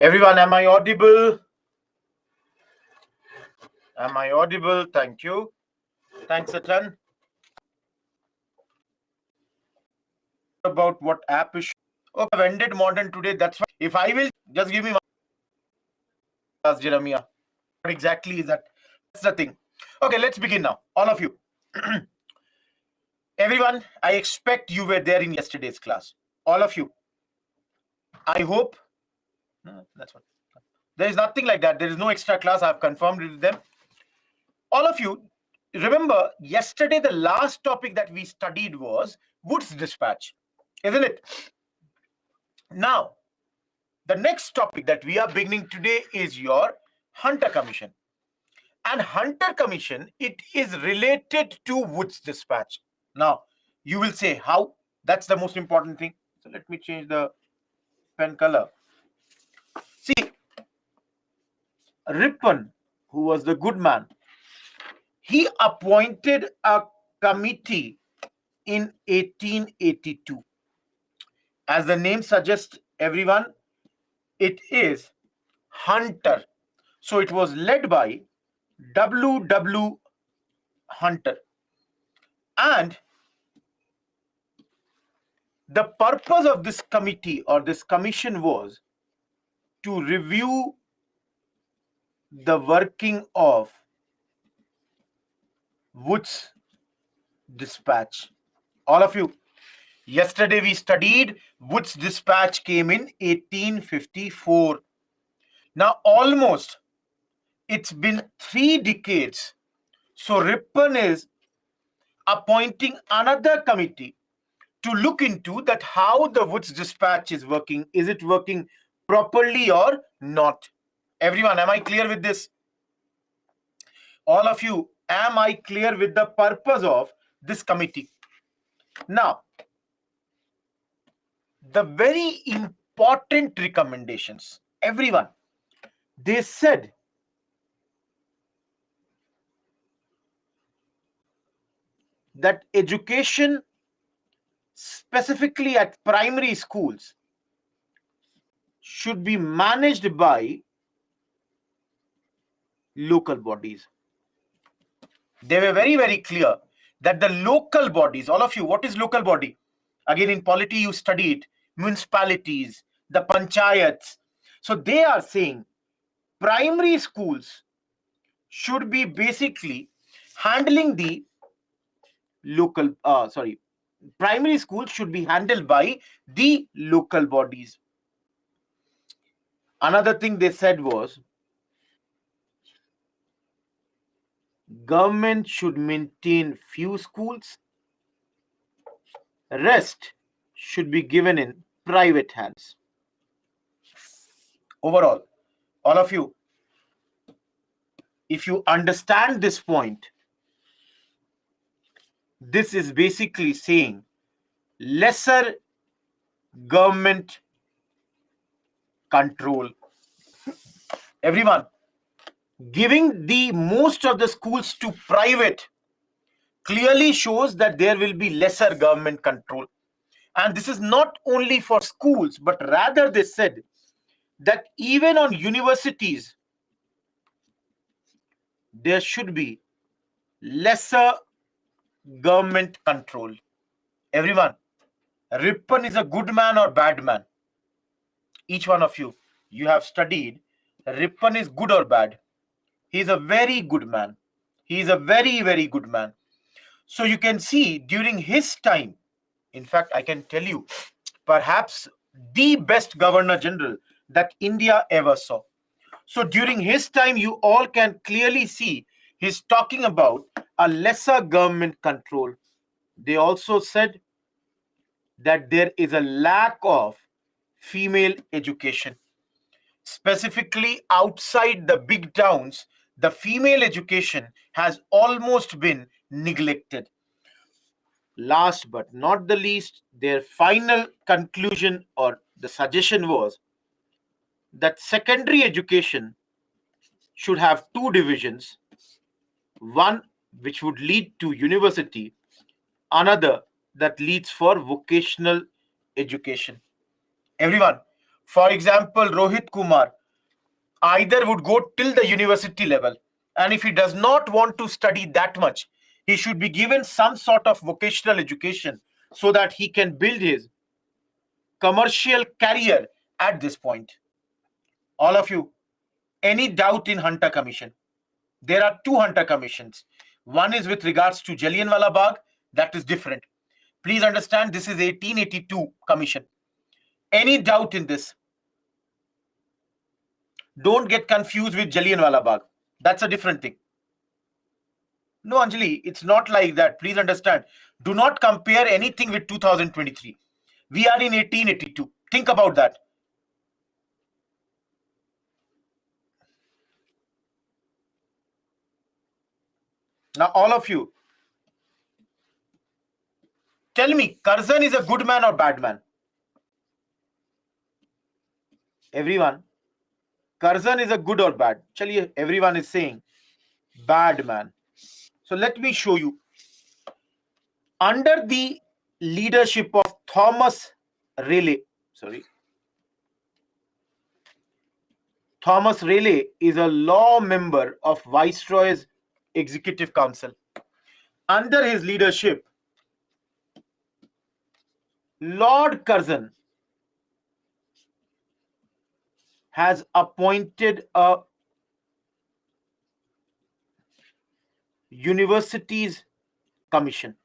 Everyone, am I audible? Am I audible? Thank you. Thanks a ton. About what app is. Okay, I've ended modern today. That's fine. If I will just give me one, Jeremiah. What exactly is that? That's the thing. Okay, let's begin now. All of you. Everyone, I expect you were there in yesterday's class. All of you. I hope. No, that's what. There is nothing like that. There is no extra class. I've confirmed with them. All of you, remember yesterday the last topic that we studied was Wood's dispatch, isn't it? Now, the next topic that we are beginning today is your Hunter Commission. And Hunter Commission, it is related to Wood's dispatch. Now, you will say how? That's the most important thing. So let me change the pen color. See, Ripon, who was the good man, he appointed a committee in 1882. As the name suggests, everyone, it is Hunter. So it was led by W. Hunter. And the purpose of this committee or this commission was to review the working of Wood's dispatch. All of you, yesterday we studied Wood's dispatch came in 1854. Now almost it's been 3 decades. So Ripon is appointing another committee to look into that how the Wood's dispatch is working. Is it working properly or not? Everyone, am I clear with this? All of you, am I clear with the purpose of this committee? Now, the very important recommendations, everyone, they said that education, specifically at primary schools, should be managed by local bodies. They were very, very clear that the local bodies, all of you, what is local body? Again, in polity, you study it, municipalities, the panchayats. So they are saying primary schools should be basically handling the local, primary schools should be handled by the local bodies. Another thing they said was government should maintain few schools, rest should be given in private hands. Overall, all of you, if you understand this point, this is basically saying lesser government control. Everyone, giving the most of the schools to private clearly shows that there will be lesser government control. And this is not only for schools, but rather they said that even on universities, there should be lesser government control. Everyone, Ripon is a good man or bad man? Each one of you, you have studied Ripon is good or bad? He is a very good man. He is a very, very good man. So you can see during his time, in fact, I can tell you, perhaps the best governor general that India ever saw. So during his time, you all can clearly see he's talking about a lesser government control. They also said that there is a lack of female education. Specifically outside the big towns, the female education has almost been neglected. Last but not the least, their final conclusion or the suggestion was that secondary education should have 2 divisions, one which would lead to university, another that leads for vocational education. Everyone, For example, Rohit Kumar either would go till the university level, and if he does not want to study that much, he should be given some sort of vocational education so that he can build his commercial career at this point. All of you, any doubt in Hunter Commission? There are two Hunter Commissions. One is with regards to Jallianwala Bagh, that is different. Please understand, this is 1882 Commission. Any doubt in this? Don't get confused with Jallianwala Bagh. That's a different thing. No, Anjali, it's not like that. Please understand. Do not compare anything with 2023. We are in 1882. Think about that. Now, all of you, tell me, Curzon is a good man or bad man? Everyone, Curzon is a good or bad? Chaliye, everyone is saying bad man. So let me show you. Under the leadership of Thomas Raleigh, Thomas Raleigh is a law member of Viceroy's Executive Council. Under his leadership, Lord Curzon has appointed a Universities Commission.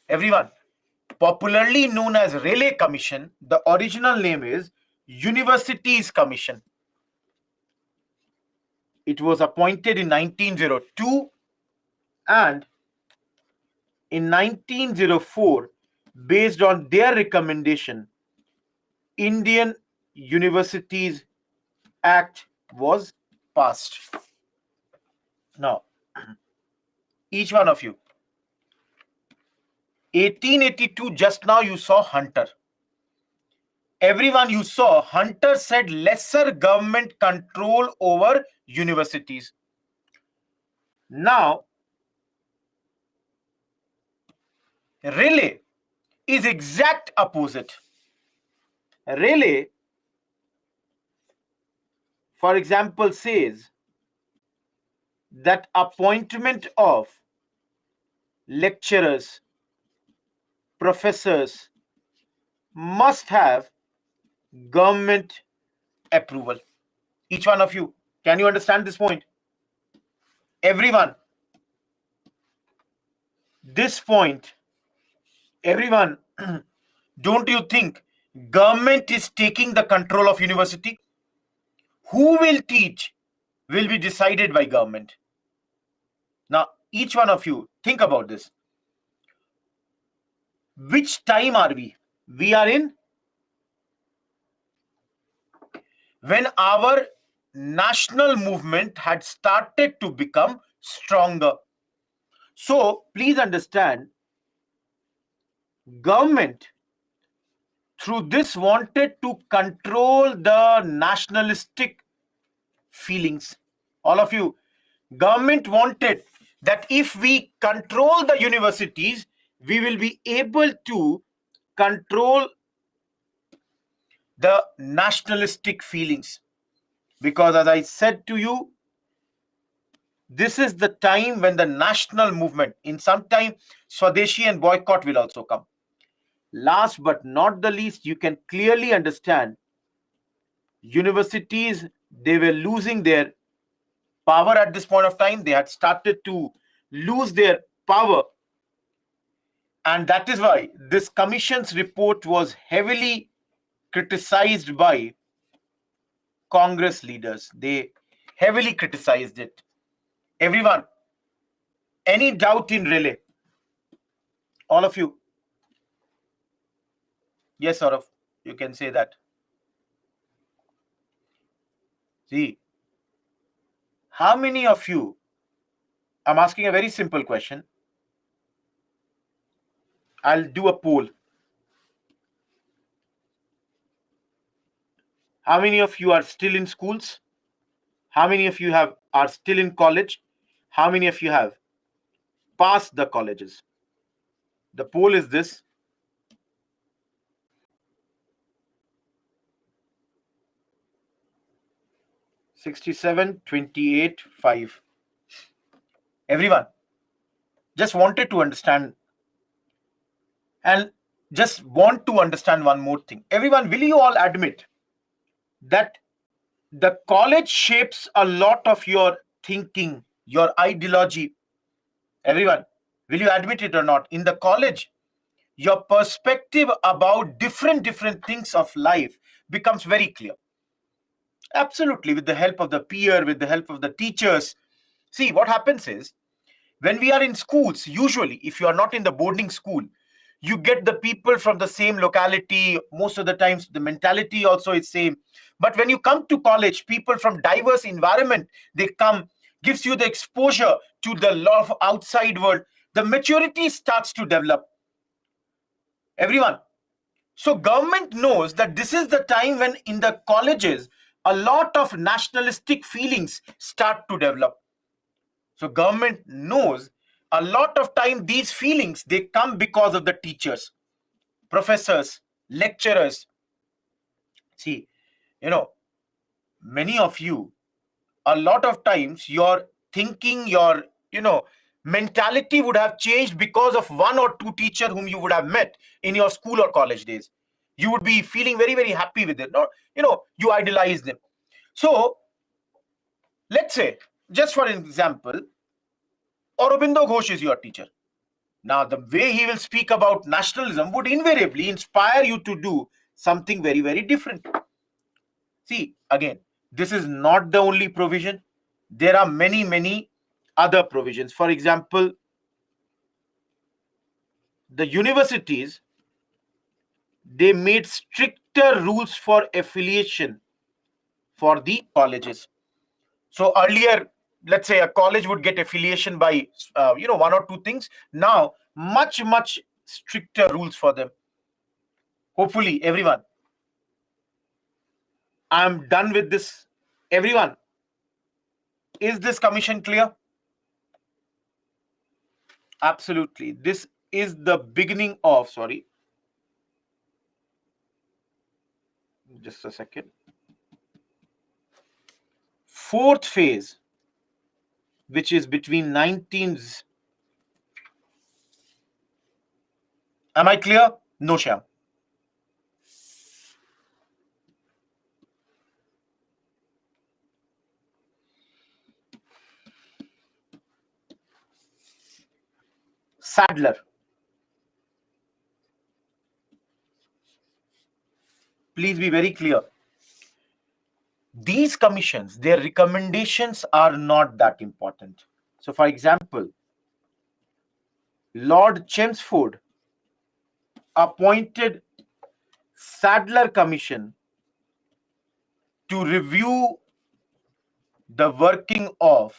Everyone, popularly known as Raleigh Commission, the original name is Universities Commission. It was appointed in 1902 and in 1904, based on their recommendation, Indian Universities Act was passed. Now, each one of you, 1882, just now you saw Hunter. Everyone you saw, Hunter said lesser government control over universities. Now, Raleigh is exact opposite. Raleigh, for example, says that appointment of lecturers, professors must have government approval. Each one of you, can you understand this point? Everyone, this point, everyone, don't you think government is taking the control of university? Who will teach will be decided by government. Now, each one of you, think about this. Which time are we? We are in when our national movement had started to become stronger. So, please understand, government through this wanted to control the nationalistic feelings. All of you, government wanted that if we control the universities, we will be able to control the nationalistic feelings. Because as I said to you, this is the time when the national movement, in some time, Swadeshi and boycott will also come. Last but not the least, you can clearly understand universities, they were losing their power at this point of time. They had started to lose their power. And that is why this commission's report was heavily criticized by Congress leaders. They heavily criticized it. Everyone, any doubt in Raleigh? All of you? Yes, Saurav, you can say that. See, how many of you, I'm asking a very simple question. I'll do a poll. How many of you are still in schools? How many of you are still in college? How many of you have passed the colleges? The poll is this. 67, 28, 5. Everyone, just wanted to understand and just want to understand one more thing. Everyone, will you all admit that the college shapes a lot of your thinking, your ideology? Everyone, will you admit it or not? In the college, your perspective about different things of life becomes very clear. Absolutely, with the help of the peer, with the help of the teachers. See, what happens is, when we are in schools, usually if you are not in the boarding school, you get the people from the same locality. Most of the times the mentality also is same. But when you come to college, people from diverse environment, they come, gives you the exposure to the lot of outside world. The maturity starts to develop. Everyone, so government knows that this is the time when in the colleges a lot of nationalistic feelings start to develop. So government knows a lot of time these feelings, they come because of the teachers, professors, lecturers. See, you know, many of you, a lot of times your thinking, your, mentality would have changed because of one or two teacher whom you would have met in your school or college days. You would be feeling very happy with it. No, you idolize them. So let's say, just for an example, Aurobindo Ghosh is your teacher. Now, the way he will speak about nationalism would invariably inspire you to do something very different. See, again, this is not the only provision. There are many other provisions. For example, the universities, they made stricter rules for affiliation for the colleges. So earlier, let's say a college would get affiliation by, one or two things. Now, much stricter rules for them. Hopefully, everyone, I'm done with this. Everyone, is this commission clear? Absolutely. This is the beginning of, sorry, just a second. Fourth phase, which is between 19s. Am I clear? No, Shyam. Sadler. Please be very clear. These commissions, their recommendations are not that important. So, for example, Lord Chelmsford appointed Sadler Commission to review the working of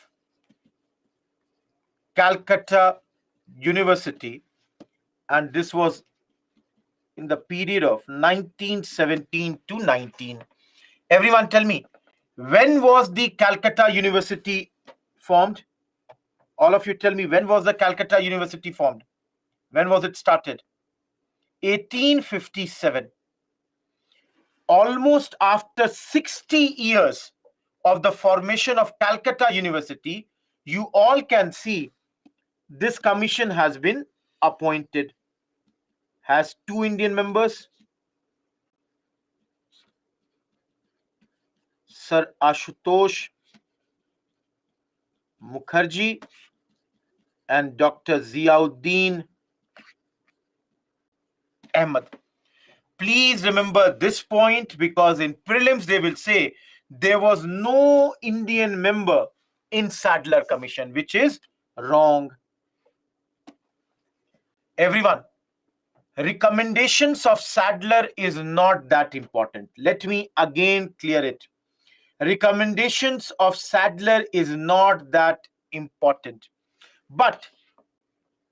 Calcutta University, and this was in the period of 1917 to 19. Everyone tell me, when was the Calcutta University formed? All of you tell me, when was the Calcutta University formed? When was it started? 1857. Almost after 60 years of the formation of Calcutta University, you all can see this commission has been appointed. Has 2 Indian members, Sir Ashutosh Mukherjee and Dr. Ziauddin Ahmed. Please remember this point, because in prelims they will say there was no Indian member in Sadler Commission, which is wrong. Everyone, recommendations of Sadler is not that important. Let me again clear it. Recommendations of Sadler is not that important. But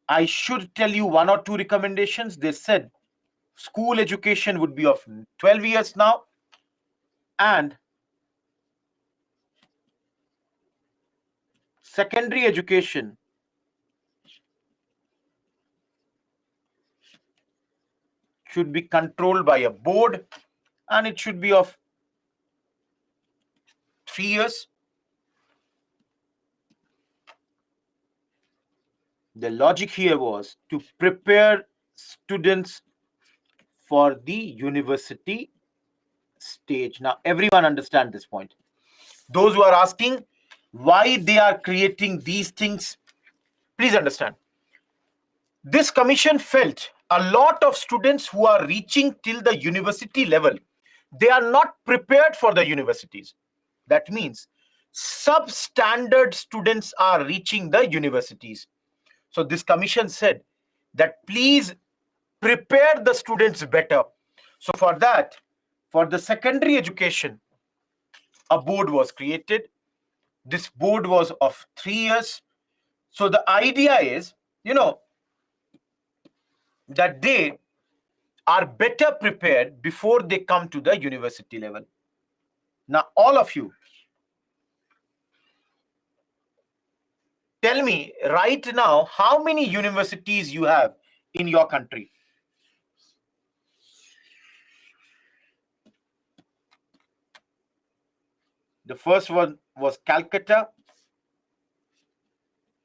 I should tell you one or two recommendations. They said school education would be of 12 years now, and secondary education should be controlled by a board, and it should be of 3 years. The logic here was to prepare students for the university stage. Now, everyone understand this point. Those who are asking why they are creating these things, please understand. This commission felt a lot of students who are reaching till the university level, they are not prepared for the universities. That means substandard students are reaching the universities. So this commission said that please prepare the students better. So for that, for the secondary education, a board was created. This board was of 3 years. So the idea is, that they are better prepared before they come to the university level. Now, all of you, tell me right now how many universities you have in your country. The first one was Calcutta.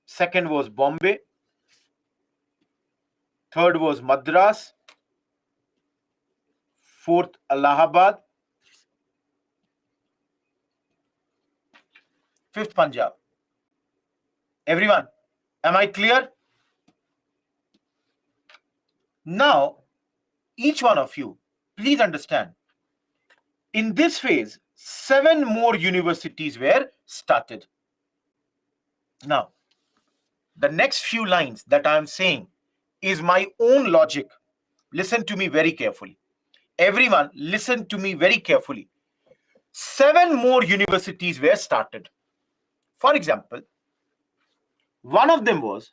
Second was Bombay. Third was Madras. Fourth, Allahabad. Fifth, Punjab. Everyone, am I clear? Now, each one of you, please understand, in this phase, 7 more universities were started. Now, the next few lines that I am saying is my own logic. Listen to me very carefully. Everyone, listen to me very carefully. 7 more universities were started. For example, one of them was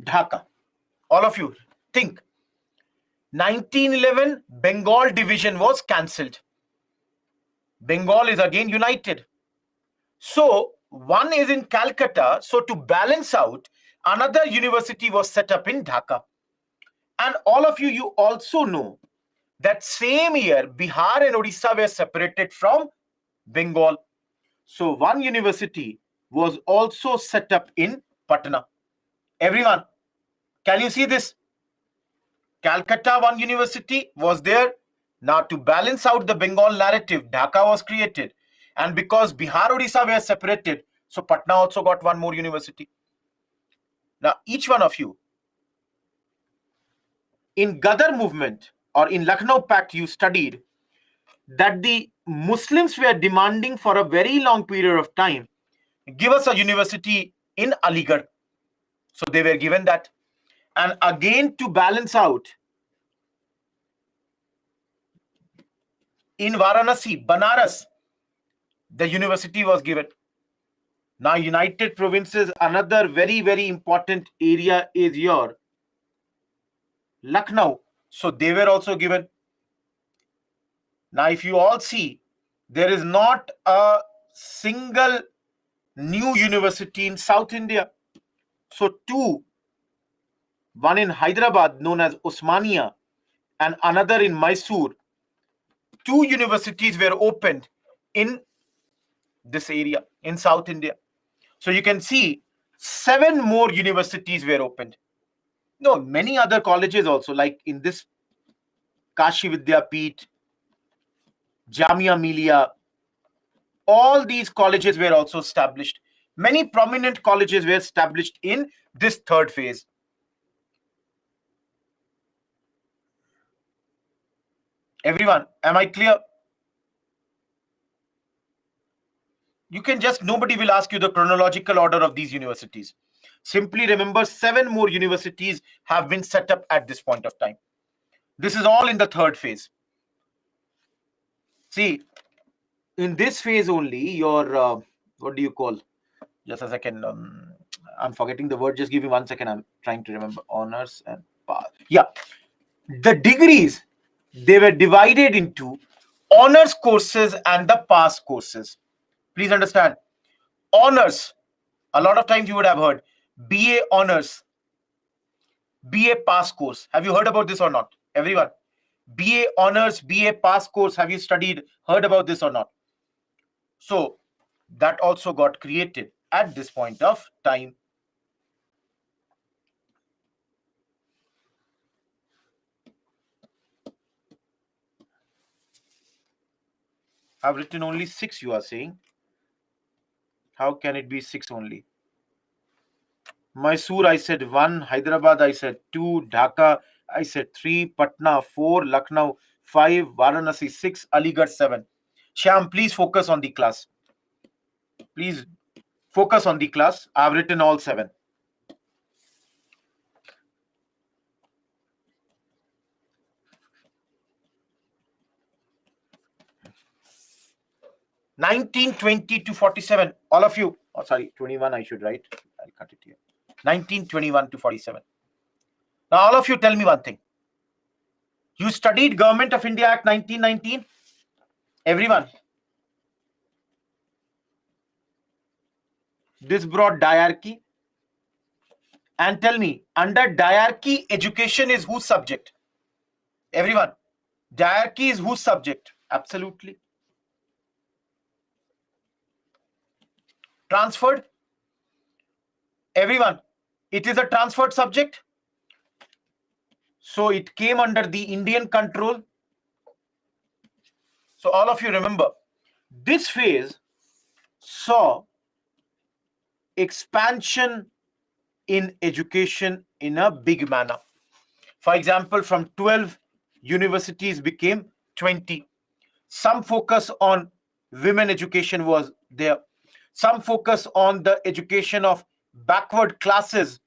Dhaka. All of you think. 1911, Bengal division was cancelled. Bengal is again united. So, one is in Calcutta. So, to balance out, another university was set up in Dhaka. And all of you also know that same year, Bihar and Odisha were separated from Bengal. So, one university was also set up in Patna. Everyone, can you see this? Calcutta, one university was there. Now, to balance out the Bengal narrative, Dhaka was created. And because Bihar, Odisha were separated, so Patna also got one more university. Now, each one of you, in Gadar movement or in Lucknow Pact, you studied that the Muslims were demanding for a very long period of time, give us a university in Aligarh. So they were given that. And again, to balance out, in Varanasi, Banaras, the university was given. Now, United Provinces, another very, very important area is your Lucknow. So they were also given. Now, if you all see, there is not a single new university in South India. So two, one in Hyderabad known as Osmania and another in Mysore. 2 universities were opened in this area in South India. So you can see 7 more universities were opened. No, many other colleges also, like in this Kashi Vidyapeeth, Jamia Millia, all these colleges were also established. Many prominent colleges were established in this third phase. Everyone, am I clear? You can just, nobody will ask you the chronological order of these universities. Simply remember 7 more universities have been set up at this point of time. This is all in the third phase. See, in this phase only, your, what do you call? Just a second. I'm forgetting the word. Just give me 1 second. I'm trying to remember. Honors and pass. Yeah. The degrees, they were divided into honors courses and the pass courses. Please understand. Honors, a lot of times you would have heard BA honors, BA pass course. Have you heard about this or not? Everyone, BA honors, BA pass course. Have you heard about this or not? So that also got created at this point of time. I've written only 6, you are saying. How can it be 6 only? Mysore, I said 1. Hyderabad, I said 2. Dhaka, I said 3. Patna, 4. Lucknow, 5. Varanasi, 6. Aligarh, 7. Shyam, please focus on the class. Please focus on the class. I've written all 7. (1920 to 47). All of you. Oh, sorry, 21 I should write. I'll cut it here. 1921 to 47. Now, all of you tell me one thing. You studied Government of India Act 1919? Everyone. This brought diarchy. And tell me, under diarchy, education is whose subject? Everyone. Diarchy is whose subject? Absolutely. Transferred? Everyone. It is a transferred subject. So it came under the Indian control. So all of you remember, this phase saw expansion in education in a big manner. For example, from 12 universities became 20. Some focus on women education was there. Some focus on the education of backward classes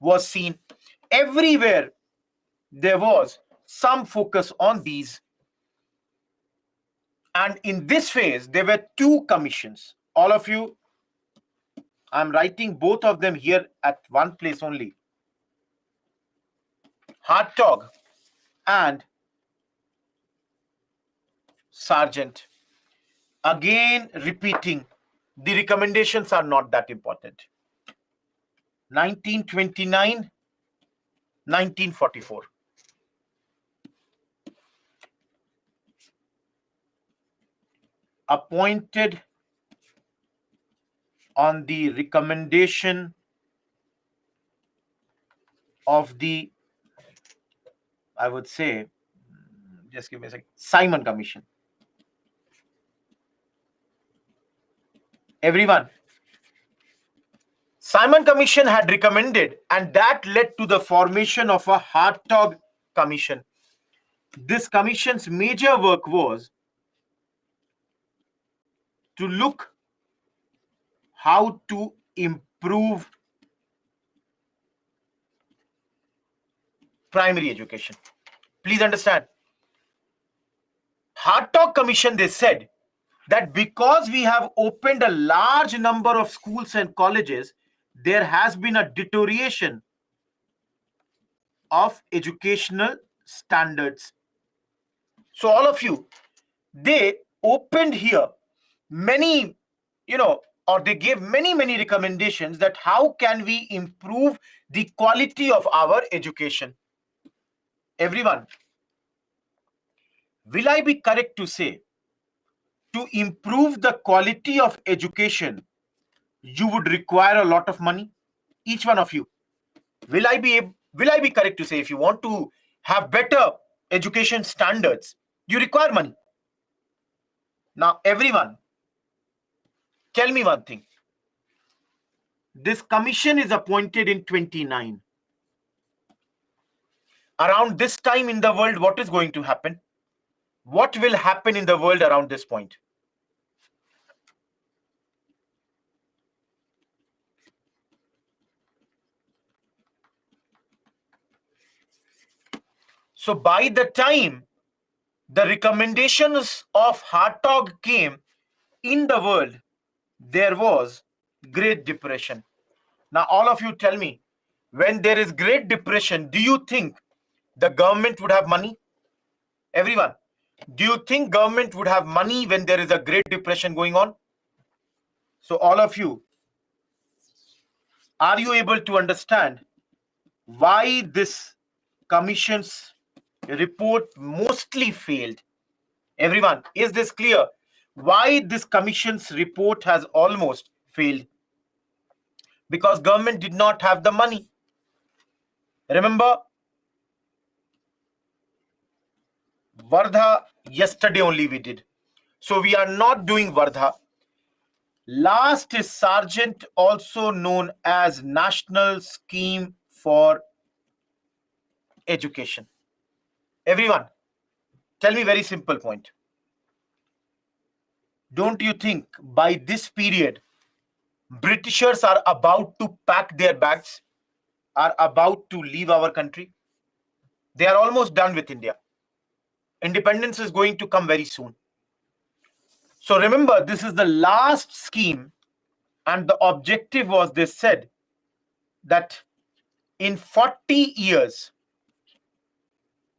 was seen. Everywhere there was some focus on these. And in this phase, there were 2 commissions. All of you, I'm writing both of them here at one place only. Hartog and Sargent. Again, repeating, the recommendations are not that important. 1929, 1944. Appointed on the recommendation of the, I would say, just give me a second, Simon Commission. Everyone. Simon Commission had recommended, and that led to the formation of a Hartog Commission. This commission's major work was to look how to improve primary education. Please understand. Hartog Commission, they said that because we have opened a large number of schools and colleges, there has been a deterioration of educational standards. So all of you, they opened here many, or they gave many recommendations that how can we improve the quality of our education. Everyone, will I be correct to say, to improve the quality of education, you would require a lot of money? Each one of you. Will I be correct to say, if you want to have better education standards, you require money? Now, everyone, tell me one thing. This commission is appointed in 29. Around this time in the world, what is going to happen? What will happen in the world around this point? So by the time the recommendations of Hartog came in the world, there was Great Depression. Now, all of you tell me, when there is Great Depression, do you think the government would have money? Everyone, do you think government would have money when there is a Great Depression going on? So all of you, are you able to understand why this commission's report mostly failed? Everyone, is this clear? Why this commission's report has almost failed? Because government did not have the money. Remember, Wardha yesterday only we did. So we are not doing Wardha. Last is Sargent, also known as National Scheme for Education. Everyone, tell me very simple point. Don't you think by this period, Britishers are about to pack their bags, are about to leave our country? They are almost done with India. Independence is going to come very soon. So remember, this is the last scheme, and the objective was, they said, that in 40 years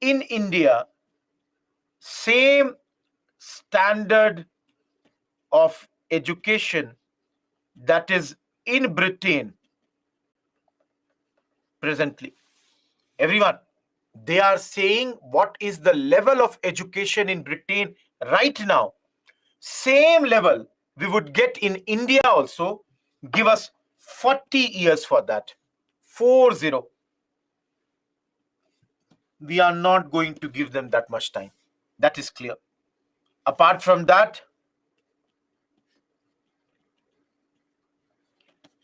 in India, same standard of education that is in Britain presently. Everyone, they are saying what is the level of education in Britain right now. Same level we would get in India also. Give us 40 years for that. 40. We are not going to give them that much time. That is clear. Apart from that,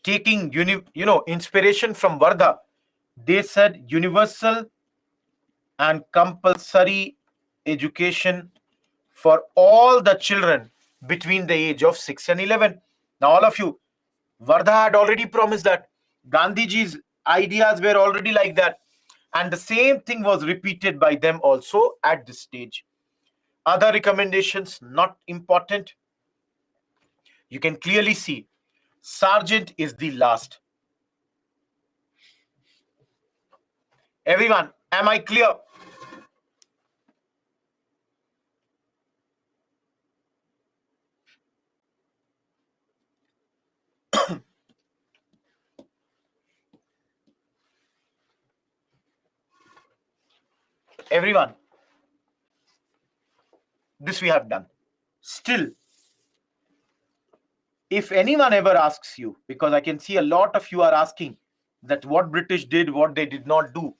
taking inspiration from Wardha, they said universal and compulsory education for all the children between the age of 6 and 11. Now, all of you, Wardha had already promised that. Gandhiji's ideas were already like that. And the same thing was repeated by them also at this stage. Other recommendations, not important. You can clearly see Sargent is the last. Everyone, am I clear? Everyone, this we have done. Still, if anyone ever asks you, because I can see a lot of you are asking that what British did, what they did not do.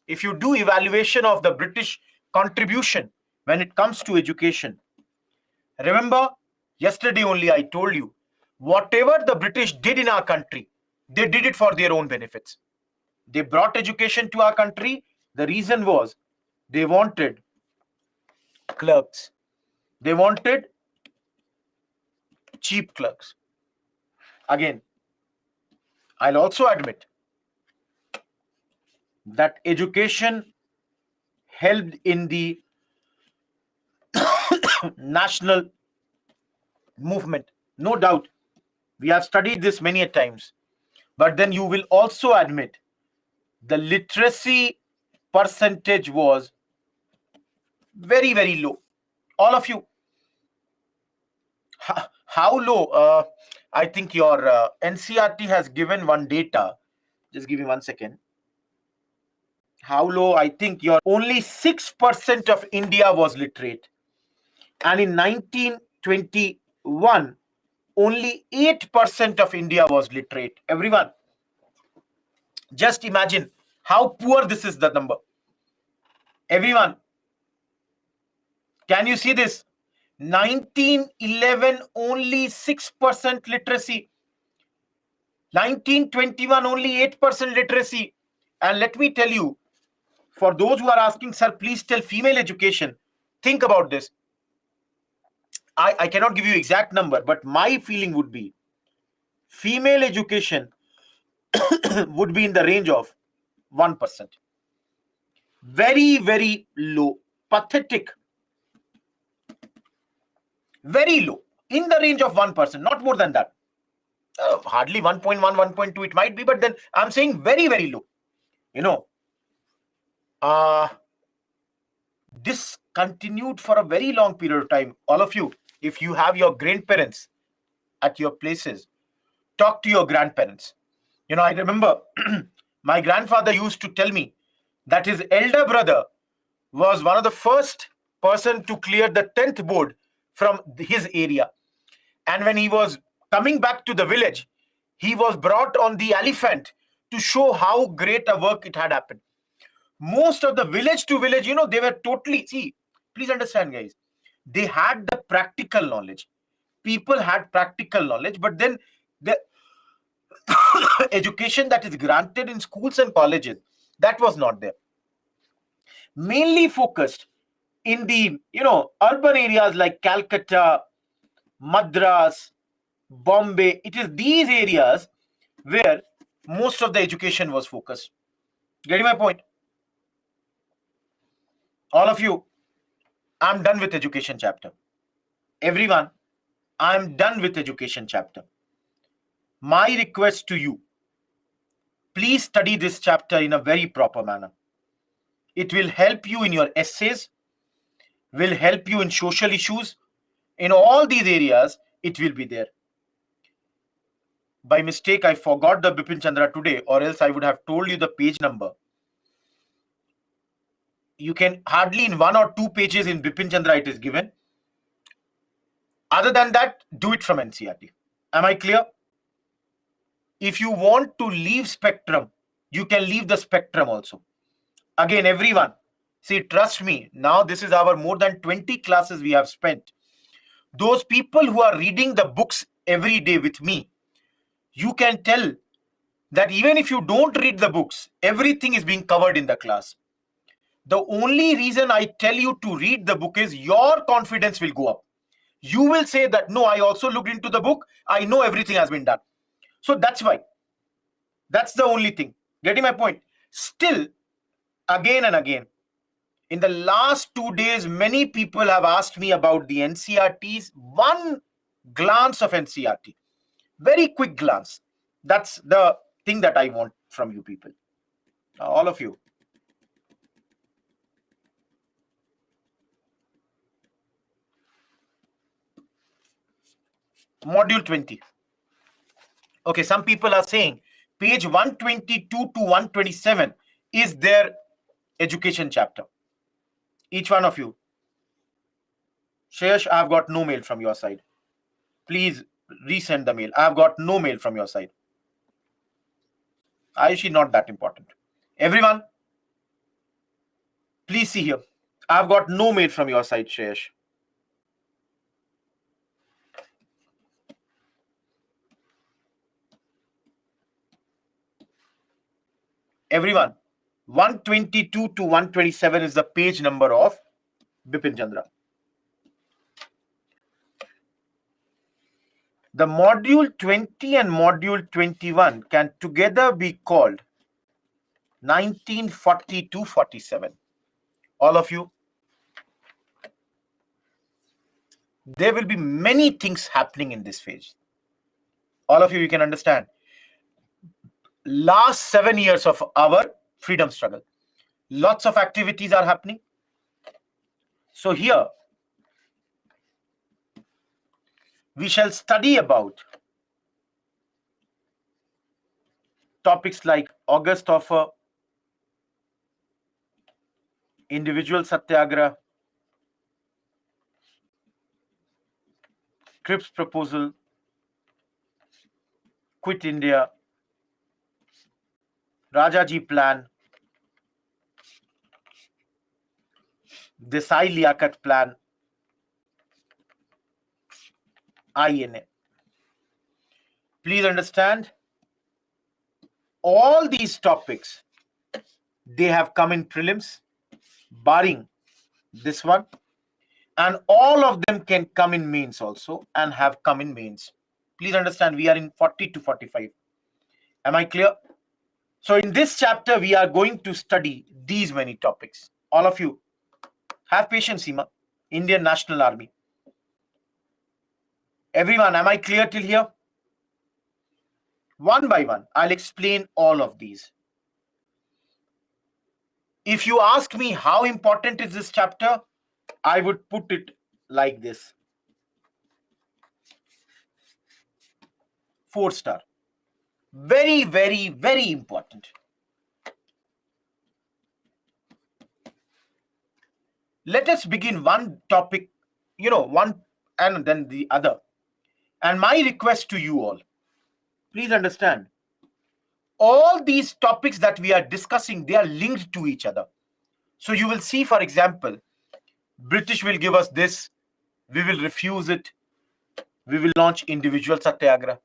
If you do evaluation of the British contribution when it comes to education, remember, yesterday only I told you, whatever the British did in our country, they did it for their own benefits. They brought education to our country. The reason was they wanted clerks. They wanted cheap clerks. Again, I'll also admit that education helped in the national movement. No doubt. We have studied this many a times. But then you will also admit the literacy percentage was very, very low. All of you. How low? I think your NCERT has given one data. Just give me 1 second. How low? I think your only 6% of India was literate. And in 1921, only 8% of India was literate. Everyone, just imagine how poor this is, the number. Everyone, can you see this? 1911, only 6% literacy. 1921, only 8% literacy. And let me tell you, for those who are asking, sir, please tell female education. Think about this. I cannot give you exact number, but my feeling would be female education would be in the range of 1%. Very, very low. Pathetic. Very low. In the range of 1%, not more than that. Hardly 1.1, 1.2 it might be, but then I'm saying very, very low. This continued for a very long period of time. All of you, if you have your grandparents at your places, talk to your grandparents. I remember my grandfather used to tell me that his elder brother was one of the first person to clear the 10th board from his area. And when he was coming back to the village, he was brought on the elephant to show how great a work it had happened. Most of the village to village, they were totally, see, please understand, guys, they had the practical knowledge. People had practical knowledge, but then the education that is granted in schools and colleges, that was not there. Mainly focused in the urban areas like Calcutta, Madras, Bombay. It is these areas where most of the education was focused. Getting my point? All of you, I'm done with education chapter. Everyone, I'm done with education chapter. My request to you, please study this chapter in a very proper manner. It will help you in your essays, will help you in social issues. In all these areas, it will be there. By mistake, I forgot the Bipin Chandra today, or else I would have told you the page number. You can hardly in 1 or 2 pages in Bipin Chandra it is given. Other than that, do it from NCERT. Am I clear? If you want to leave spectrum, you can leave the spectrum also. Again, everyone, see, trust me, now this is our more than 20 classes we have spent. Those people who are reading the books every day with me, you can tell that even if you don't read the books, everything is being covered in the class. The only reason I tell you to read the book is your confidence will go up. You will say that, no, I also looked into the book. I know everything has been done. So that's why. That's the only thing. Getting my point? Still, again and again, in the last 2 days, many people have asked me about the NCERTs. One glance of NCERT. Very quick glance. That's the thing that I want from you people. All of you. Module 20. Okay, some people are saying page 122 to 127 is their education chapter. Each one of you. Shesh, I've got no mail from your side. Please resend the mail. I've got no mail from your side. Ayushi, not that important. Everyone, please see here. I've got no mail from your side, Shesh. Everyone, 122 to 127 is the page number of Bipin Chandra. The module 20 and module 21 can together be called 1940-47. All of you, there will be many things happening in this phase. All of you, you can understand. Last 7 years of our freedom struggle, lots of activities are happening. So here, we shall study about topics like August offer, individual satyagraha, Cripps proposal, quit India, Rajaji plan, Desai Liaquat plan, INA. Please understand, all these topics, they have come in prelims, barring this one, and all of them can come in mains also and have come in mains. Please understand, we are in 40 to 45. Am I clear? So in this chapter, we are going to study these many topics. All of you, have patience, Seema. Indian National Army. Everyone, am I clear till here? One by one, I'll explain all of these. If you ask me how important is this chapter, I would put it like this. 4-star. Very, very, very important. Let us begin one topic, one and then the other. And my request to you all, please understand, all these topics that we are discussing, they are linked to each other. So you will see, for example, British will give us this, we will refuse it, we will launch individual satyagraha.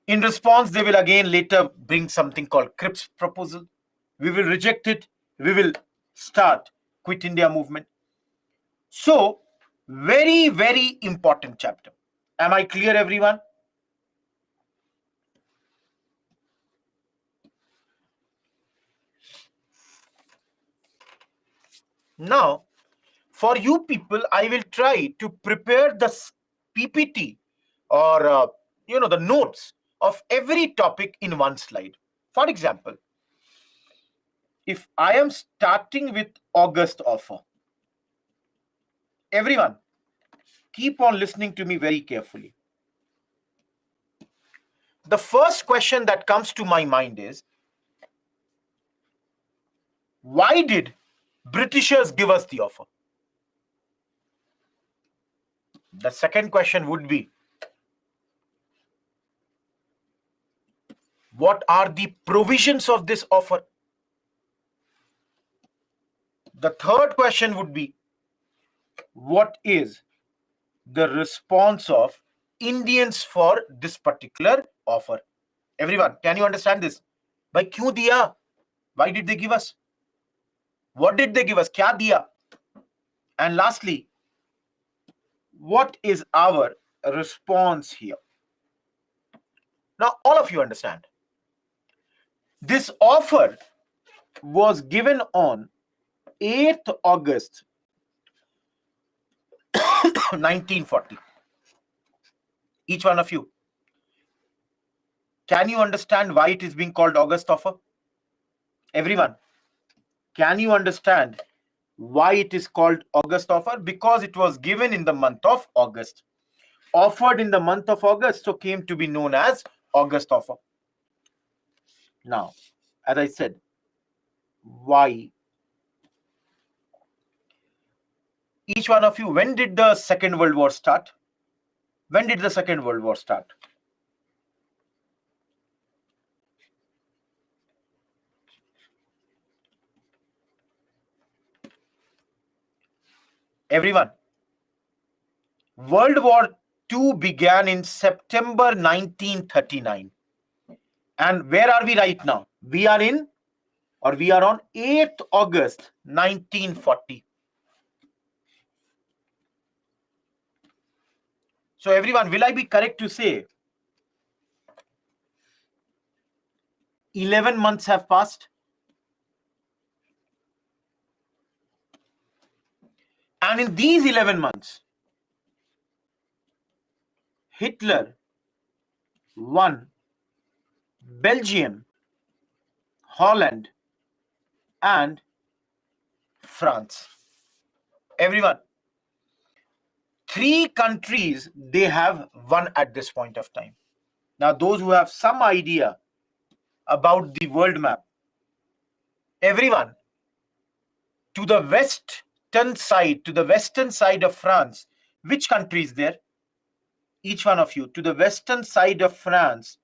In response, they will again later bring something called Cripps proposal. We will reject it, we will start Quit India movement. So, very, very important chapter. Am I clear, everyone? Now, for you people, I will try to prepare the PPT or the notes of every topic in one slide. For example, if I am starting with August offer, everyone, keep on listening to me very carefully. The first question that comes to my mind is, why did Britishers give us the offer? The second question would be, what are the provisions of this offer? The third question would be, what is the response of Indians for this particular offer? Everyone, can you understand this? Bhai, kyun diya? Why did they give us? What did they give us? Kya diya? And lastly, what is our response here? Now, all of you understand. This offer was given on 8th August 1940. Each one of you, can you understand why it is being called August offer? Everyone, can you understand why it is called August offer? Because it was given in the month of August. Offered in the month of August, so came to be known as August offer. Now, as I said, why? Each one of you, when did the Second World War start? When did the Second World War start? Everyone, World War II began in September 1939. And where are we right now? We are on 8th August 1940. So everyone, will I be correct to say 11 months have passed? And in these 11 months, Hitler won Belgium, Holland, and France. Everyone, 3 countries they have won at this point of time. Now, those who have some idea about the world map, everyone, to the western side of France, which country is there? Each one of you, to the western side of France,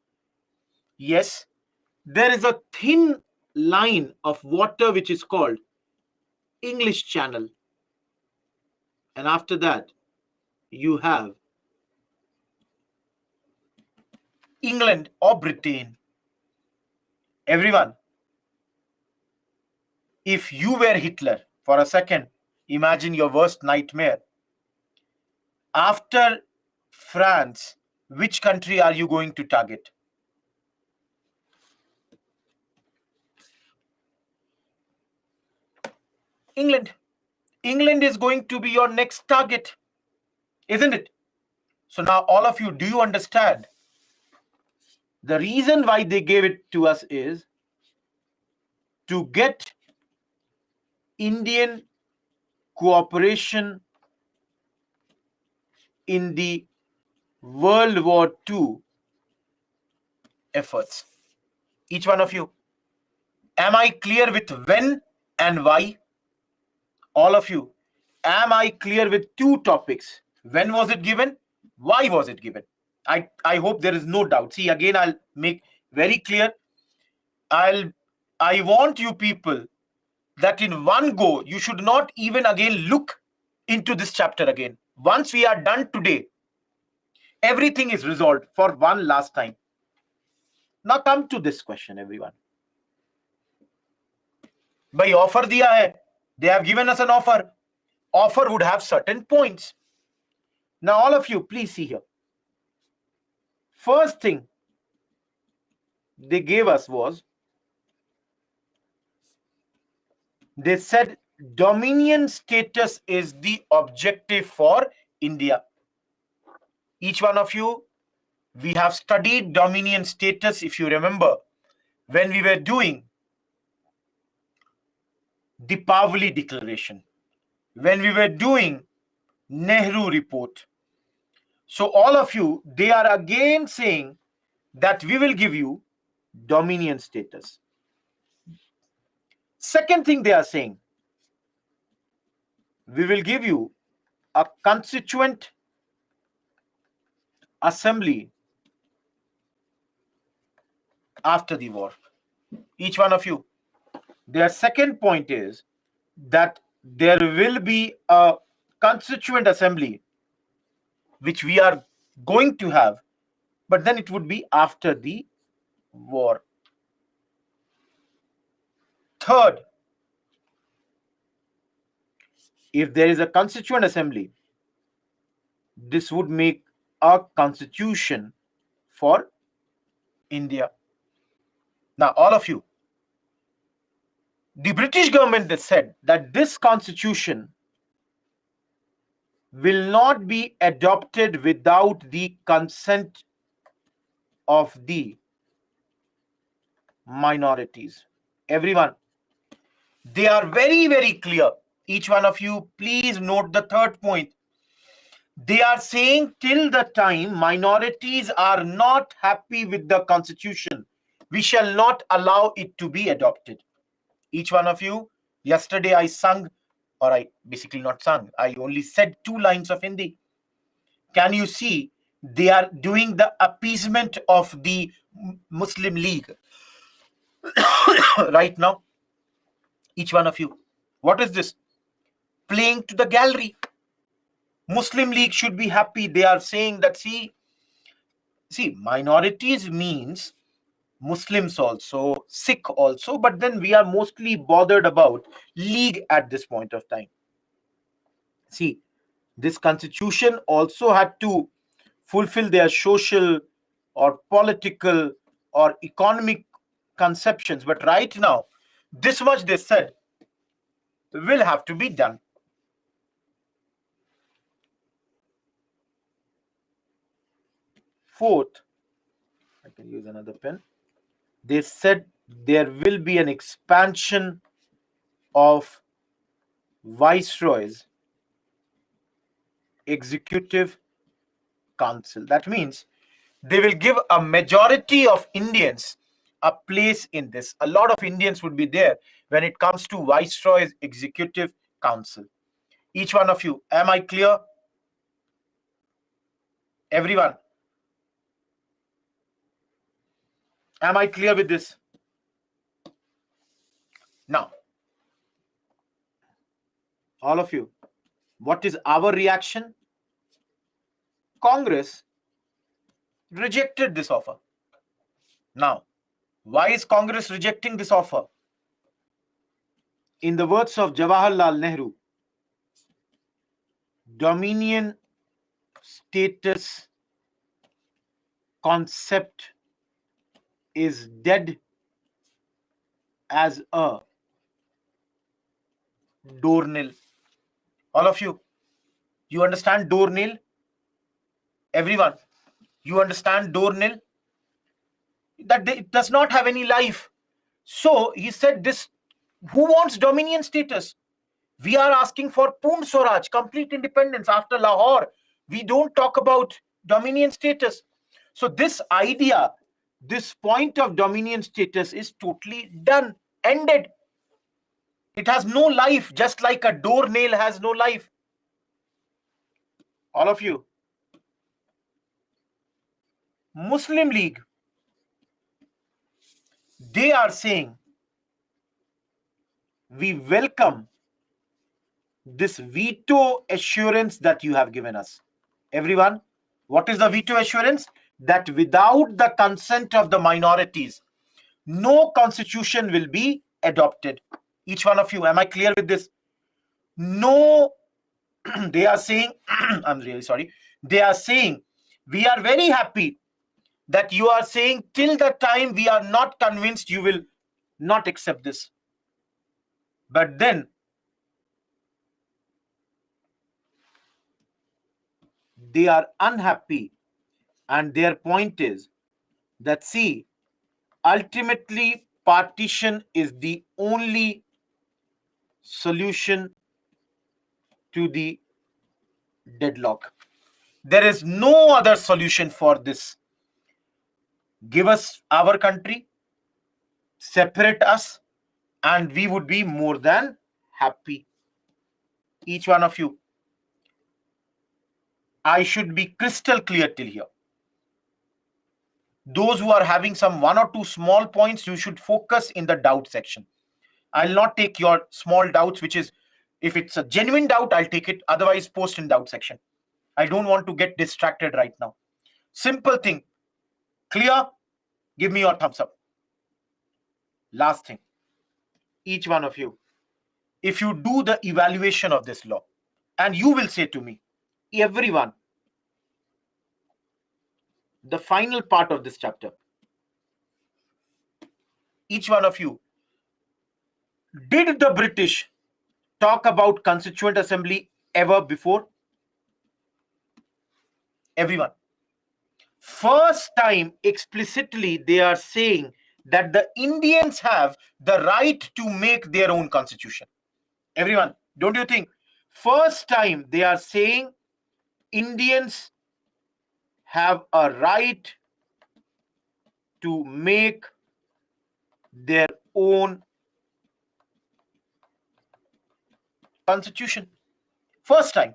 yes, there is a thin line of water which is called English Channel. And after that, you have England or Britain. Everyone, if you were Hitler, for a second, imagine your worst nightmare. After France, which country are you going to target? England. England is going to be your next target, isn't it? So now all of you, do you understand? The reason why they gave it to us is to get Indian cooperation in the World War II efforts. Each one of you, am I clear with when and why? All of you, am I clear with 2 topics, When was it given? Why was it given? I hope there is no doubt. See, again, I'll make very clear. I want you people that in one go, you should not even again look into this chapter again. Once we are done today, everything is resolved for one last time. Now come to this question, everyone. By offer diya hai. They have given us an offer. Offer would have certain points. Now all of you, please see here. First thing they gave us was, they said dominion status is the objective for India. Each one of you, we have studied dominion status, if you remember, when we were doing Deepavali declaration, when we were doing Nehru report. So all of you, they are again saying that we will give you dominion status. Second thing they are saying, we will give you a constituent assembly after the war. Each one of you. Their second point is that there will be a constituent assembly which we are going to have, but then it would be after the war. Third, if there is a constituent assembly, this would make a constitution for India. Now, all of you, the British government has said that this constitution will not be adopted without the consent of the minorities. Everyone, they are very, very clear. Each one of you, please note the third point. They are saying till the time minorities are not happy with the constitution, we shall not allow it to be adopted. Each one of you, yesterday I sung, or I basically not sung, I only said 2 lines of Hindi. Can you see they are doing the appeasement of the Muslim League right now? Each one of you, what is this? Playing to the gallery. Muslim League should be happy. They are saying that, see, minorities means Muslims also, Sikh also, but then we are mostly bothered about League at this point of time. See, this constitution also had to fulfill their social or political or economic conceptions, but right now, this much they said will have to be done. Fourth, I can use another pen. They said there will be an expansion of Viceroy's Executive Council. That means they will give a majority of Indians a place in this. A lot of Indians would be there when it comes to Viceroy's Executive Council. Each one of you, am I clear? Everyone, am I clear with this? Now, all of you, what is our reaction? Congress rejected this offer. Now, why is Congress rejecting this offer? In the words of Jawaharlal Nehru, dominion status concept is dead as a doornail. All of you, you understand doornail? Everyone, you understand doornail? That it does not have any life. So he said this, who wants dominion status? We are asking for Poon Swaraj, complete independence after Lahore. We don't talk about dominion status. So this idea, this point of dominion status is totally done, ended. It has no life, just like a doornail has no life. all of you. Muslim League, they are saying, we welcome this veto assurance that you have given us. Everyone, what is the veto assurance? That without the consent of the minorities, no constitution will be adopted. Each one of you, am I clear with this? No, they are saying, I'm really sorry. They are saying, we are very happy that you are saying till the time we are not convinced, you will not accept this. But then they are unhappy, and their point is that, see, ultimately partition is the only solution to the deadlock. There is no other solution for this. Give us our country, separate us, and we would be more than happy. Each one of you, I should be crystal clear till here. Those who are having some one or two small points, you should focus in the doubt section. I'll not take your small doubts, which is, if it's a genuine doubt, I'll take it. Otherwise, post in doubt section. I don't want to get distracted right now. Simple thing. Clear? Give me your thumbs up. Last thing. Each one of you, if you do the evaluation of this law, and you will say to me, everyone, the final part of this chapter, each one of you, did the British talk about Constituent Assembly ever before? Everyone. First time explicitly they are saying that the Indians have the right to make their own constitution. Everyone, don't you think? First time they are saying Indians have a right to make their own constitution. First time.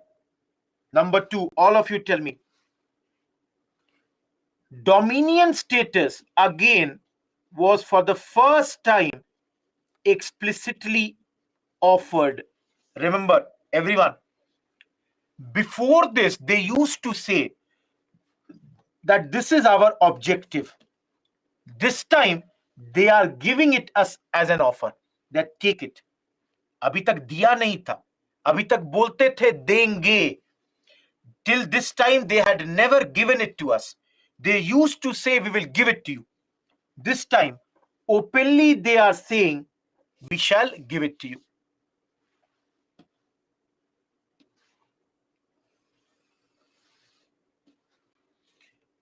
Number two, all of you tell me. Dominion status again was for the first time explicitly offered. Remember, everyone, before this, they used to say that this is our objective. This time, they are giving it us as an offer that take it. अभी तक दिया नहीं था. अभी तक बोलते थे देंगे. Till this time, they had never given it to us. They used to say, we will give it to you. This time, openly they are saying, we shall give it to you.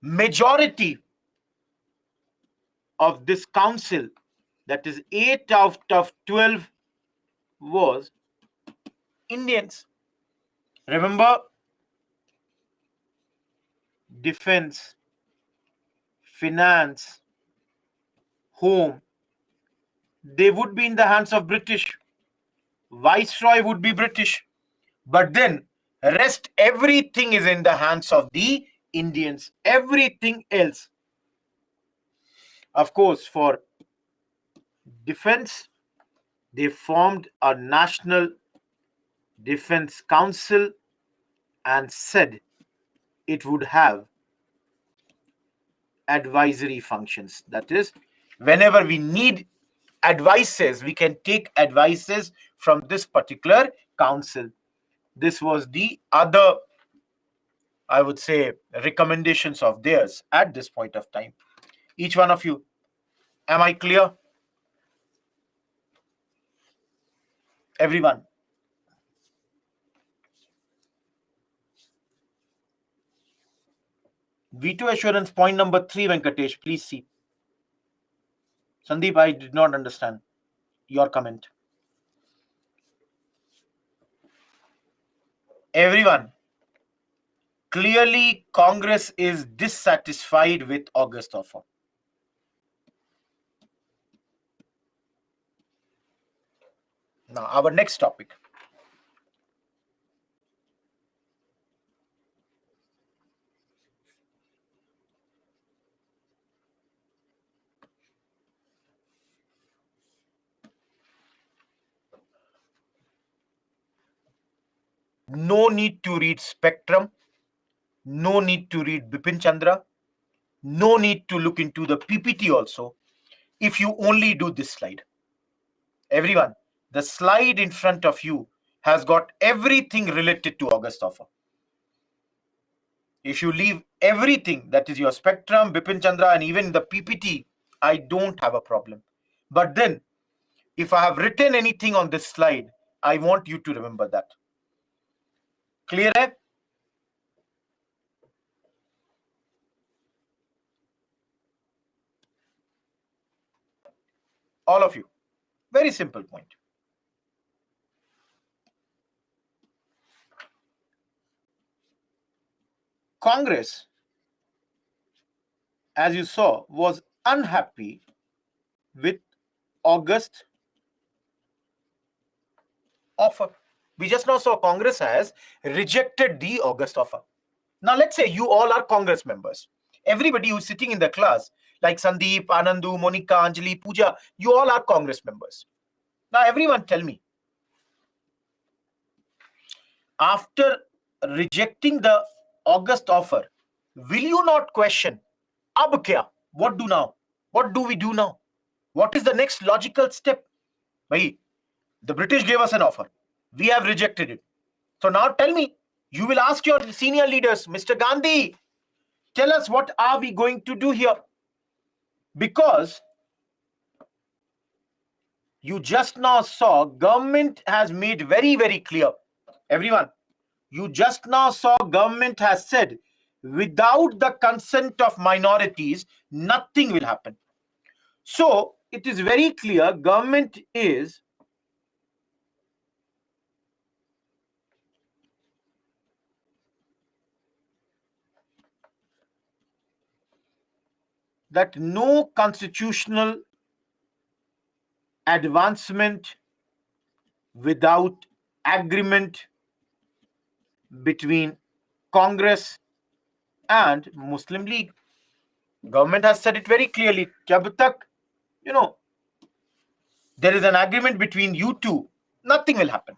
Majority of this council, that is 8 out of 12, was Indians. Remember, defense, finance, home, they would be in the hands of British. Viceroy would be British. But then, rest everything is in the hands of the Indians. Everything else. Of course, for defense, they formed a National Defense Council and said it would have advisory functions. That is, whenever we need advices, we can take advices from this particular council. This was the other, I would say, recommendations of theirs at this point of time. Each one of you, am I clear? Everyone. Veto assurance point number 3, Venkatesh, please see. Sandeep, I did not understand your comment. Everyone, clearly Congress is dissatisfied with August offer. Now, our next topic. No need to read Spectrum. No need to read Bipin Chandra. No need to look into the PPT also. If you only do this slide. Everyone, the slide in front of you has got everything related to August offer. If you leave everything, that is your Spectrum, Bipin Chandra, and even the PPT, I don't have a problem. But then, if I have written anything on this slide, I want you to remember that. Clear? Hai? All of you. Very simple point. Congress, as you saw, was unhappy with August offer. We just now saw Congress has rejected the August offer. Now, let's say you all are Congress members. Everybody who's sitting in the class, like Sandeep, Anandu, Monica, Anjali, Pooja, you all are Congress members. Now, everyone tell me, after rejecting the August offer, will you not question, ab kya? What do now? What do we do now? What is the next logical step? Bhai, the British gave us an offer. We have rejected it. So now tell me, you will ask your senior leaders, Mr. Gandhi, tell us what are we going to do here? Because you just now saw government has made very, very clear. Everyone, you just now saw government has said without the consent of minorities, nothing will happen. So it is very clear government is that no constitutional advancement without agreement between Congress and Muslim League. Government has said it very clearly. Jab tak, there is an agreement between you two, nothing will happen.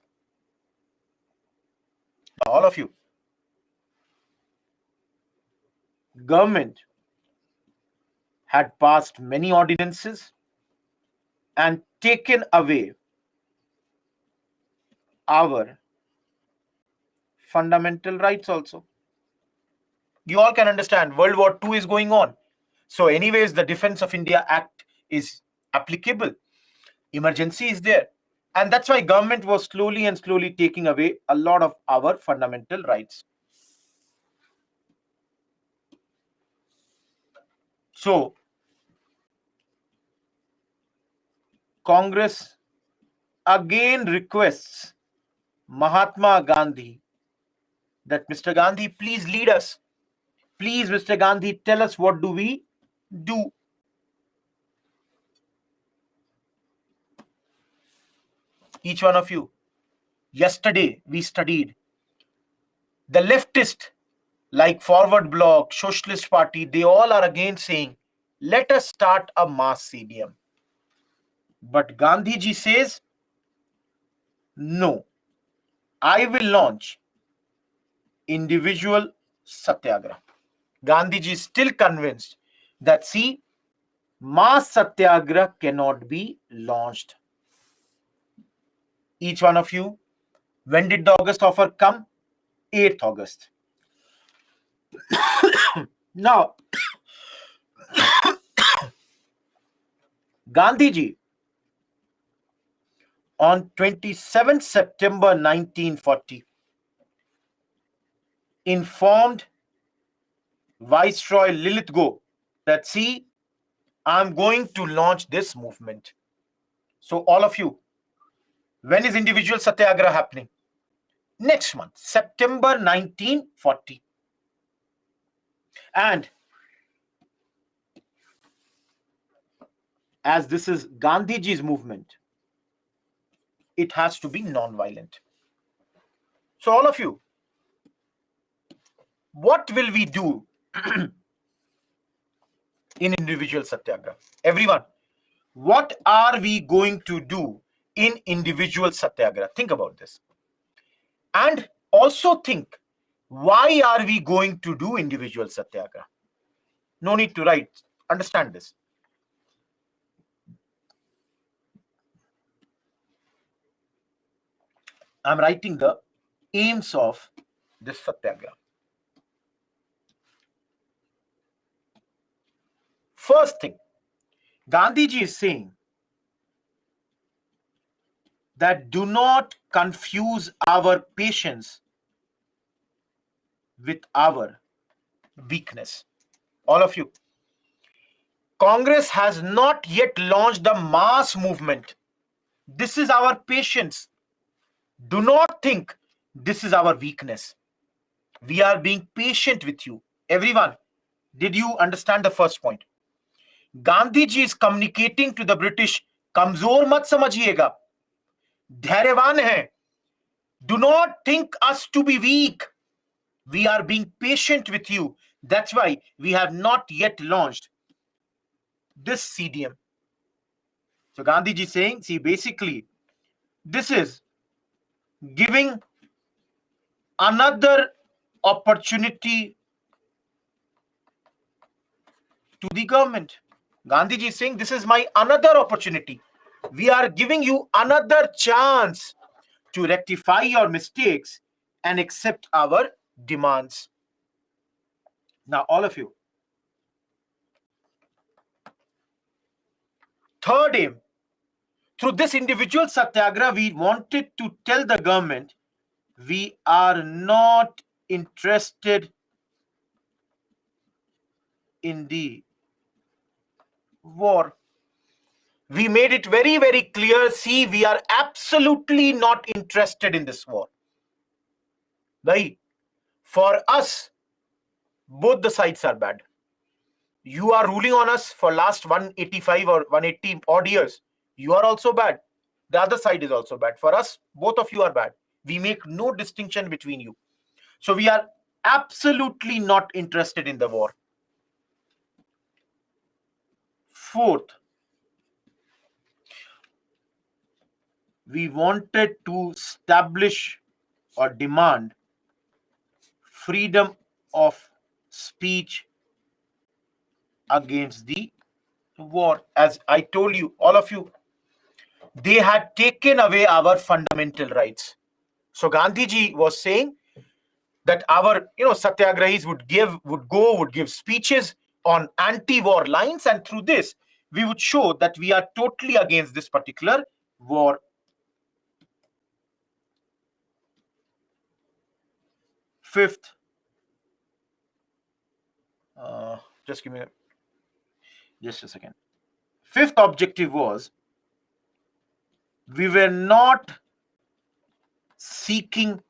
All of you. Government had passed many ordinances and taken away our fundamental rights also. You all can understand World War II is going on. So anyways, the Defense of India Act is applicable. Emergency is there. And that's why government was slowly and slowly taking away a lot of our fundamental rights. So Congress again requests Mahatma Gandhi that Mr. Gandhi, please lead us. Please, Mr. Gandhi, tell us what do we do. Each one of you. Yesterday, we studied the leftist, like Forward Bloc, Socialist Party, they all are again saying, let us start a mass CBM. But Gandhiji says, no, I will launch individual satyagraha. Gandhiji is still convinced that, see, mass satyagraha cannot be launched. Each one of you, when did the August offer come? 8th August. Now, Gandhiji, on 27th September 1940, informed Viceroy Lilithgow that, see, I'm going to launch this movement. So all of you, when is individual satyagraha happening? Next month, September 1940. And as this is Gandhiji's movement, it has to be non-violent. So all of you, what will we do in individual satyagraha? Everyone, what are we going to do in individual satyagraha? Think about this. And also think, why are we going to do individual satyagraha? No need to write. Understand this. I'm writing the aims of this satyagraha. First thing, Gandhiji is saying that do not confuse our patience with our weakness. All of you, Congress has not yet launched the mass movement. This is our patience. Do not think this is our weakness. We are being patient with you. Everyone, did you understand the first point? Gandhi ji is communicating to the British, kamzor mat samajhiyega. धैर्यवान hai. Do not think us to be weak. We are being patient with you. That's why we have not yet launched this CDM. So Gandhi ji saying, see, basically, this is giving another opportunity to the government. Gandhi ji is saying, this is my another opportunity. We are giving you another chance to rectify your mistakes and accept our demands. Now, all of you. Third aim, through this individual satyagraha, we wanted to tell the government we are not interested in the war. We made it very, very clear. See, we are absolutely not interested in this war. Right? For us, both the sides are bad. You are ruling on us for last 185 or 180 odd years. You are also bad. The other side is also bad. For us, both of you are bad. We make no distinction between you. So we are absolutely not interested in the war. Fourth, we wanted to establish or demand freedom of speech against the war. As I told you, all of you, they had taken away our fundamental rights. So Gandhiji was saying that our satyagrahis would give speeches on anti-war lines, and through this we would show that we are totally against this particular war. Fifth, just give me just a second. Fifth objective was we were not seeking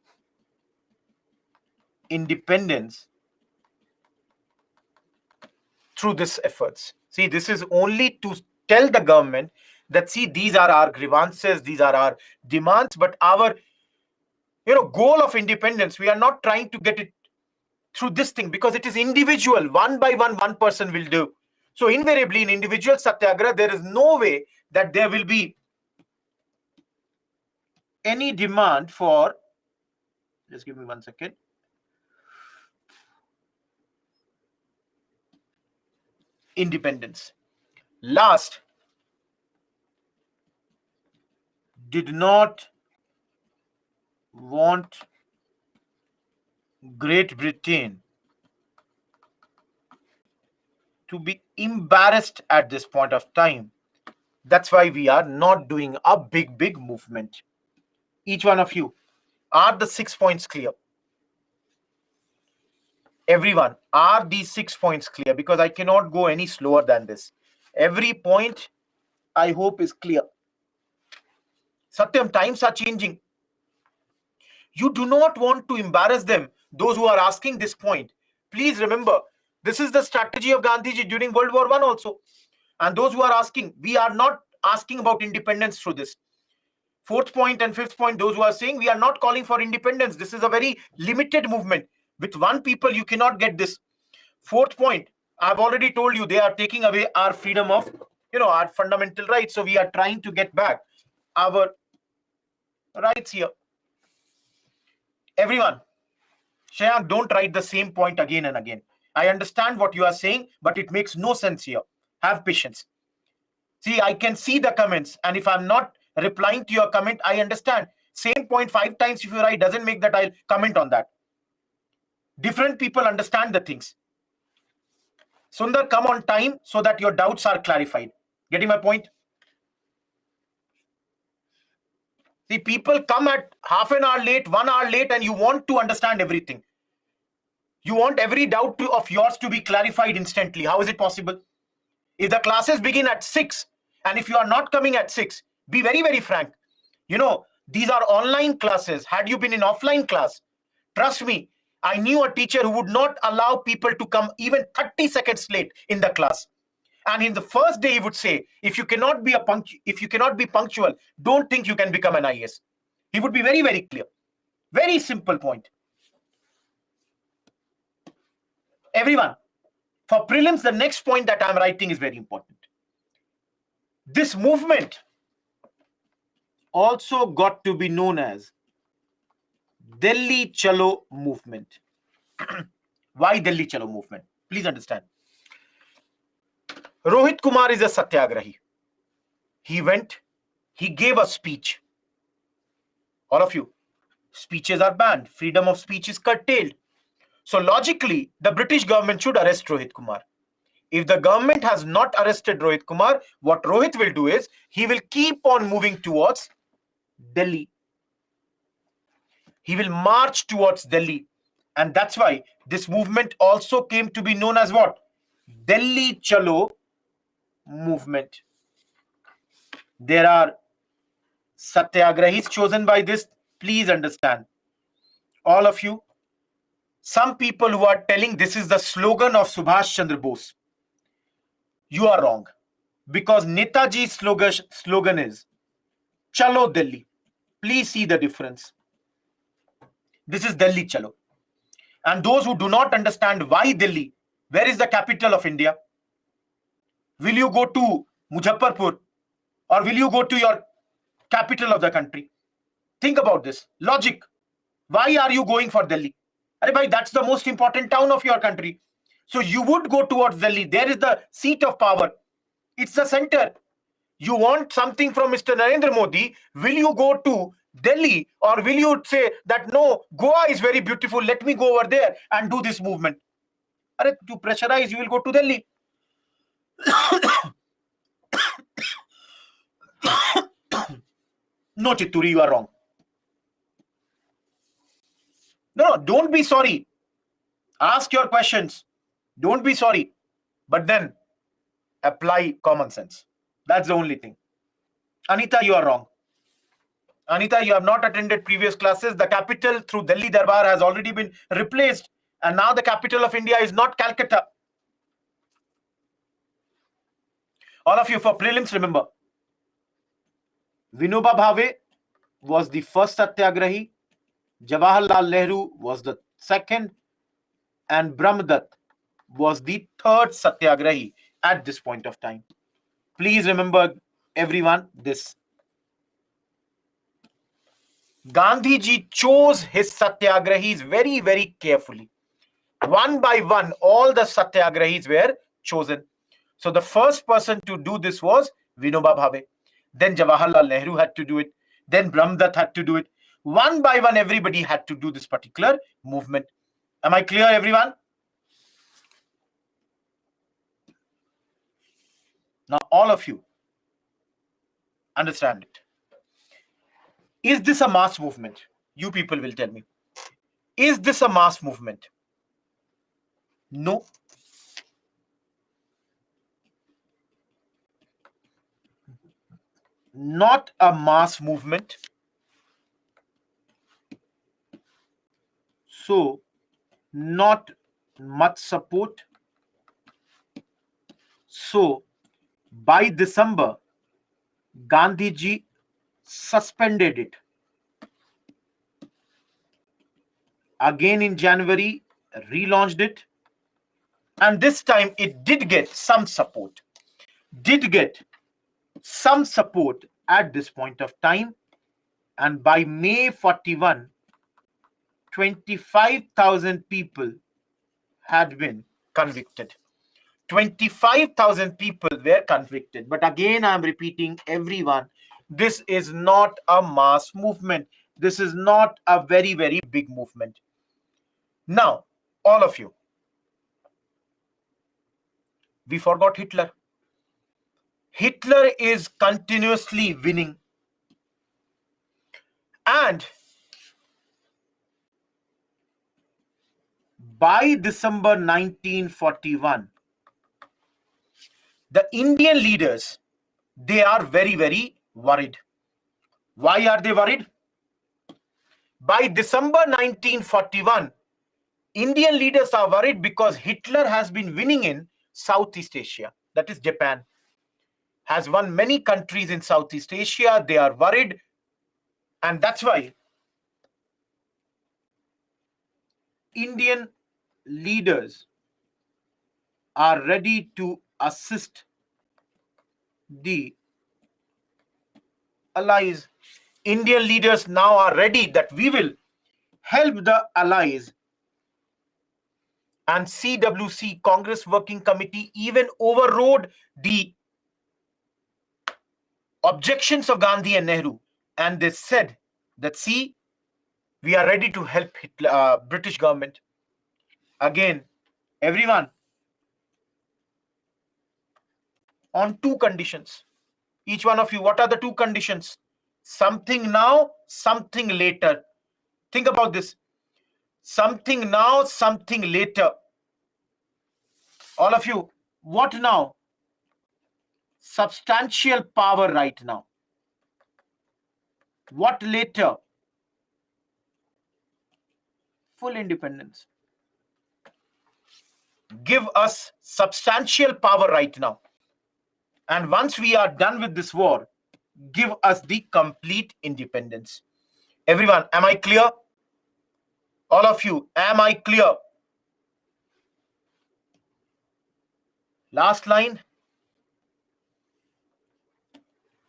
independence through this efforts. See, this is only to tell the government that, see, these are our grievances, these are our demands, but our goal of independence, we are not trying to get it through this thing, because it is individual. One by one person will do. So invariably in individual satyagraha, there is no way that there will be any demand for, just give me 1 second. Independence. Last, did not want Great Britain to be embarrassed at this point of time. That's why we are not doing a big movement. Each one of you, are the 6 points clear? Everyone, are these 6 points clear? Because I cannot go any slower than this. Every point, I hope, is clear. Satyam, times are changing. You do not want to embarrass them, those who are asking this point. Please remember, this is the strategy of Gandhiji during World War I also. And those who are asking, we are not asking about independence through this. Fourth point and fifth point, those who are saying we are not calling for independence. This is a very limited movement. With one people, you cannot get this. Fourth point, I've already told you, they are taking away our freedom of, our fundamental rights. So we are trying to get back our rights here. Everyone, Shayank, don't write the same point again and again. I understand what you are saying, but it makes no sense here. Have patience. See, I can see the comments, and if I'm not replying to your comment, I understand. Same point 5 times if you write doesn't make that I'll comment on that. Different people understand the things. Sundar, come on time so that your doubts are clarified. Getting my point? See, people come at half an hour late, 1 hour late, and you want to understand everything. You want every doubt of yours to be clarified instantly. How is it possible? If the classes begin at 6, and if you are not coming at 6, be very, very frank. You know, these are online classes. Had you been in offline class, trust me, I knew a teacher who would not allow people to come even 30 seconds late in the class. And in the first day, he would say, if you cannot be punctual, don't think you can become an IAS. He would be very, very clear. Very simple point. Everyone, for prelims, the next point that I'm writing is very important. This movement also got to be known as Delhi Chalo movement. Why Delhi Chalo movement? Please understand. Rohit Kumar is a satyagrahi. He went, he gave a speech. All of you, speeches are banned. Freedom of speech is curtailed. So logically, the British government should arrest Rohit Kumar. If the government has not arrested Rohit Kumar, what Rohit will do is, he will keep on moving towards Delhi. He will march towards Delhi. And that's why this movement also came to be known as what? Delhi Chalo movement. There are satyagrahis chosen by this. Please understand. All of you, some people who are telling this is the slogan of Subhash Chandra Bose, you are wrong. Because Netaji's slogan is Chalo Delhi. Please see the difference. This is Delhi Chalo. And those who do not understand why Delhi, where is the capital of India? Will you go to Muzaffarpur or will you go to your capital of the country? Think about this. Logic. Why are you going for Delhi? Arey bhai, that's the most important town of your country. So you would go towards Delhi. There is the seat of power. It's the center. You want something from Mr. Narendra Modi. Will you go to Delhi or will you say that no, Goa is very beautiful. Let me go over there and do this movement. Arey, to pressurize, you will go to Delhi. No, Chitturi, you are wrong. No, don't be sorry. Ask your questions. Don't be sorry. But then apply common sense. That's the only thing. Anita, you are wrong. Anita, you have not attended previous classes. The capital through Delhi Darbar has already been replaced. And now the capital of India is not Calcutta. All of you, for prelims, remember, Vinoba Bhave was the first satyagrahi. Jawaharlal Nehru was the second. And Brahmdutt was the third satyagrahi at this point of time. Please remember, everyone, this. Gandhiji chose his satyagrahis very, very carefully. One by one, all the satyagrahis were chosen. So the first person to do this was Vinoba Bhave. Then Jawaharlal Nehru had to do it. Then Brahmdutt had to do it. One by one, everybody had to do this particular movement. Am I clear, everyone? Now, all of you understand it. Is this a mass movement? You people will tell me. Is this a mass movement? No. Not a mass movement. So, not much support. So, by December, Gandhiji suspended it. Again in January, relaunched it. And this time it did get some support. Did get some support at this point of time. And by May 41, 25,000 people had been convicted. 25,000 people were convicted. But again, I'm repeating, everyone, this is not a mass movement. This is not a very, very big movement. Now, all of you, we forgot Hitler. Hitler is continuously winning. And by December 1941, the Indian leaders, they are very, very worried. Why are they worried? By December 1941, Indian leaders are worried because Hitler has been winning in Southeast Asia. That is Japan. Has won many countries in Southeast Asia. They are worried. And that's why Indian leaders are ready to assist the allies. Indian leaders now are ready that we will help the allies. And CWC, Congress Working Committee, even overrode the objections of Gandhi and Nehru. And they said that, see, we are ready to help British government. Again, everyone, on two conditions. Each one of you, what are the two conditions? Something now, something later. Think about this. Something now, something later. All of you, what now? Substantial power right now. What later? Full independence. Give us substantial power right now. And once we are done with this war, give us the complete independence. Everyone, am I clear? All of you, am I clear? Last line.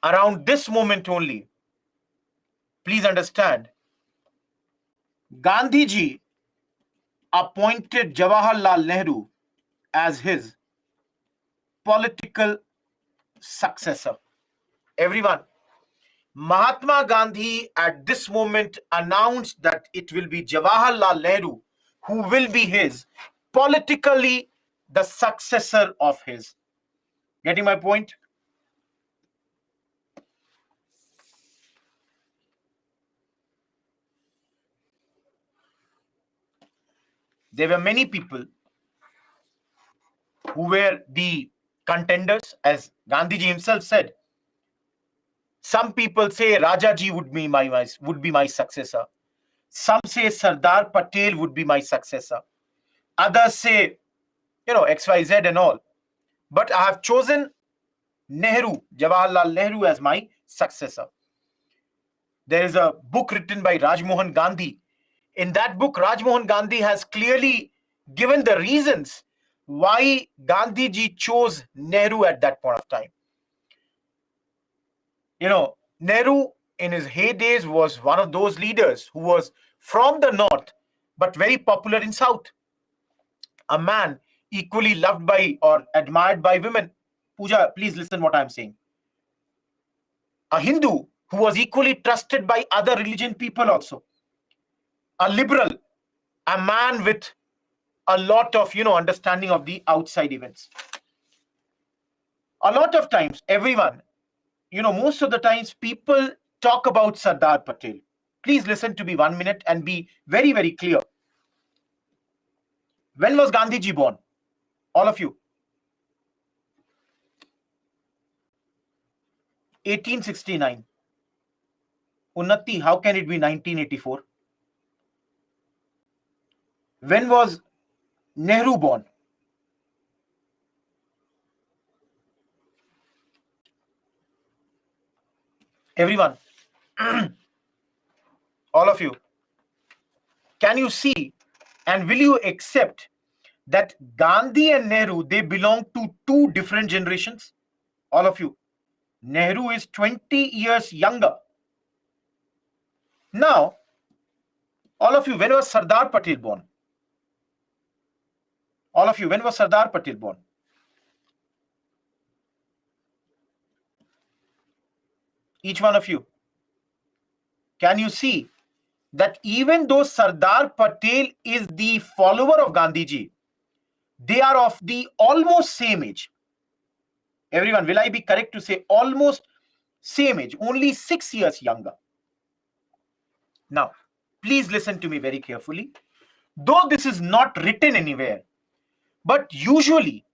Around this moment only, please understand, Gandhi ji appointed Jawaharlal Nehru as his political successor. Everyone, Mahatma Gandhi at this moment announced that it will be Jawaharlal Nehru who will be his politically the successor of his. Getting my point? There were many people who were the contenders, as Gandhiji himself said. Some people say Rajaji would be my successor. Some say Sardar Patel would be my successor. Others say, XYZ and all. But I have chosen Nehru, Jawaharlal Nehru, as my successor. There is a book written by Rajmohan Gandhi. In that book, Rajmohan Gandhi has clearly given the reasons why Gandhiji chose Nehru at that point of time. Nehru in his heydays was one of those leaders who was from the north, but very popular in south. A man equally loved by or admired by women. Pooja, please listen what I'm saying. A Hindu who was equally trusted by other religion people also. A liberal, a man with a lot of, understanding of the outside events. A lot of times, everyone, most of the times people talk about Sardar Patel. Please listen to me 1 minute and be very, very clear. When was Gandhiji born? All of you. 1869. Unnati, how can it be 1984? When was Nehru born? Everyone, all of you, can you see and will you accept that Gandhi and Nehru, they belong to two different generations? All of you. Nehru is 20 years younger. Now, All of you, when was Sardar Patel born? All of you, when was Sardar Patel born? Each one of you. Can you see that even though Sardar Patel is the follower of Gandhiji, they are of the almost same age. Everyone, will I be correct to say almost same age, only 6 years younger? Now, please listen to me very carefully. Though this is not written anywhere, but usually,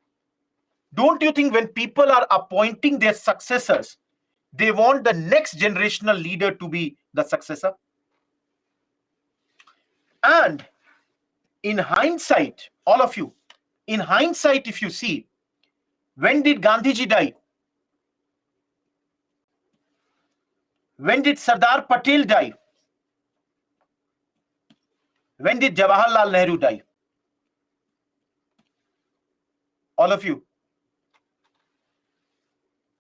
don't you think when people are appointing their successors, they want the next generational leader to be the successor? And in hindsight, all of you, in hindsight, if you see, when did Gandhiji die? When did Sardar Patel die? When did Jawaharlal Nehru die? All of you.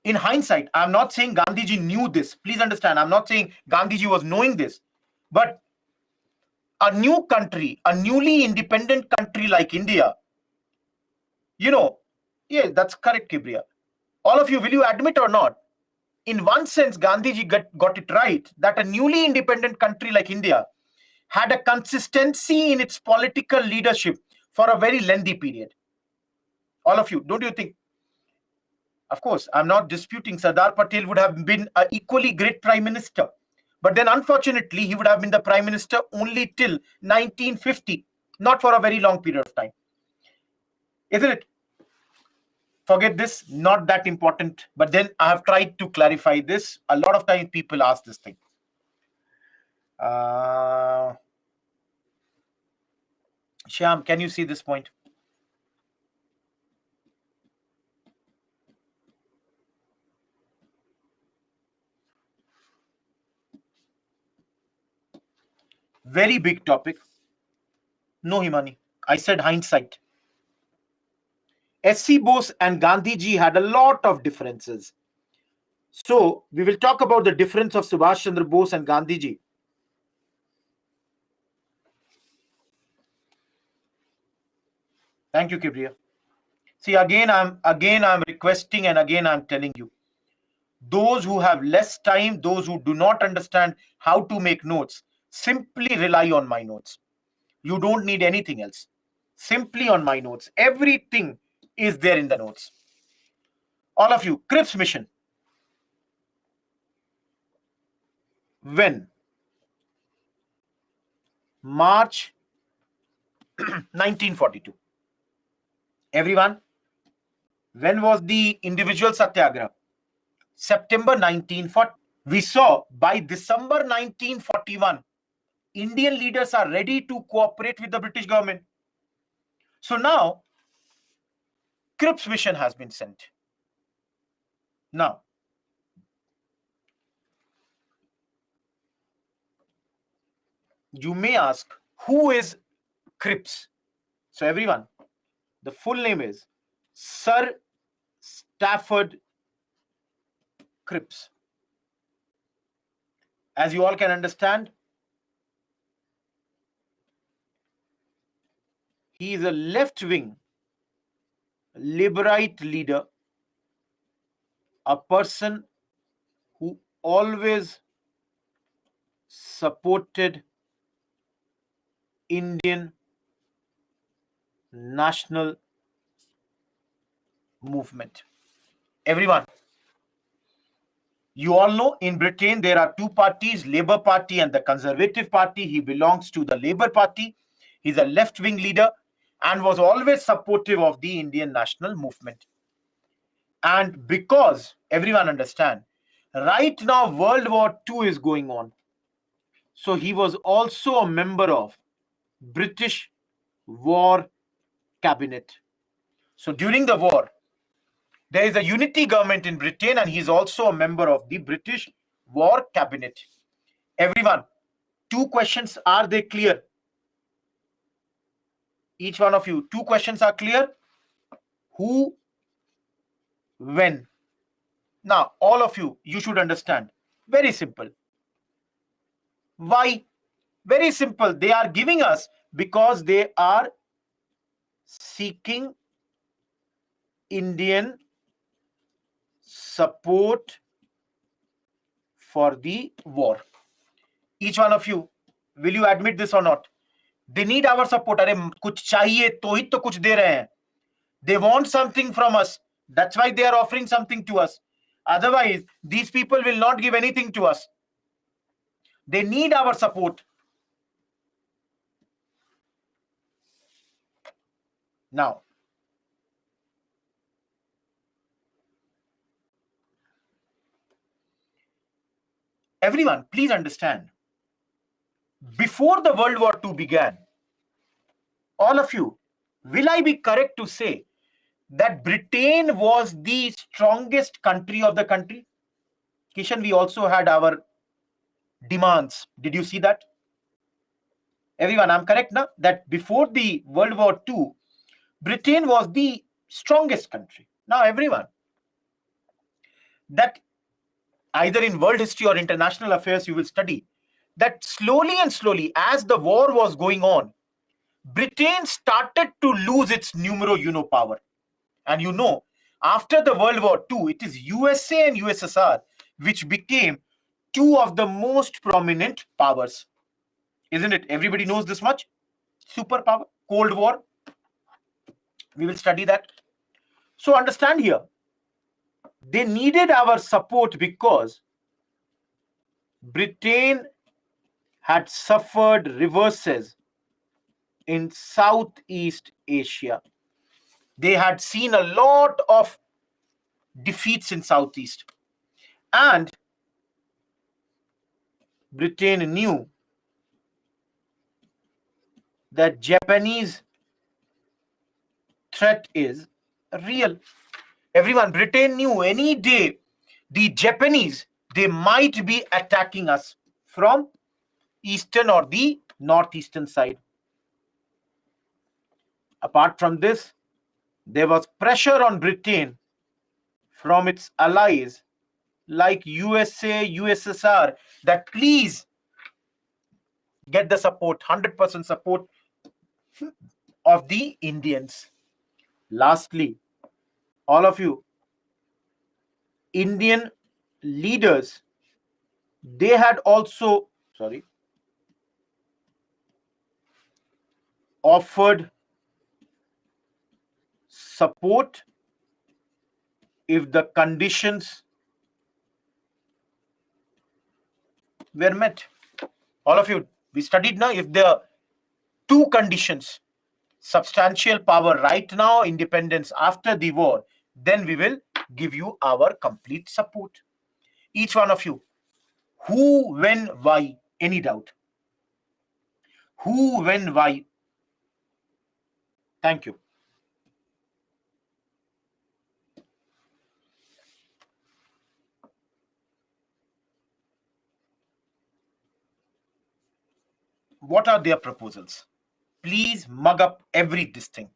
In hindsight, I'm not saying Gandhiji knew this. Please understand, I'm not saying Gandhiji was knowing this. But a new country, a newly independent country like India, yeah, that's correct, Kibriya. All of you, will you admit or not? In one sense, Gandhiji got it right that a newly independent country like India had a consistency in its political leadership for a very lengthy period. All of you, don't you think? Of course, I'm not disputing Sardar Patel would have been an equally great prime minister. But then, unfortunately, he would have been the prime minister only till 1950, not for a very long period of time. Isn't it? Forget this, not that important. But then I have tried to clarify this. A lot of times people ask this thing. Shyam, can you see this point? Very big topic. No, Himani. I said hindsight. S.C. Bose and Gandhiji had a lot of differences. So, we will talk about the difference of Subhash Chandra Bose and Gandhiji. Thank you, Kibriya. See, again I'm requesting and again I'm telling you. Those who have less time, those who do not understand how to make notes, simply rely on my notes. You don't need anything else. Simply on my notes. Everything is there in the notes. All of you, Cripps mission. When? March 1942. Everyone, when was the individual satyagraha? September 1940. We saw by December 1941, Indian leaders are ready to cooperate with the British government. So now, Cripps mission has been sent. Now, you may ask, who is Cripps? So everyone, the full name is Sir Stafford Cripps. As you all can understand, he is a left-wing Labourite leader, a person who always supported Indian national movement. Everyone, you all know in Britain there are two parties, Labour Party and the Conservative Party. He belongs to the Labour Party. He's a left-wing leader and was always supportive of the Indian national movement. And because, everyone understand, right now World War II is going on. So he was also a member of British War Cabinet. So during the war, there is a unity government in Britain and he's also a member of the British War Cabinet. Everyone, two questions, are they clear? Each one of you, two questions are clear? Who, when? Now, all of you, you should understand. Very simple. Why? Very simple. They are giving us because they are seeking Indian support for the war. Each one of you, will you admit this or not? They need our support. अरे कुछ चाहिए तो ही तो कुछ दे रहे हैं. They want something from us. That's why they are offering something to us. Otherwise, these people will not give anything to us. They need our support. Now, everyone, please understand. Before the World War II began, all of you, will I be correct to say that Britain was the strongest country of the country? Kishan, we also had our demands. Did you see that? Everyone, I'm correct now that before the World War II, Britain was the strongest country. Now, everyone, that either in world history or international affairs, you will study that slowly and slowly, as the war was going on, Britain started to lose its numero uno power. And you know, after the World War II, it is USA and USSR which became two of the most prominent powers. Isn't it? Everybody knows this much. Superpower, Cold War. We will study that. So understand here, they needed our support because Britain had suffered reverses in Southeast Asia. They had seen a lot of defeats in Southeast. And Britain knew that Japanese threat is real. Everyone, Britain knew any day the Japanese, they might be attacking us from eastern or the northeastern side. Apart from this, there was pressure on Britain from its allies like USA, USSR, that please get the support, 100% support of the Indians. Lastly, all of you, Indian leaders, they had also, offered support if the conditions were met. All of you, we studied now, if the two conditions, substantial power right now, independence after the war, then we will give you our complete support. Each one of you, who, when, why? Any doubt? Who, when, why? Thank you. What are their proposals? Please mug up this thing.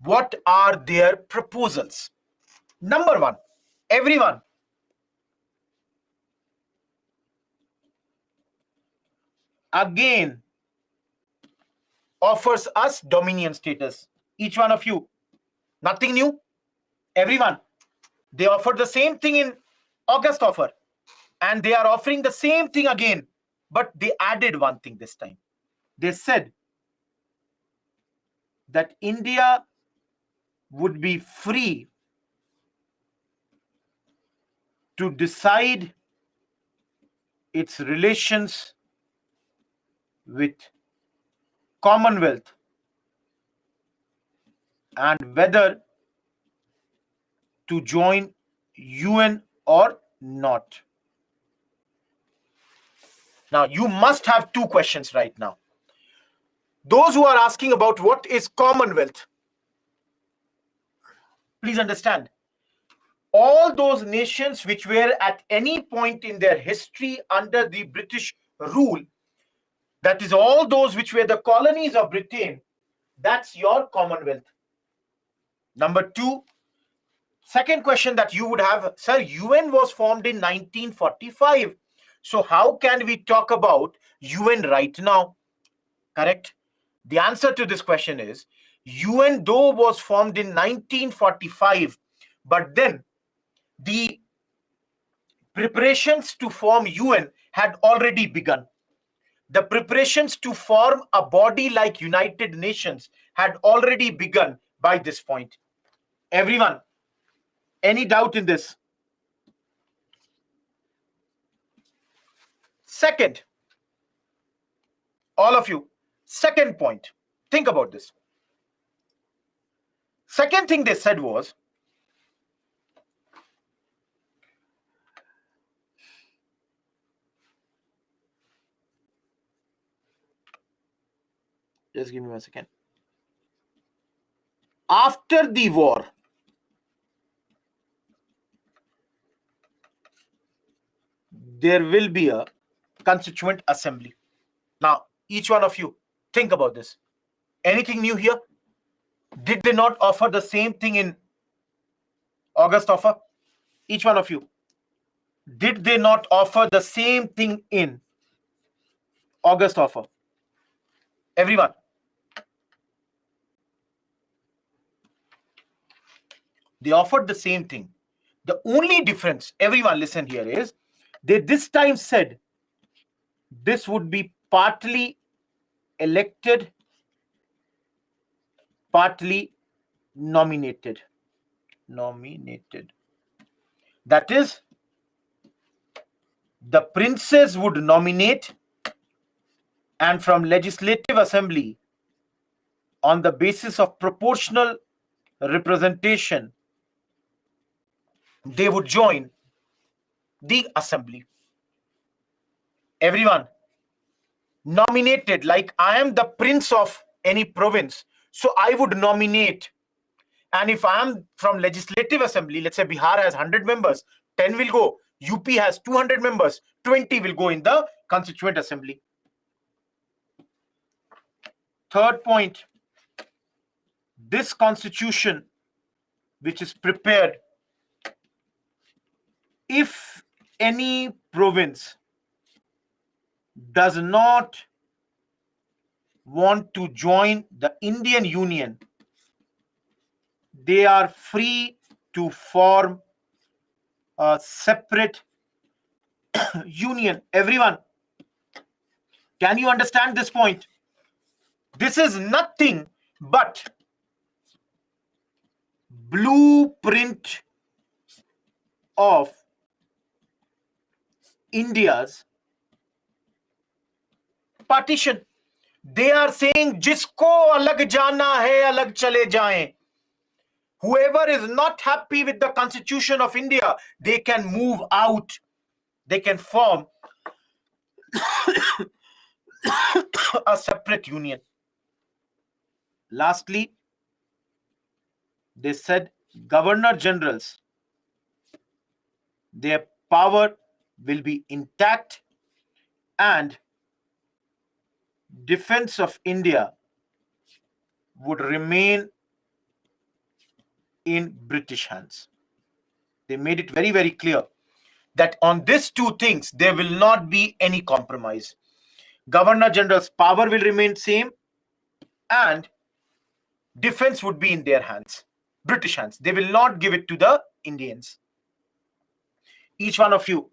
What are their proposals? Number one, everyone, again offers us dominion status. Each one of you, nothing new. Everyone, they offered the same thing in August offer, and they are offering the same thing again, but they added one thing this time. They said that India would be free to decide its relations with Commonwealth and whether to join UN or not. Now, you must have two questions right now. Those who are asking about what is Commonwealth, please understand, all those nations which were at any point in their history under the British rule, that is all those which were the colonies of Britain, that's your Commonwealth. Number two, second question that you would have, sir, UN was formed in 1945. So how can we talk about UN right now? Correct? The answer to this question is UN though was formed in 1945, but then the preparations to form UN had already begun. The preparations to form a body like United Nations had already begun by this point. Everyone, any doubt in this? Second, all of you, second point, think about this. Second thing they said was, just give me 1 second. After the war, there will be a constituent assembly. Now, each one of you, think about this. Anything new here? Did they not offer the same thing in August offer? Each one of you. Did they not offer the same thing in August offer? Everyone. They offered the same thing. The only difference, everyone listen here, is they this time said this would be partly elected, partly nominated. That is, the princes would nominate, and from legislative assembly, on the basis of proportional representation, they would join the assembly. Everyone, nominated, like I am the prince of any province, so I would nominate. And if I am from legislative assembly, let's say Bihar has 100 members, 10 will go. UP has 200 members, 20 will go in the constituent assembly. Third point, this constitution, which is prepared, if any province does not want to join the Indian Union, they are free to form a separate union. Everyone, can you understand this point? This is nothing but blueprint of India's partition. They are saying, jisko alag jana hai, alag chale jaएं. Whoever is not happy with the Constitution of India, they can move out. They can form a separate union. Lastly, they said governor generals, their power will be intact, and defense of India would remain in British hands. They made it very, very clear that on these two things, there will not be any compromise. Governor General's power will remain same, and defense would be in their hands, British hands. They will not give it to the Indians. Each one of you,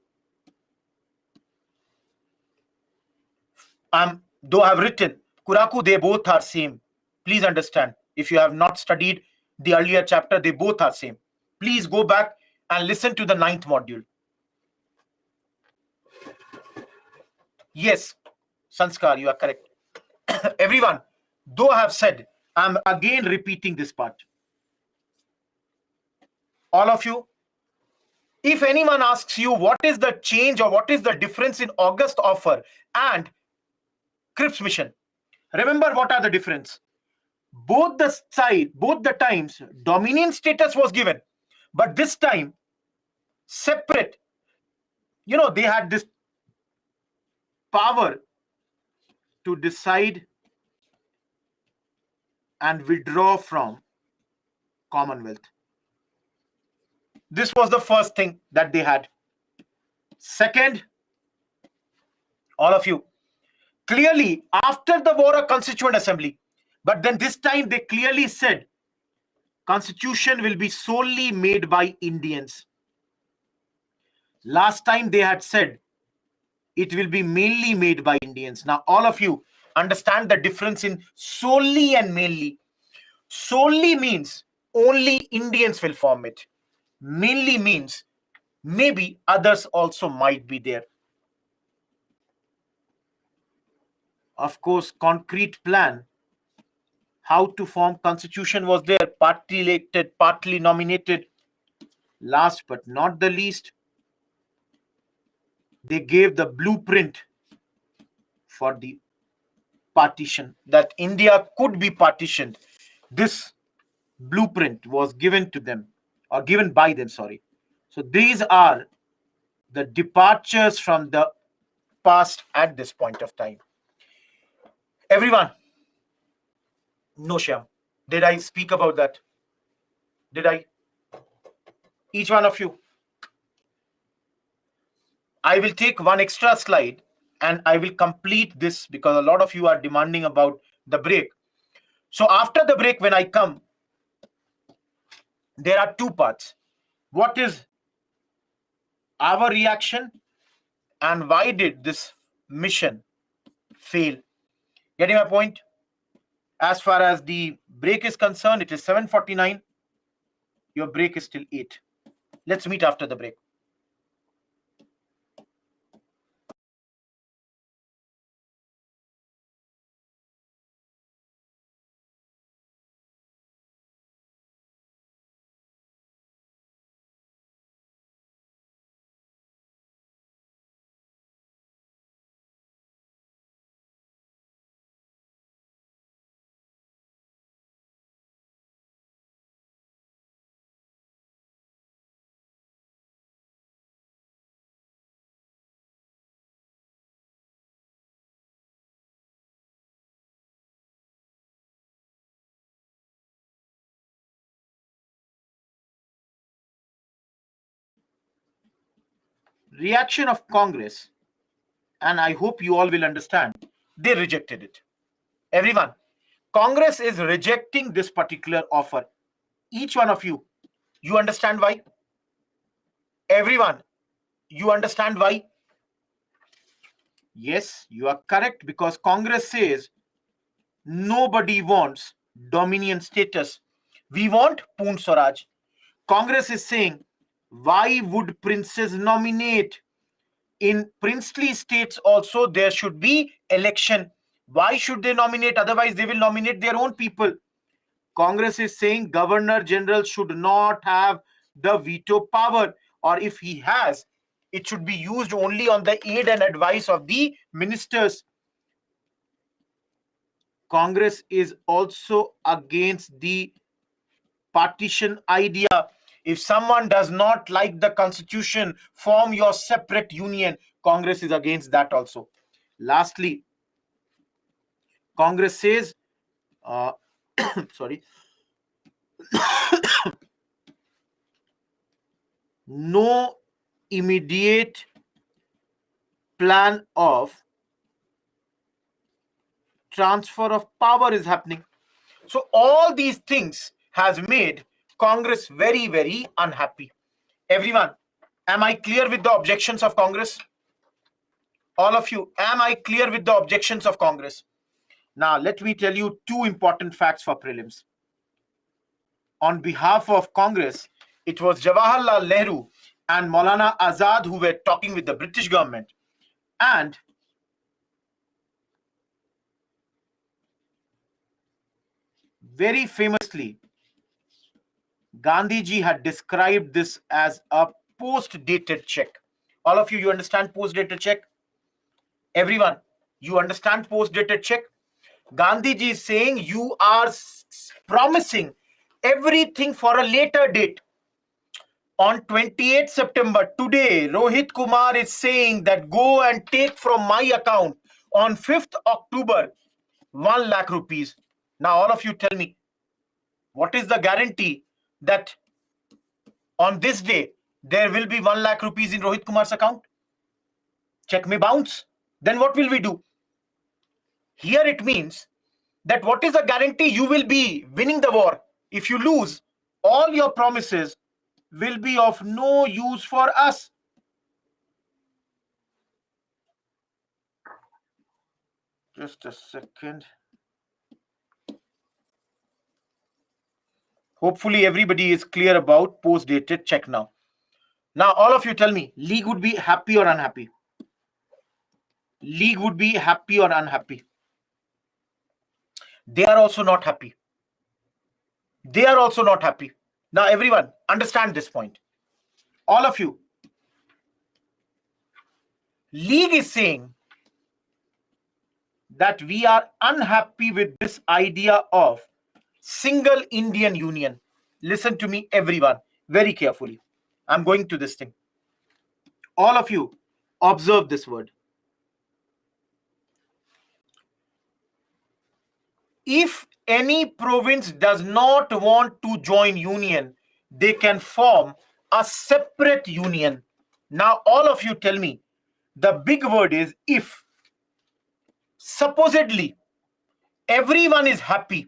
though I've written, Kuraku, they both are same. Please understand, if you have not studied the earlier chapter, they both are same. Please go back and listen to the 9th module. Yes, Sanskar, you are correct. Everyone, though I have said, I'm again repeating this part. All of you, if anyone asks you what is the change or what is the difference in August offer and Cripps mission, remember what are the difference. Both the times, dominion status was given, but this time separate. They had this power to decide and withdraw from Commonwealth. This was the first thing that they had. Second, All of you. Clearly, after the war, a constituent assembly. But then this time they clearly said constitution will be solely made by Indians. Last time they had said it will be mainly made by Indians. Now, all of you understand the difference in solely and mainly. Solely means only Indians will form it. Mainly means maybe others also might be there. Of course, concrete plan how to form constitution was there, partly elected, partly nominated. Last but not the least, they gave the blueprint for the partition, that India could be partitioned. This blueprint was given to them, or given by them, sorry. So these are the departures from the past at this point of time. Everyone, no Shyam, did I speak about that? Did I? Each one of you. I will take one extra slide and I will complete this because a lot of you are demanding about the break. So after the break, when I come, there are two parts. What is our reaction and why did this mission fail? Getting my point? As far as the break is concerned, it is 7:49. Your break is till 8. Let's meet after the break. Reaction of Congress, and I hope you all will understand, they rejected it. Everyone, Congress is rejecting this particular offer. Each one of you, you understand why? Everyone, you understand why? Yes, you are correct, because Congress says nobody wants dominion status. We want Poon Swaraj. Congress is saying, why would princes nominate? In princely states also there should be election. Why should they nominate? Otherwise they will nominate their own people. Congress is saying Governor General should not have the veto power, or if he has, it should be used only on the aid and advice of the ministers. Congress is also against the partition idea. If someone does not like the constitution, form your separate union. Congress is against that also. Lastly, Congress says, sorry, no immediate plan of transfer of power is happening. So all these things has made Congress very, very unhappy. Everyone, am I clear with the objections of Congress? All of you, am I clear with the objections of Congress? Now, let me tell you two important facts for prelims. On behalf of Congress, it was Jawaharlal Nehru and Maulana Azad who were talking with the British government. And very famously, Gandhiji had described this as a post-dated check. All of you, you understand post-dated check? Everyone, you understand post-dated check? Gandhiji is saying you are promising everything for a later date. On 28th September, today, Rohit Kumar is saying that go and take from my account on 5th October, 1 lakh rupees. Now, all of you tell me, what is the guarantee that on this day, there will be 1 lakh rupees in Rohit Kumar's account? Check may bounce. then what will we do? Here it means that what is the guarantee you will be winning the war? If you lose, all your promises will be of no use for us. Just a second. Hopefully everybody is clear about post-dated check now. Now all of you tell me, league would be happy or unhappy? League would be happy or unhappy? They are also not happy. They are also not happy. Now everyone, understand this point. All of you. League is saying that we are unhappy with this idea of single Indian union. Listen to me, everyone, very carefully. I'm going to this thing. All of you, observe this word. If any province does not want to join union, they can form a separate union. Now, all of you tell me, the big word is if. Supposedly, everyone is happy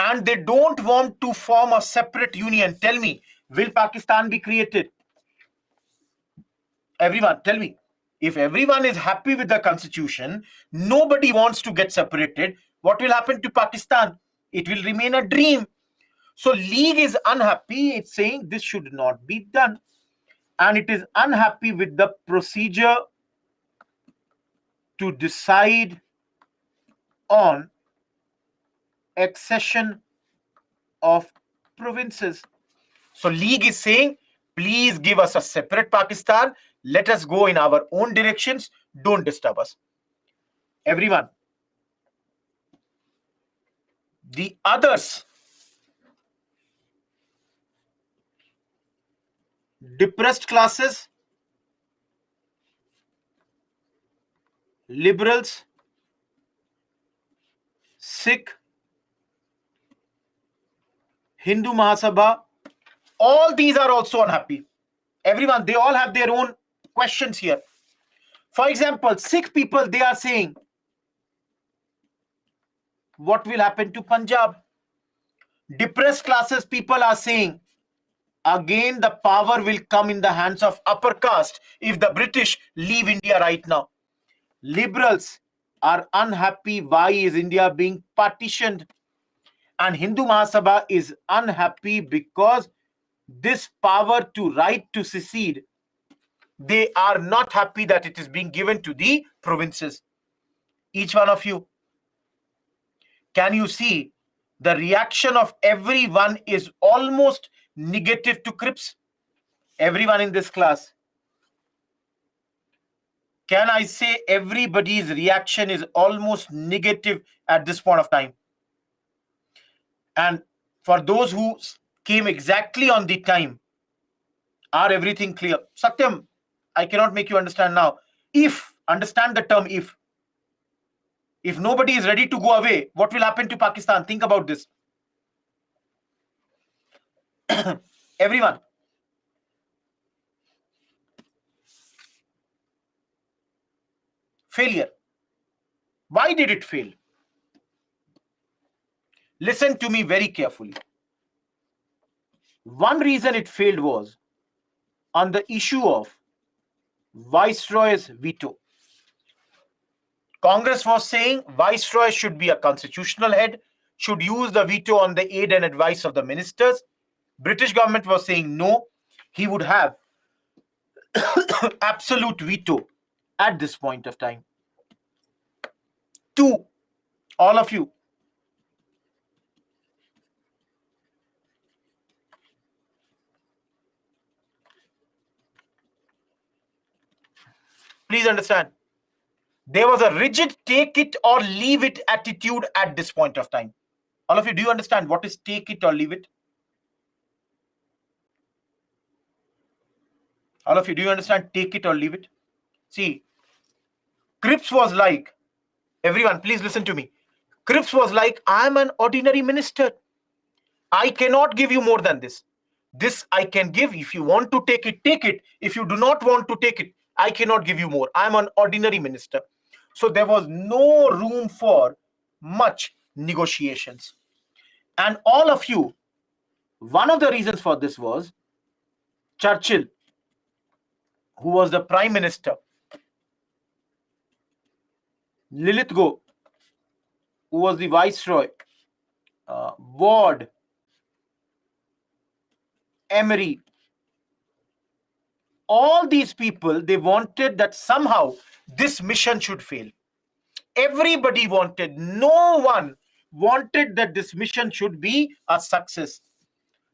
and they don't want to form a separate union. Tell me, will Pakistan be created? Everyone, tell me. If everyone is happy with the constitution, nobody wants to get separated, what will happen to Pakistan? It will remain a dream. So League is unhappy. It's saying this should not be done. And it is unhappy with the procedure to decide on accession of provinces. So League is saying, please give us a separate Pakistan. Let us go in our own directions. Don't disturb us. Everyone. The others, depressed classes, liberals, Sikh, Hindu Mahasabha, all these are also unhappy. Everyone, they all have their own questions here. For example, Sikh people, they are saying, what will happen to Punjab? Depressed classes people are saying, again the power will come in the hands of upper caste if the British leave India right now. Liberals are unhappy. Why is India being partitioned? And Hindu Mahasabha is unhappy because this power to right to secede, they are not happy that it is being given to the provinces. Each one of you, can you see the reaction of everyone is almost negative to Crips? Everyone in this class. Can I say everybody's reaction is almost negative at this point of time? And for those who came exactly on the time, are everything clear? Satyam, I cannot make you understand now. If, understand the term if. If nobody is ready to go away, what will happen to Pakistan? Think about this. Everyone. Failure. Why did it fail? Listen to me very carefully. One reason it failed was on the issue of Viceroy's veto. Congress was saying Viceroy should be a constitutional head, should use the veto on the aid and advice of the ministers. British government was saying no, he would have absolute veto at this point of time. Two, all of you, please understand, there was a rigid take it or leave it attitude at this point of time. All of you, do you understand what is take it or leave it? All of you, do you understand take it or leave it? See, Cripps was like, everyone, please listen to me. Cripps was like, I'm an ordinary minister. I cannot give you more than this. This I can give. If you want to take it, take it. If you do not want to take it, I cannot give you more. I'm an ordinary minister. So there was no room for much negotiations. And all of you, one of the reasons for this was Churchill, who was the prime minister, Lithgow, who was the viceroy, Ward, Emery, all these people, they wanted that somehow this mission should fail. Everybody wanted, no one wanted that this mission should be a success.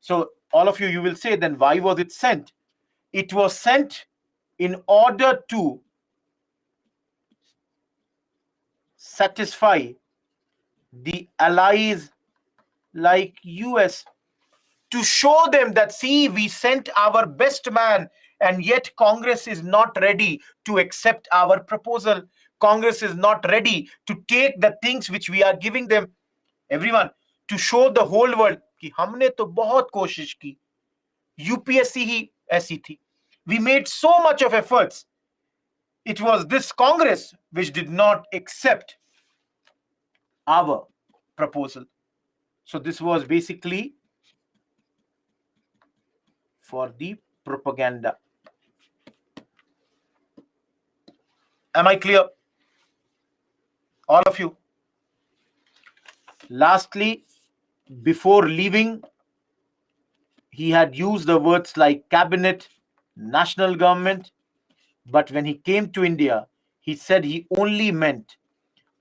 So all of you, you will say, then why was it sent? It was sent in order to satisfy the allies like US, to show them that, see, we sent our best man, and yet Congress is not ready to accept our proposal. Congress is not ready to take the things which we are giving them. Everyone, to show the whole world कि हमने तो बहुत कोशिश की, UPSC ही ऐसी थी. We made so much of efforts. It was this Congress which did not accept our proposal. So this was basically for the propaganda. Am I clear? All of you. Lastly, before leaving, he had used the words like cabinet, national government, but when he came to India, he said he only meant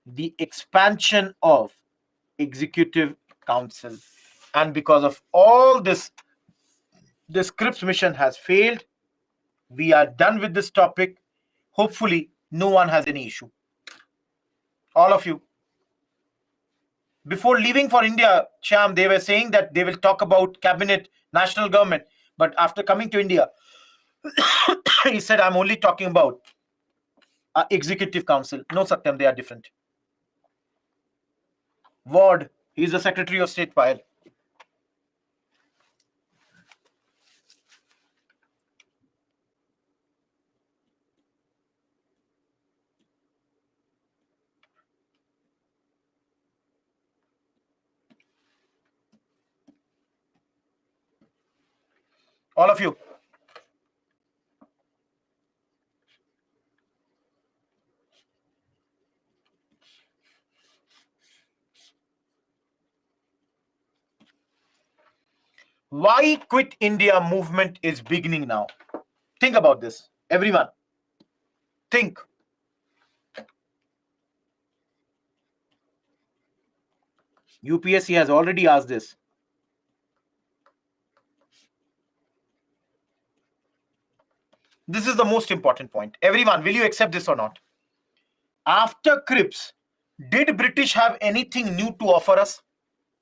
the expansion of executive council. And because of all this, the Scripps mission has failed. We are done with this topic. Hopefully, no one has any issue. All of you. Before leaving for India, Shyam, they were saying that they will talk about cabinet, national government. But after coming to India, he said, I'm only talking about executive council. No, Satyam, they are different. Ward, he is the Secretary of State Payal. All of you. Why Quit India movement is beginning now? Think about this, everyone. Think. UPSC has already asked this. This is the most important point. Everyone, will you accept this or not? After Cripps, did British have anything new to offer us?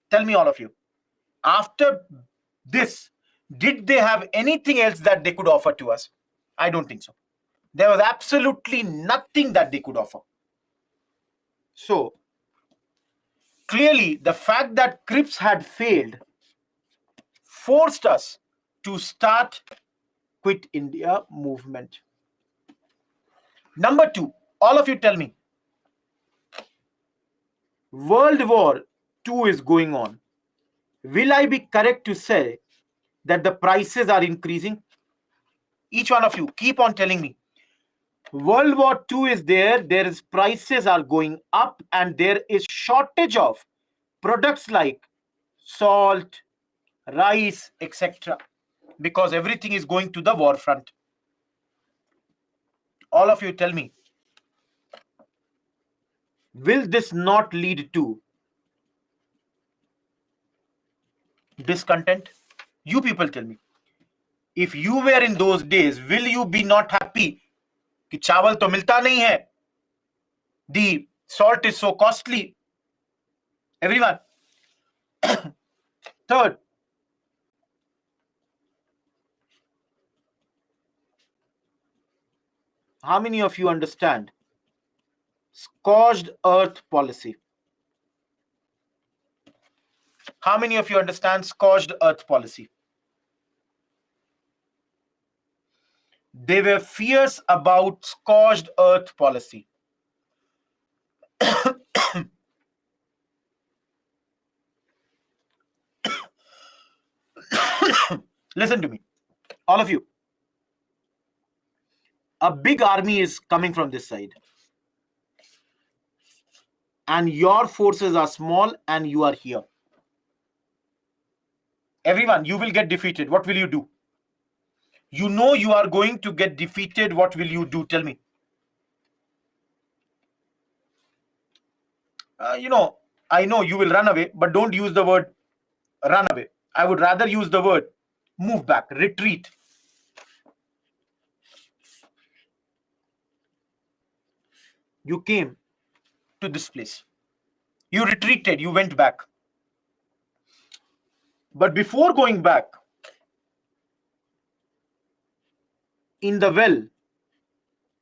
Tell me, all of you. After this, did they have anything else that they could offer to us? I don't think so. There was absolutely nothing that they could offer. So, clearly, the fact that Cripps had failed forced us to start Quit India movement. Number two, all of you tell me, World War II is going on. Will I be correct to say that the prices are increasing? Each one of you, keep on telling me. World War II is there, prices are going up, and there is shortage of products like salt, rice, etc. because everything is going to the war front. All of you tell me, will this not lead to discontent? You people tell me. If you were in those days, will you be not happy कि चावल तो मिलता नहीं है? The salt is so costly. Everyone. Third, how many of you understand scorched earth policy? How many of you understand scorched earth policy? They were fierce about scorched earth policy. Listen to me, all of you. A big army is coming from this side, and your forces are small, and you are here. Everyone, you will get defeated. What will you do? You know you are going to get defeated. What will you do? Tell me. I know you will run away, but don't use the word run away. I would rather use the word move back, retreat. You came to this place. You retreated, you went back. But before going back, in the well,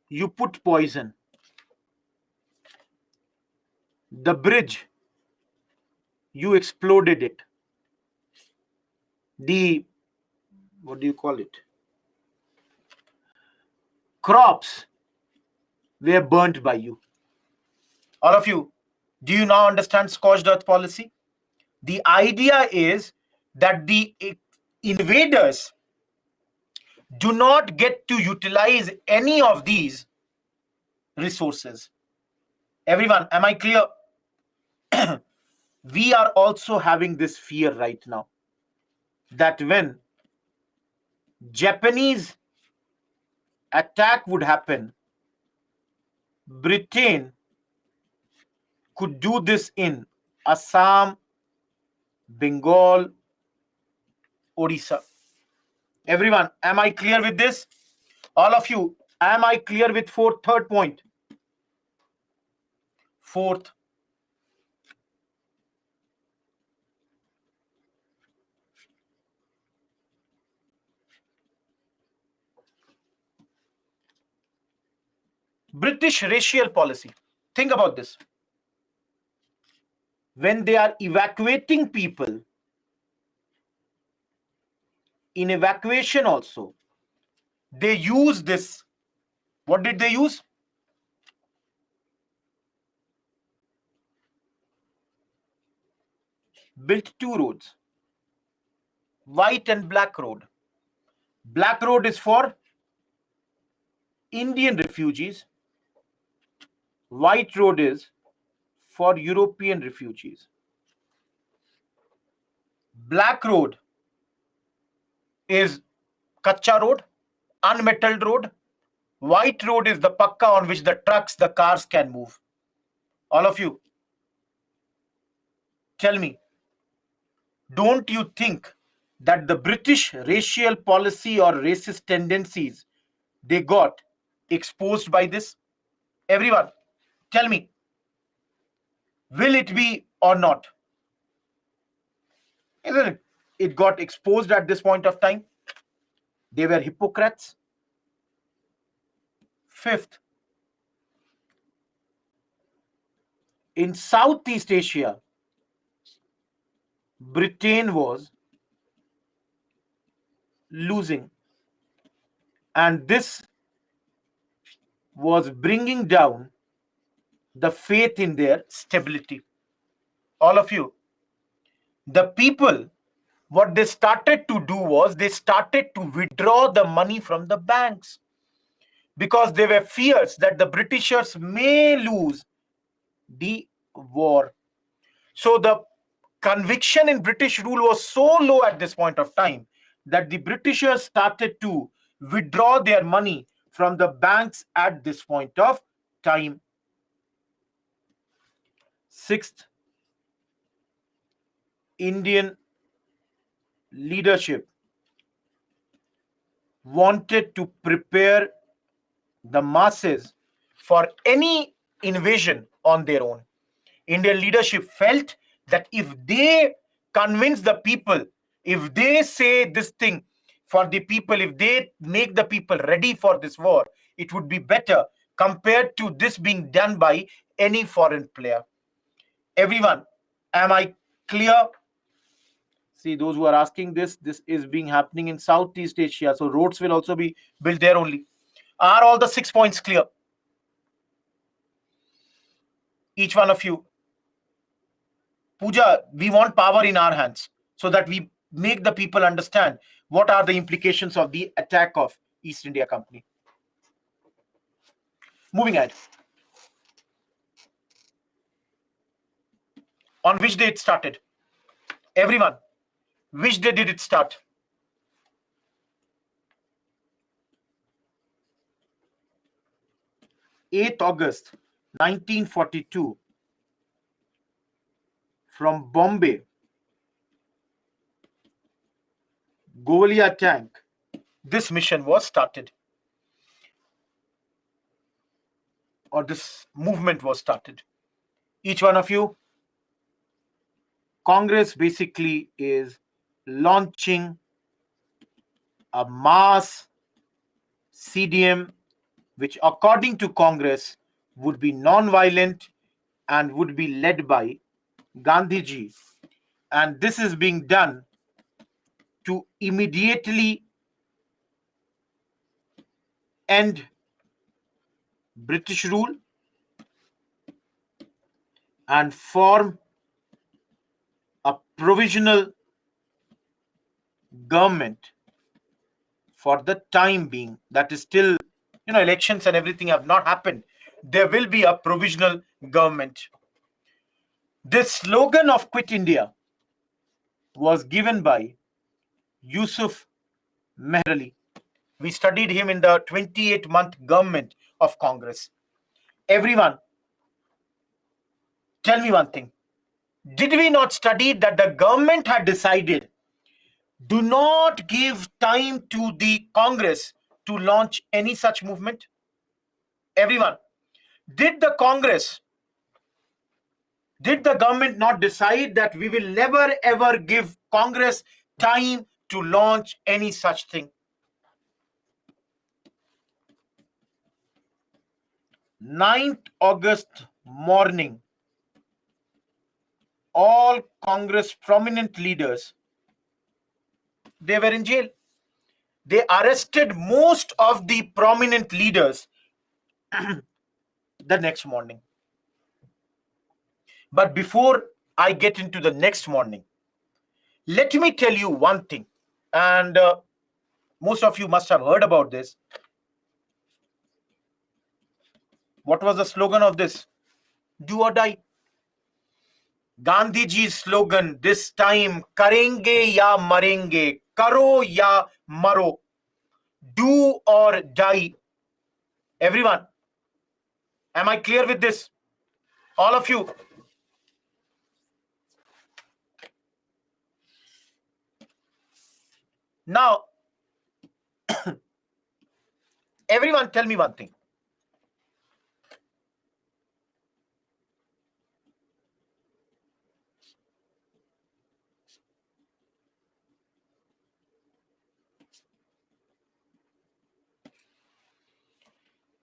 you put poison. The bridge, you exploded it. What do you call it? Crops were burnt by you. All of you, do you now understand scorched earth policy? The idea is that the invaders do not get to utilize any of these resources. Everyone, am I clear? We are also having this fear right now that when Japanese attack would happen, Britain could do this in Assam, Bengal, Odisha. Everyone, am I clear with this? All of you, am I clear with third point? Fourth, British racial policy. Think about this. When they are evacuating people, in evacuation also, they use this. What did they use? Built two roads, white and black road. Black road is for Indian refugees. White road is for European refugees. Black road is Kacha road, unmetalled road. White road is the pakka on which the trucks, the cars can move. All of you, tell me, don't you think that the British racial policy or racist tendencies, they got exposed by this? Everyone, tell me, will it be or not? Isn't it? It got exposed at this point of time. They were hypocrites. Fifth, in Southeast Asia, Britain was losing, and this was bringing down the faith in their stability. All of you, the people, what they started to do was they started to withdraw the money from the banks because there were fears that the Britishers may lose the war. So the conviction in British rule was so low at this point of time that the Britishers started to withdraw their money from the banks at this point of time. Sixth, Indian leadership wanted to prepare the masses for any invasion on their own. Indian leadership felt that if they convince the people, if they say this thing for the people, if they make the people ready for this war, it would be better compared to this being done by any foreign player. Everyone, am I clear? See, those who are asking this is being happening in Southeast Asia. So roads will also be built there only. Are all the 6 points clear? Each one of you. Pooja, we want power in our hands so that we make the people understand what are the implications of the attack of East India Company. Moving ahead. On which day it started? Everyone, which day did it start? 8th August 1942 from Bombay, Golia tank. This mission was started, or this movement was started. Each one of you, Congress basically is launching a mass CDM, which according to Congress would be non-violent and would be led by Gandhiji. And this is being done to immediately end British rule and form a provisional government for the time being. That is still, elections and everything have not happened. There will be a provisional government. This slogan of Quit India was given by Yusuf Mehrali. We studied him in the 28-month government of Congress. Everyone, tell me one thing. Did we not study that the government had decided, do not give time to the Congress to launch any such movement? Everyone, did the government not decide that we will never ever give Congress time to launch any such thing? 9th August morning, all Congress prominent leaders, they were in jail. They arrested most of the prominent leaders the next morning. But before I get into the next morning, let me tell you one thing. And most of you must have heard about this. What was the slogan of this? Do or die. Gandhiji's slogan this time, karenge ya marenge, karo ya maro, do or die. Everyone, am I clear with this? All of you. Now, everyone tell me one thing.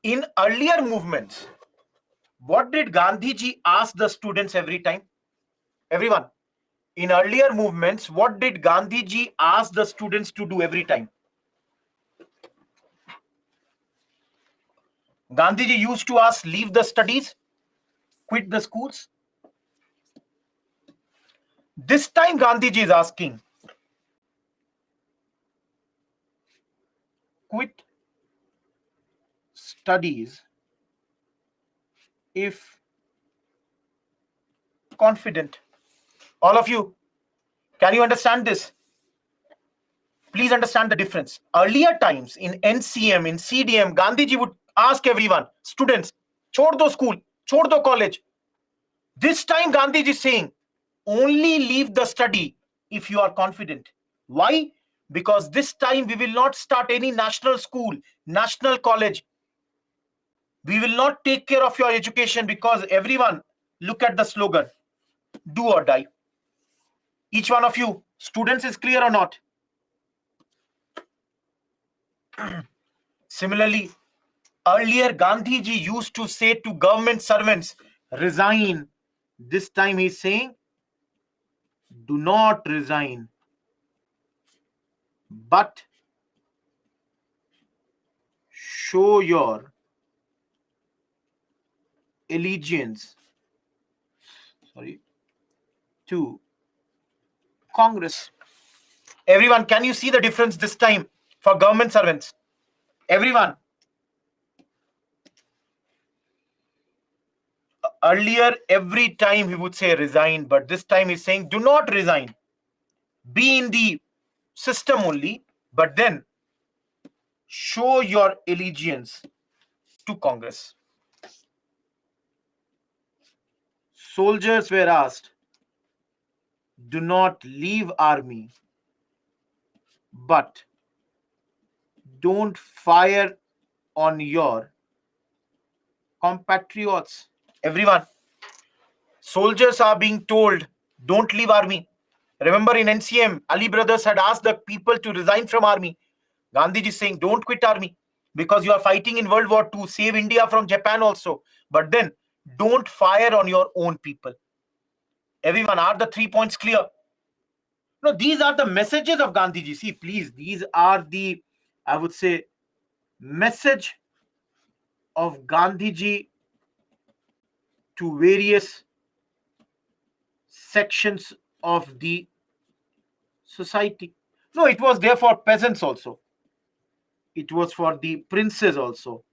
In earlier movements, what did Gandhiji ask the students every time? Everyone, in earlier movements, what did Gandhiji ask the students to do every time? Gandhiji used to ask, leave the studies, quit the schools. This time Gandhiji is asking, quit studies if confident. All of you, can you understand this? Please understand the difference. Earlier times in NCM, in CDM, Gandhiji would ask everyone, students, chhod do school, chhod do college. This time Gandhiji is saying, only leave the study if you are confident. Why? Because this time we will not start any national school, national college. We will not take care of your education because everyone, look at the slogan, do or die. Each one of you, students, is clear or not? Similarly, earlier Gandhiji used to say to government servants, resign. This time he's saying, do not resign. but show your allegiance to Congress. Everyone, can you see the difference this time for government servants? Everyone. Earlier, every time he would say resign, but this time he's saying do not resign. Be in the system only, but then show your allegiance to Congress. Soldiers were asked, do not leave army, but don't fire on your compatriots. Everyone, soldiers are being told, don't leave army. Remember in NCM, Ali brothers had asked the people to resign from army. Gandhiji is saying, don't quit army because you are fighting in World War II, save India from Japan also. But then, don't fire on your own people. Everyone, are the 3 points clear? No, these are the messages of Gandhiji. See, please, these are the, I would say, message of Gandhiji to various sections of the society. No, it was there for peasants also. It was for the princes also,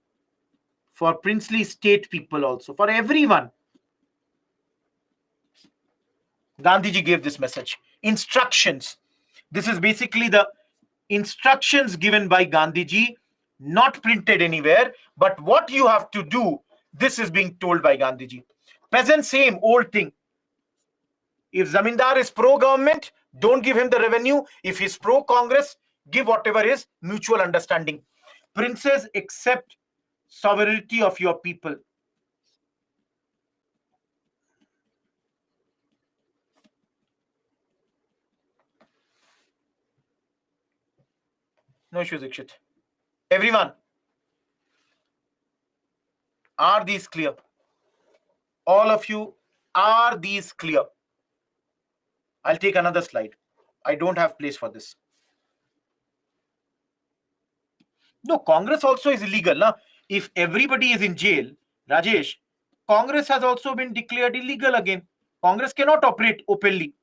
for princely state people also, for everyone. Gandhiji gave this message. Instructions. This is basically the instructions given by Gandhiji, not printed anywhere, but what you have to do, this is being told by Gandhiji. Peasant, same old thing. If Zamindar is pro-government, don't give him the revenue. If he's pro-Congress, give whatever is mutual understanding. Princes, accept sovereignty of your people. No issues, Ikshit. Everyone, are these clear? All of you, are these clear? I'll take another slide. I don't have place for this. No, Congress also is illegal. Now, if everybody is in jail, Rajesh, Congress has also been declared illegal again. Congress cannot operate openly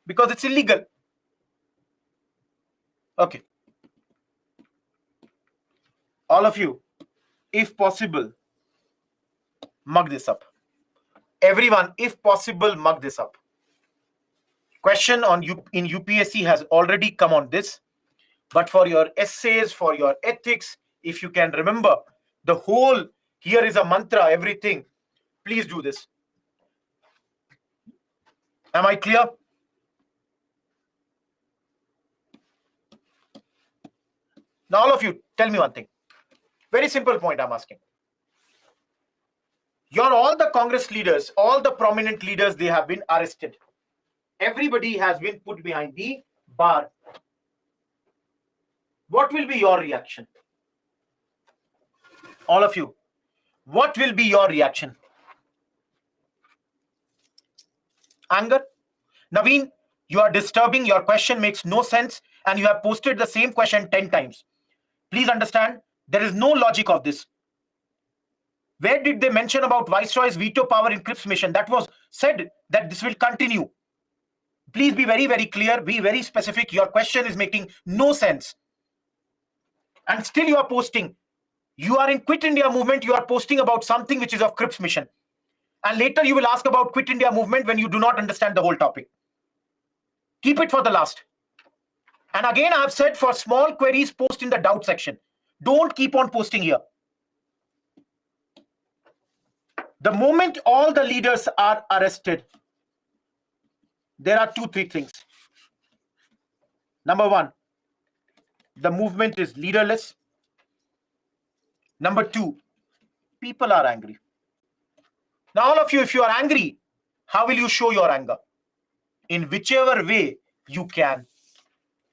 because it's illegal. Okay. All of you, if possible, mug this up. Everyone, if possible, mug this up. Question on in UPSC has already come on this, but for your essays, for your ethics, if you can remember the whole, here is a mantra, everything, please do this. Am I clear? Now, all of you, tell me one thing. Very simple point I'm asking. All the Congress leaders, all the prominent leaders, they have been arrested. Everybody has been put behind the bar. What will be your reaction? All of you, what will be your reaction? Anger? Naveen, you are disturbing. Your question makes no sense and you have posted the same question 10 times. Please understand, there is no logic of this. Where did they mention about Viceroy's veto power in Cripps mission? That was said that this will continue. Please be very, very clear, be very specific. Your question is making no sense. And still you are posting. You are in Quit India movement, you are posting about something which is of Cripps mission. And later you will ask about Quit India movement when you do not understand the whole topic. Keep it for the last. And again, I have said for small queries, post in the doubt section. Don't keep on posting here. The moment all the leaders are arrested, there are 2-3 things. Number one, the movement is leaderless. Number two, people are angry. Now, all of you, if you are angry, how will you show your anger? In whichever way you can.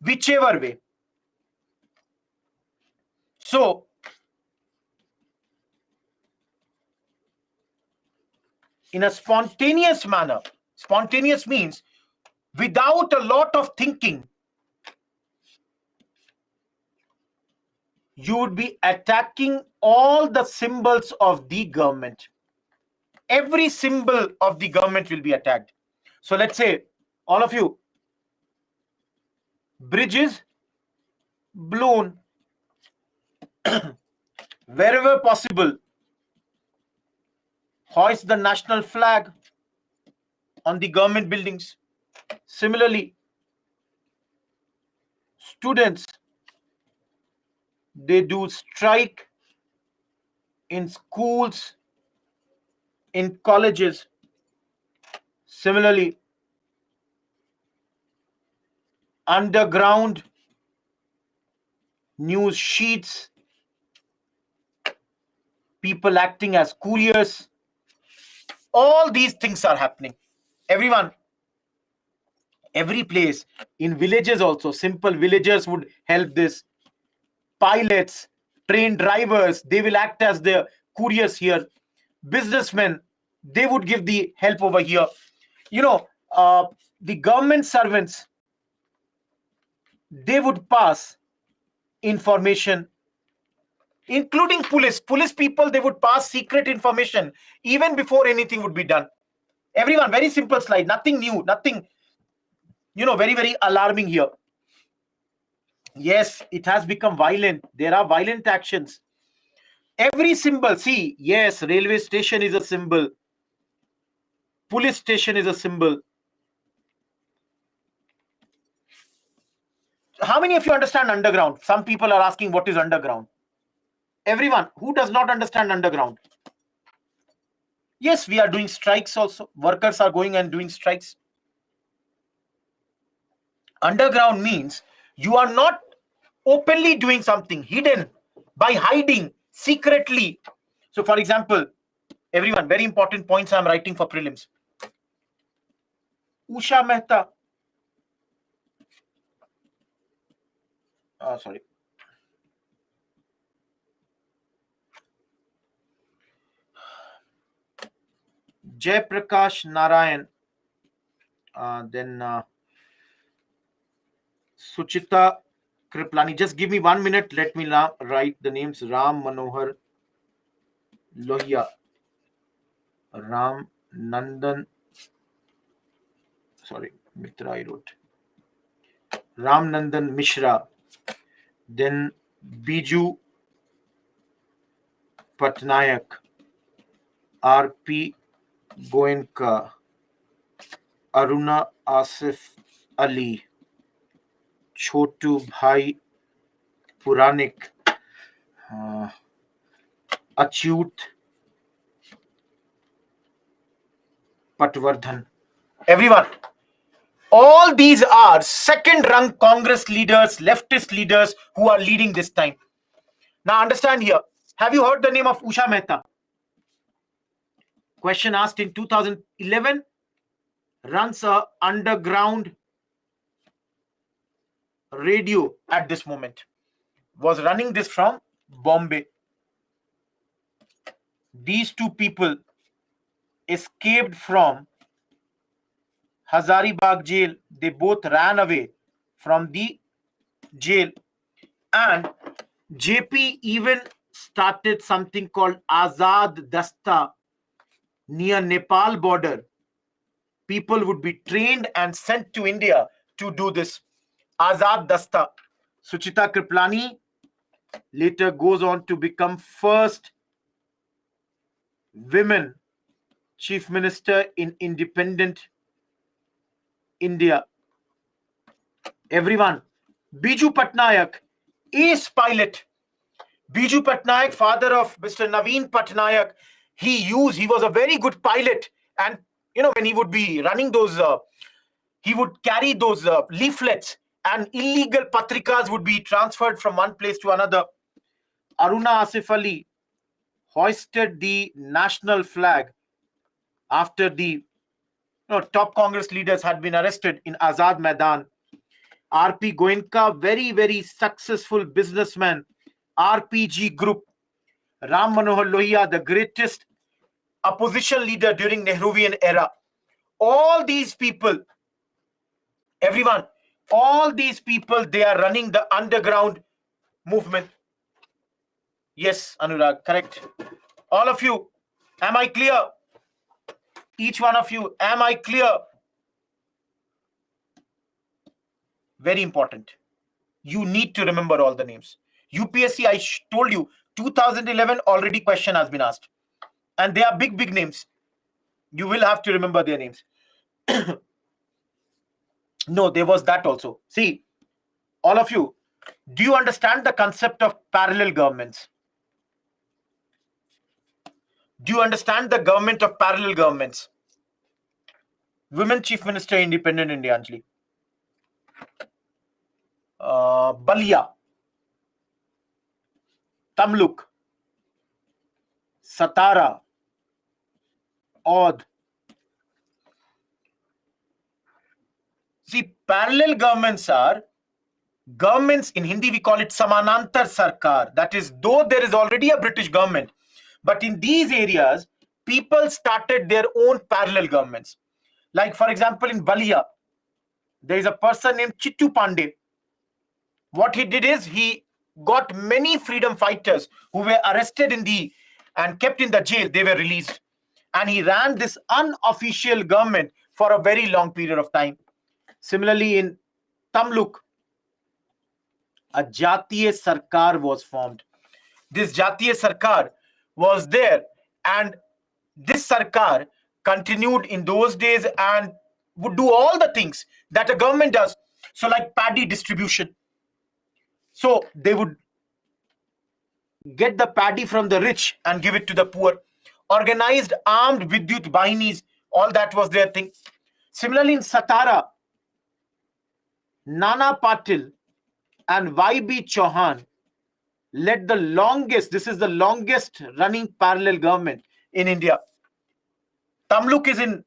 Whichever way. So, in a spontaneous manner, spontaneous means without a lot of thinking, you would be attacking all the symbols of the government. Every symbol of the government will be attacked. So let's say, all of you, bridges blown. Wherever possible, hoist the national flag on the government buildings. Similarly, students, they do strike in schools, in colleges. Similarly, underground news sheets, people acting as couriers, all these things are happening. Everyone, every place, in villages also, simple villagers would help this. Pilots, train drivers, they will act as the couriers here. Businessmen, they would give the help over here. The government servants, they would pass information, including police people, they would pass secret information even before anything would be done. Everyone, very simple slide, nothing new, nothing very, very alarming here. Yes, it has become violent. There are violent actions. Every symbol, see, yes, railway station is a symbol, police station is a symbol. How many of you understand underground? Some people are asking what is underground. Everyone, who does not understand underground? Yes, we are doing strikes also. Workers are going and doing strikes. Underground means you are not openly doing something, hidden, by hiding secretly. So for example, everyone, very important points I'm writing for prelims. Usha Mehta. Sorry. Jay Prakash Narayan. Then Suchita Kriplani. Just give me 1 minute. Let me write the names. Ram Manohar Lohia. Ram Nandan. Sorry, Mitra I wrote. Ram Nandan Mishra. Then Biju Patnaik. R.P. Goenka. Aruna Asif Ali. Chotu Bhai Puranik. Achyut Patwardhan. Everyone, all these are second rung Congress leaders, leftist leaders who are leading this time. Now understand here, have you heard the name of Usha Mehta? Question asked in 2011, runs a underground radio at this moment, was running this from Bombay. These two people escaped from Hazaribagh jail. They both ran away from the jail, and JP even started something called Azad Dasta near Nepal border. People would be trained and sent to India to do this. Azad Dasta. Suchita Kriplani later goes on to become first women chief minister in independent India. Everyone, Biju Patnaik, ace pilot. Biju Patnaik, father of Mr. Naveen Patnaik, he was a very good pilot. And when he would be running those, he would carry those leaflets, and illegal patrikas would be transferred from one place to another. Aruna Asif Ali hoisted the national flag after the top Congress leaders had been arrested in Azad Maidan. R.P. Goenka, very, very successful businessman. RPG Group. Ram Manohar Lohia, the greatest opposition leader during Nehruvian era. All these people, everyone, all these people, they are running the underground movement. Yes, Anurag, correct. All of you, am I clear? Each one of you, am I clear? Very important. You need to remember all the names. UPSC, I told you, 2011 already question has been asked. And they are big, big names. You will have to remember their names. No, there was that also. See, all of you, do you understand the concept of parallel governments? Do you understand the government of parallel governments? Women Chief Minister, Independent India, Anjali. Balia, Tamluk, Satara, Audh. See, parallel governments are governments. In Hindi we call it Samanantar Sarkar. That is, though there is already a British government, but in these areas, people started their own parallel governments. Like, for example, in Balia, there is a person named Chittu Pandey. What he did is he got many freedom fighters who were arrested in the and kept in the jail. They were released, and he ran this unofficial government for a very long period of time. Similarly, in Tamluk, a Jatiya Sarkar was formed. This Jatiya Sarkar was there, and this Sarkar continued in those days and would do all the things that a government does. So, like paddy distribution. So, they would get the paddy from the rich and give it to the poor. Organized armed Vidyut Bahinis, all that was their thing. Similarly, in Satara, Nana Patil and YB Chauhan led the longest, this is the longest running parallel government in India. Tamluk is in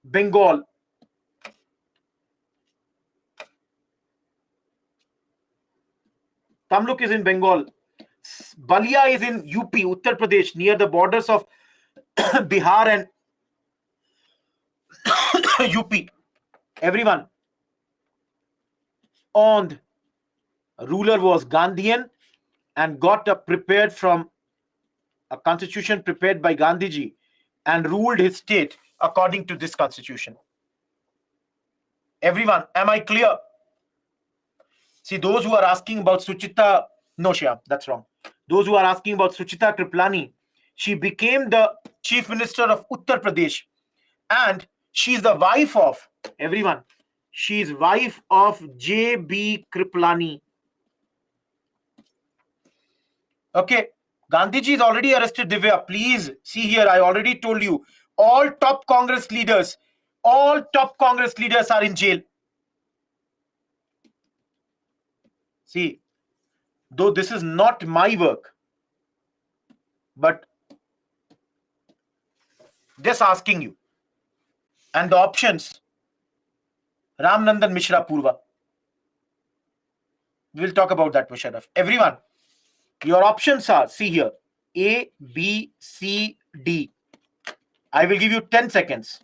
Bengal. Tamluk is in Bengal. Balia is in UP, Uttar Pradesh, near the borders of Bihar and UP. Everyone. And ruler was Gandhian and got a prepared from a constitution prepared by Gandhiji and ruled his state according to this constitution. Everyone, am I clear? See, those who are asking about Suchita, no, Shyam, that's wrong. Those who are asking about Suchita Kriplani, she became the chief minister of Uttar Pradesh, and she's the wife of, everyone, she's wife of J.B. Kriplani. Okay, Gandhiji is already arrested, Divya. Please see here, I already told you, all top Congress leaders are in jail. See, though this is not my work, but just asking you. And the options, Ram Nandan Mishra Purva. We'll talk about that, Musharraf. Everyone, your options are, see here, A, B, C, D. I will give you 10 seconds.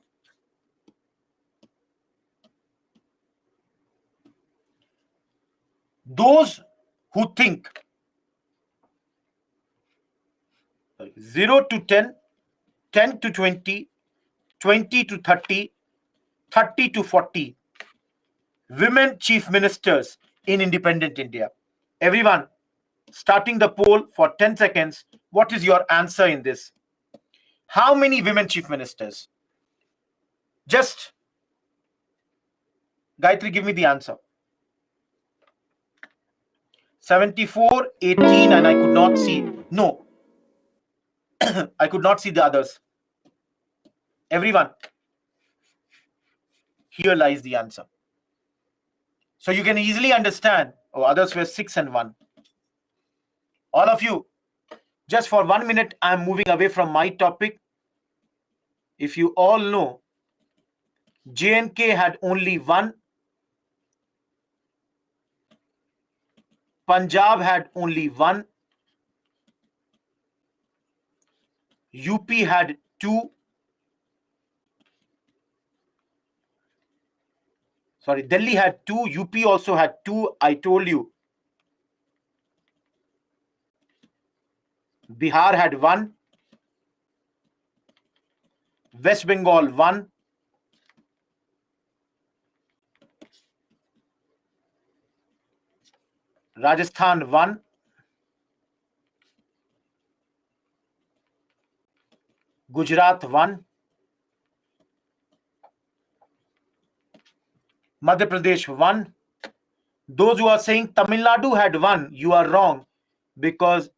Those who think 0 to 10, 10 to 20, 20 to 30, 30 to 40, women chief ministers in independent India. Everyone, starting the poll for 10 seconds. What is your answer in this? How many women chief ministers? Just, Gayatri, give me the answer. 74, 18, and I could not see. No, I could not see the others. Everyone, here lies the answer. So you can easily understand. Oh, others were 6 and 1. All of you, just for 1 minute, I'm moving away from my topic. If you all know, J&K had only 1. Punjab had only 1. UP had 2. Sorry, Delhi had 2. UP also had 2. I told you. Bihar had 1. West Bengal 1. Rajasthan 1. Gujarat 1. Madhya Pradesh 1. Those who are saying Tamil Nadu had 1, you are wrong, because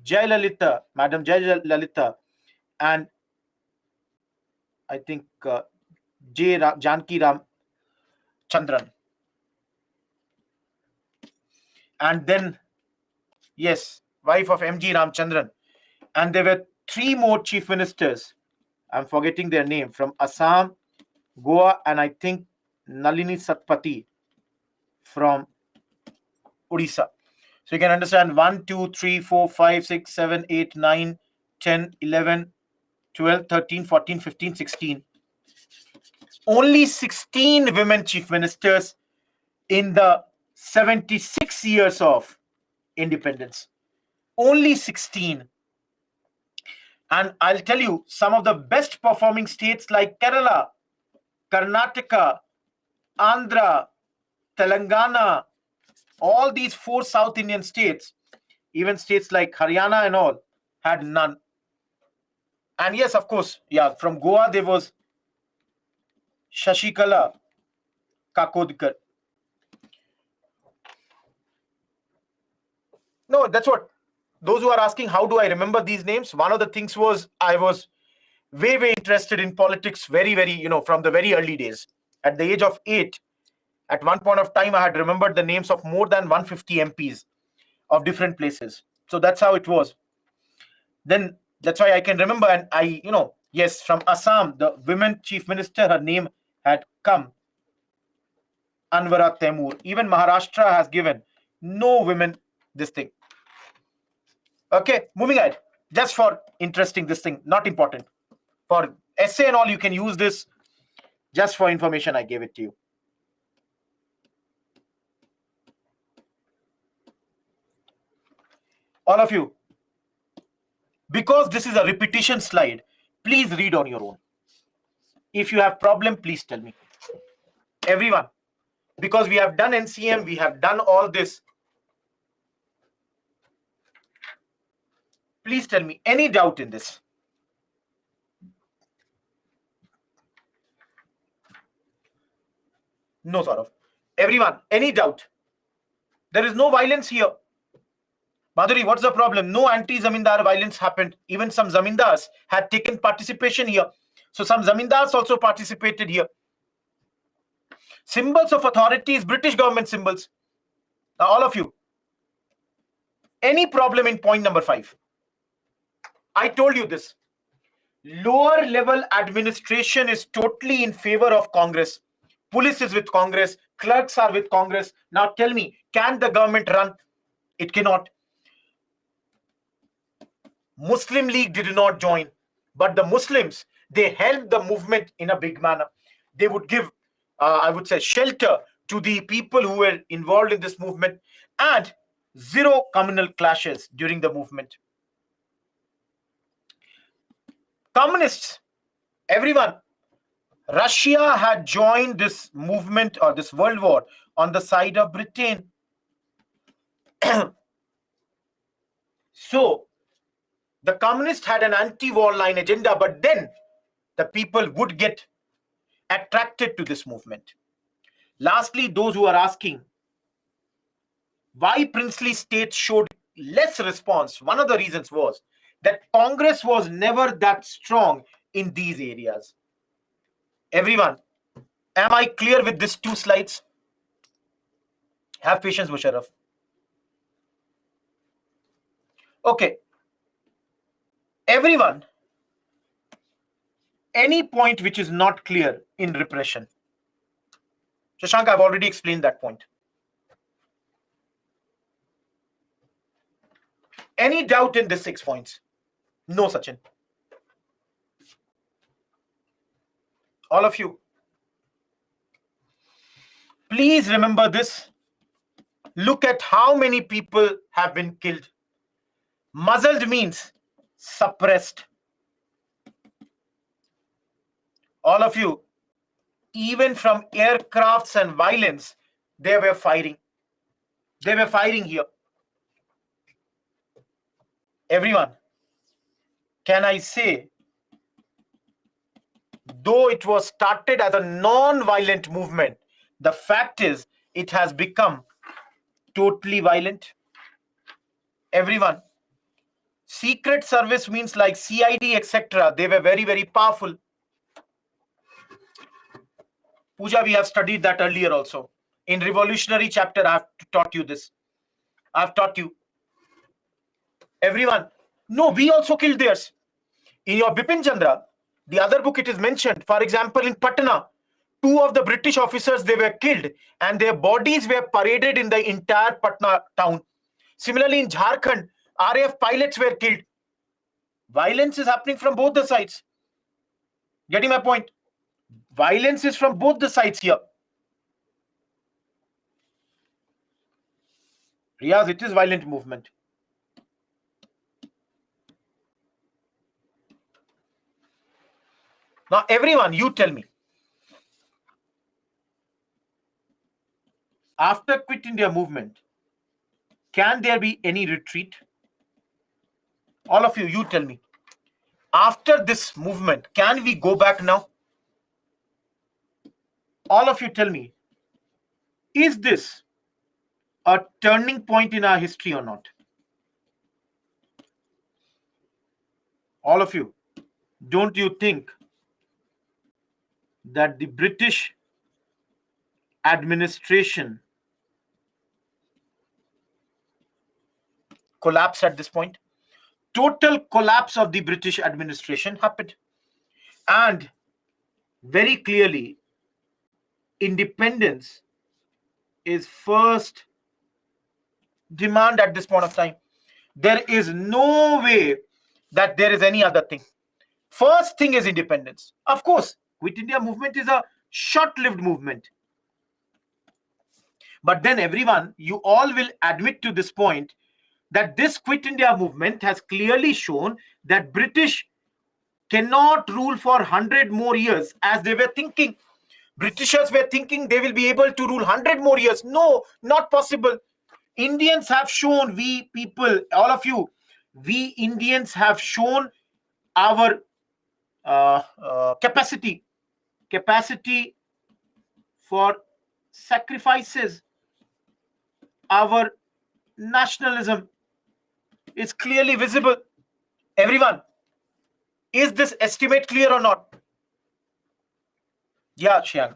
Jayalalitha, Madam Jayalalitha, and I think Janki Ram Chandran. And then, yes, wife of MG Ramchandran. And there were 3 more chief ministers. I'm forgetting their name, from Assam, Goa, and I think Nalini Satpathy from Odisha. So you can understand 1, 2, 3, 4, 5, 6, 7, 8, 9, 10, 11, 12, 13, 14, 15, 16. Only 16 women chief ministers in the 76 years of independence. Only 16. And I'll tell you, some of the best performing states like Kerala, Karnataka, Andhra, Telangana, all these 4 South Indian states, even states like Haryana and all, had none. And yes, of course, yeah, from Goa there was Shashikala Kakodkar. No, that's what. Those who are asking, how do I remember these names? One of the things was I was way interested in politics very, from the very early days. At the age of 8, at one point of time, I had remembered the names of more than 150 MPs of different places. So that's how it was. Then that's why I can remember. And I, yes, from Assam, the women chief minister, her name had come, Anvara Temur. Even Maharashtra has given no women this thing. Okay, moving ahead. Just for interesting this thing, not important. For essay and all, you can use this. Just for information, I gave it to you. All of you. Because this is a repetition slide, please read on your own. If you have problem, please tell me. Everyone. Because we have done NCM, we have done all this. Please tell me any doubt in this. No, Saurav. Everyone, any doubt? There is no violence here. Madhuri, what's the problem? No anti-zamindar violence happened. Even some zamindars had taken participation here. So some zamindars also participated here. Symbols of authority is British government symbols. Now, all of you, any problem in point number 5? I told you this. Lower level administration is totally in favor of Congress. Police is with Congress. Clerks are with Congress. Now tell me, can the government run? It cannot. Muslim League did not join, but the Muslims, they helped the movement in a big manner. They would give, I would say, shelter to the people who were involved in this movement, and 0 communal clashes during the movement. Communists, everyone, Russia had joined this movement or this world war on the side of Britain. So the communists had an anti-war line agenda, but then the people would get attracted to this movement. Lastly, those who are asking why princely states showed less response, one of the reasons was that Congress was never that strong in these areas. Everyone, am I clear with these 2 slides? Have patience, Musharraf. Okay. Everyone, any point which is not clear in repression? Shashank, I've already explained that point. Any doubt in these 6 points? No, Sachin. All of you, please remember this. Look at how many people have been killed. Muzzled means suppressed. All of you, even from aircrafts and violence, they were firing. They were firing here. Everyone, can I say, though it was started as a non-violent movement, the fact is it has become totally violent. Everyone, secret service means like CID, etc. They were very, very powerful. Pooja, we have studied that earlier also. In revolutionary chapter, I have taught you this. I've taught you. Everyone, no, we also killed theirs. In your Bipin Chandra, the other book, it is mentioned, for example, in Patna, 2 of the British officers, they were killed and their bodies were paraded in the entire Patna town. Similarly, in Jharkhand, RAF pilots were killed. Violence is happening from both the sides. Getting my point? Violence is from both the sides here. Riyaz, it is violent movement. Now, everyone, you tell me. After Quit India movement, can there be any retreat? All of you, you tell me. After this movement, can we go back now? All of you tell me. Is this a turning point in our history or not? All of you, don't you think that the British administration collapsed at this point? Total collapse of the British administration happened. And very clearly, independence is first demand at this point of time. There is no way that there is any other thing. First thing is independence. Of course, Quit India movement is a short-lived movement. But then everyone, you all will admit to this point that this Quit India movement has clearly shown that British cannot rule for 100 more years as they were thinking. Britishers were thinking they will be able to rule 100 more years. No, not possible. Indians have shown, we people, all of you, we Indians have shown our capacity for sacrifices. Our nationalism is clearly visible. Everyone, is this estimate clear or not? Yeah, Shyang.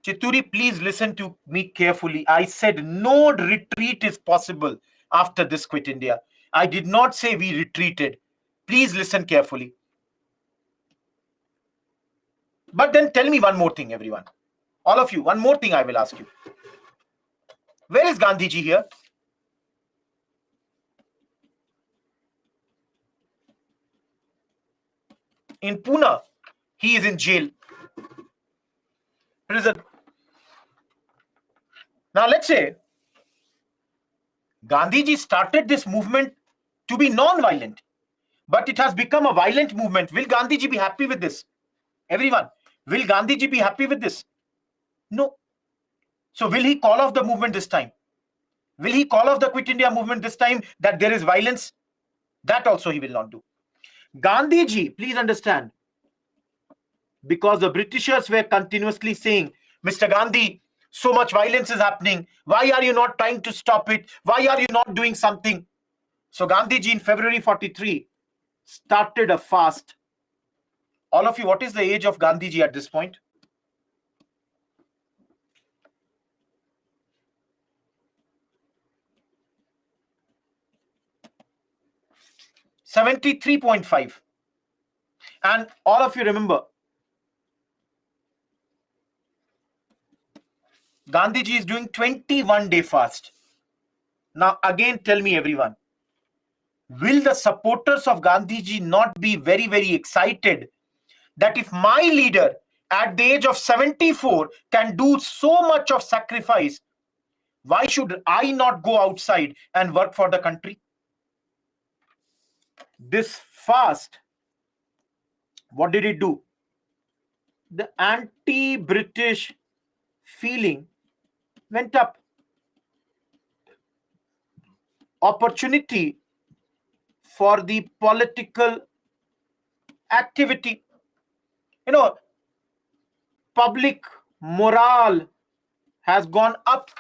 Chituri, please listen to me carefully. I said no retreat is possible after this Quit India. I did not say we retreated. Please listen carefully. But then tell me one more thing, everyone. All of you, one more thing I will ask you. Where is Gandhiji here? In Pune, he is in jail, prison. Now let's say Gandhiji started this movement to be non-violent, but it has become a violent movement. Will Gandhiji be happy with this? Everyone, will Gandhiji be happy with this? No. So will he call off the movement this time? Will he call off the Quit India movement this time that there is violence? That also he will not do. Gandhiji, please understand, because the Britishers were continuously saying, Mr. Gandhi, so much violence is happening. Why are you not trying to stop it? Why are you not doing something? So Gandhiji in February 43 started a fast. All of you, what is the age of Gandhiji at this point? $73.5. And all of you remember, Gandhiji is doing 21-day fast. Now again, tell me everyone, will the supporters of Gandhiji not be very, very excited that if my leader at the age of 74 can do so much of sacrifice, Why should I not go outside and work for the country? This fast, what did it do? The anti-British feeling went up. Opportunity for the political activity. Public morale has gone up.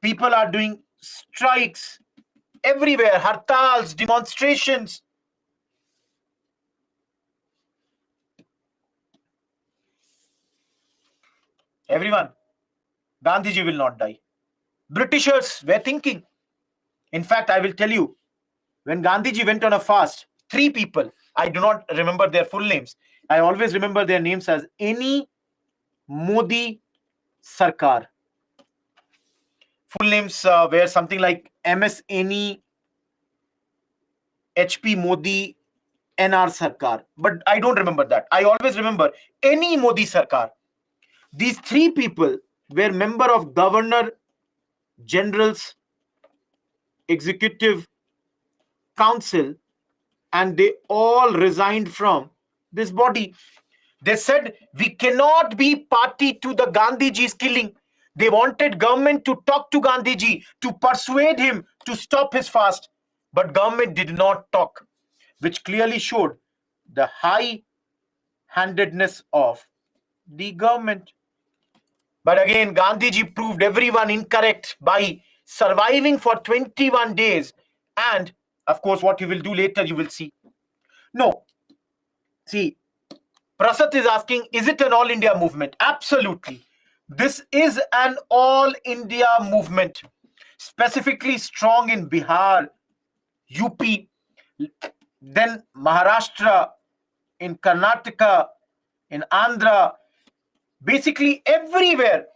People are doing strikes everywhere, hartals, demonstrations. Everyone, Gandhiji will not die. Britishers were thinking. In fact, I will tell you, when Gandhiji went on a fast, 3 people, I do not remember their full names. I always remember their names as any Modi Sarkar. Full names were something like MS Any, HP Modi, NR Sarkar. But I don't remember that. I always remember any Modi Sarkar. These 3 people were member of Governor General's Executive Council, and they all resigned from this body. They said, we cannot be party to the Gandhiji's killing. They wanted government to talk to Gandhiji, to persuade him to stop his fast. But government did not talk, which clearly showed the high-handedness of the government. But again, Gandhiji proved everyone incorrect by surviving for 21 days. And of course, what he will do later, you will see. No. See, Prasad is asking, is it an all-India movement? Absolutely. This is an all-India movement, specifically strong in Bihar, UP, then Maharashtra, in Karnataka, in Andhra, basically everywhere.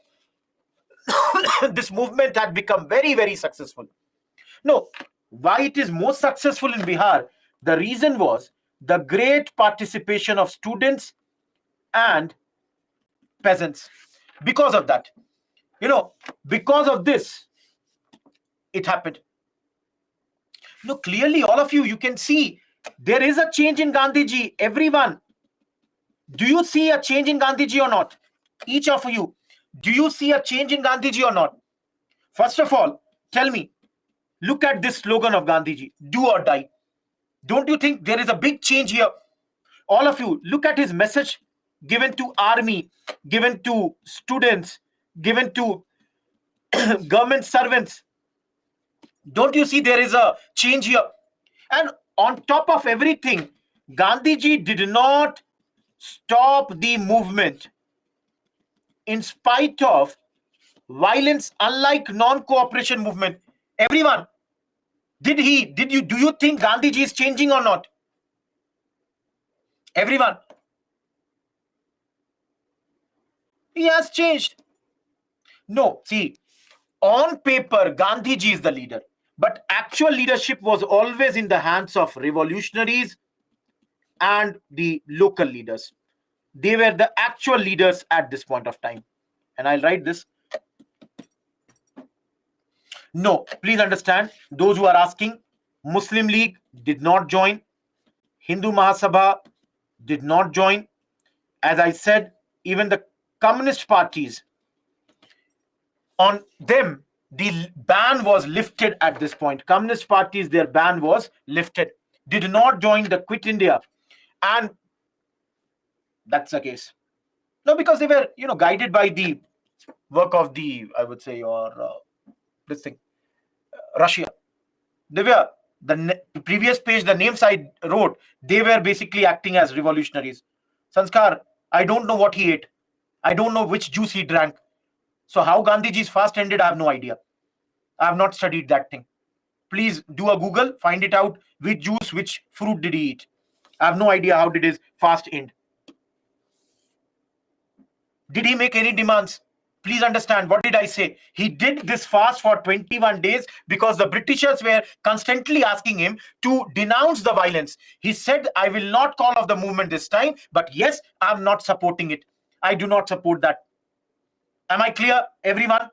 This movement had become very, very successful. No, why it is most successful in Bihar? The reason was the great participation of students and peasants. Because of that, because of this, it happened. No, clearly, all of you can see there is a change in Gandhiji. Everyone, do you see a change in Gandhiji or not? Each of you, do you see a change in Gandhiji or not? First of all, tell me, look at this slogan of Gandhiji, do or die. Don't you think there is a big change here? All of you, look at his message given to army, given to students, given to government servants. Don't you see there is a change here? And on top of everything, Gandhiji did not stop the movement in spite of violence, unlike non-cooperation movement. Everyone, do you think Gandhiji is changing or not? Everyone, he has changed. No, see, on paper, Gandhiji is the leader, but actual leadership was always in the hands of revolutionaries and the local leaders. They were the actual leaders at this point of time. And I'll write this. No, please understand, those who are asking, Muslim League did not join, Hindu Mahasabha did not join. As I said, even the communist parties, on them, the ban was lifted at this point. Communist parties, their ban was lifted. Did not join the Quit India. And that's the case. No, because they were, guided by the work of the, I would say, or this thing, Russia. They were, the previous page, the names I wrote, they were basically acting as revolutionaries. Sanskar, I don't know what he ate. I don't know which juice he drank. So how Gandhiji's fast ended, I have no idea. I have not studied that thing. Please do a Google, find it out, which juice, which fruit did he eat. I have no idea how did his fast end. Did he make any demands? Please understand, what did I say? He did this fast for 21 days because the Britishers were constantly asking him to denounce the violence. He said, I will not call off the movement this time, but yes, I'm not supporting it. I do not support that. Am I clear, everyone?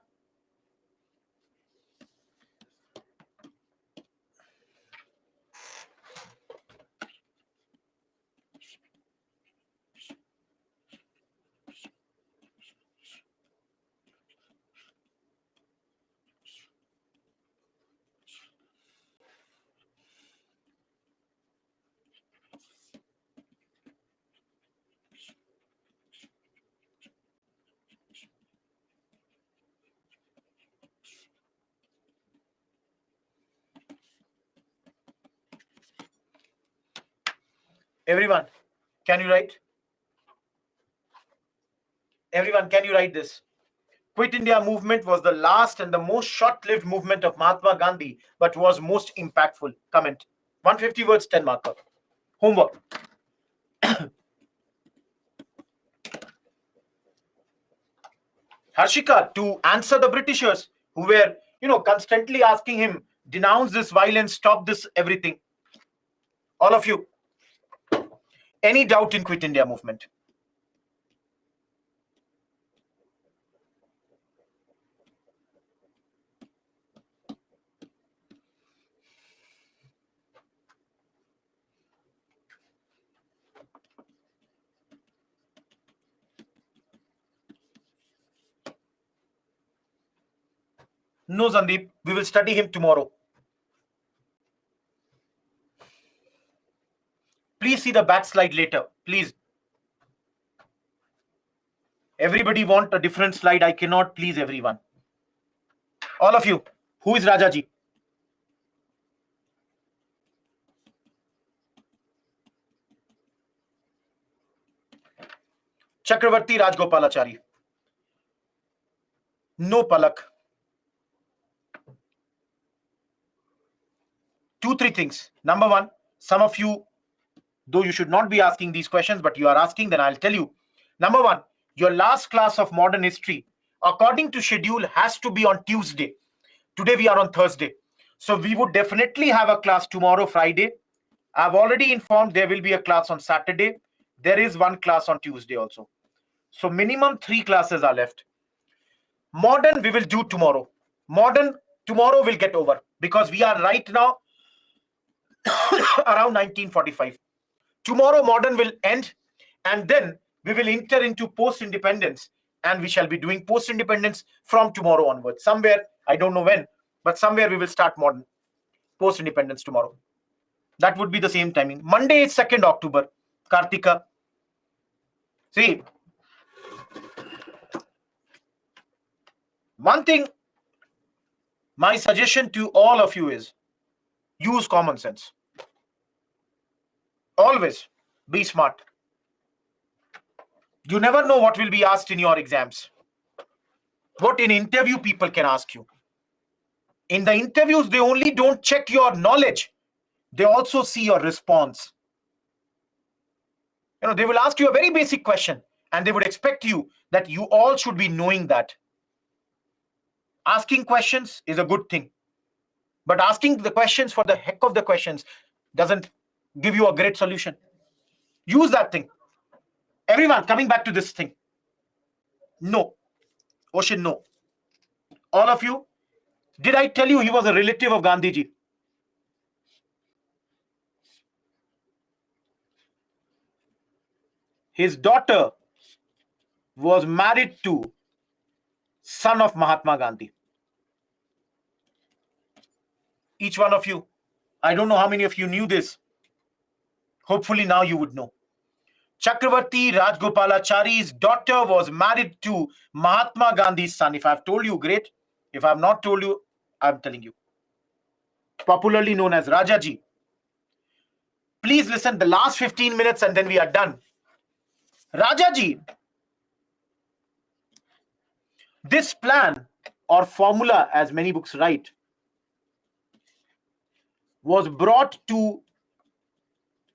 Everyone, can you write? Everyone, can you write this? Quit India movement was the last and the most short-lived movement of Mahatma Gandhi, but was most impactful. Comment. 150 words, 10 marker. Homework. Harshika, to answer the Britishers who were, constantly asking him, denounce this violence, stop this everything. All of you. Any doubt in Quit India movement? No, Sandeep. We will study him tomorrow. Please see the back slide later. Please. Everybody want a different slide. I cannot please everyone. All of you. Who is Rajaji? Chakravarti Rajgopalachari. No, Palak. 2, 3 things. Number one, some of you, though you should not be asking these questions, but you are asking, then I'll tell you. Number one, your last class of modern history, according to schedule, has to be on Tuesday. Today we are on Thursday. So we would definitely have a class tomorrow, Friday. I've already informed there will be a class on Saturday. There is one class on Tuesday also. So minimum 3 classes are left. Modern we will do tomorrow. Modern tomorrow will get over because we are right now around 1945. Tomorrow modern will end and then we will enter into post-independence and we shall be doing post-independence from tomorrow onwards. Somewhere, I don't know when, but somewhere we will start modern post-independence tomorrow. That would be the same timing. Monday is 2nd October. Kartika. See, one thing, my suggestion to all of you is use common sense. Always be smart. You never know what will be asked in your exams. What in interview people can ask you. In the interviews, they only don't check your knowledge. They also see your response. They will ask you a very basic question and they would expect you that you all should be knowing that. Asking questions is a good thing. But asking the questions for the heck of the questions doesn't give you a great solution. Use that thing. Everyone, coming back to this thing. No. Ocean, no. All of you, did I tell you he was a relative of Gandhiji? His daughter was married to son of Mahatma Gandhi. Each one of you, I don't know how many of you knew this. Hopefully now you would know. Chakravarti Rajgopalachari's daughter was married to Mahatma Gandhi's son. If I've told you, great. If I've not told you, I'm telling you. Popularly known as Rajaji. Please listen the last 15 minutes and then we are done. Rajaji, this plan or formula, as many books write, was brought to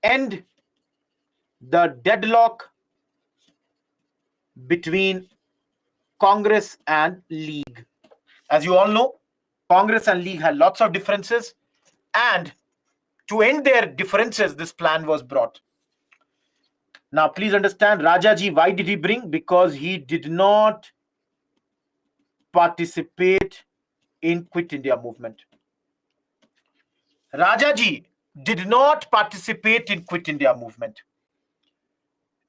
end the deadlock between Congress and League. As you all know, Congress and League had lots of differences, and to end their differences, this plan was brought. Now, please understand, Rajaji, why did he bring? Because he did not participate in Quit India movement. Rajaji did not participate in Quit India movement.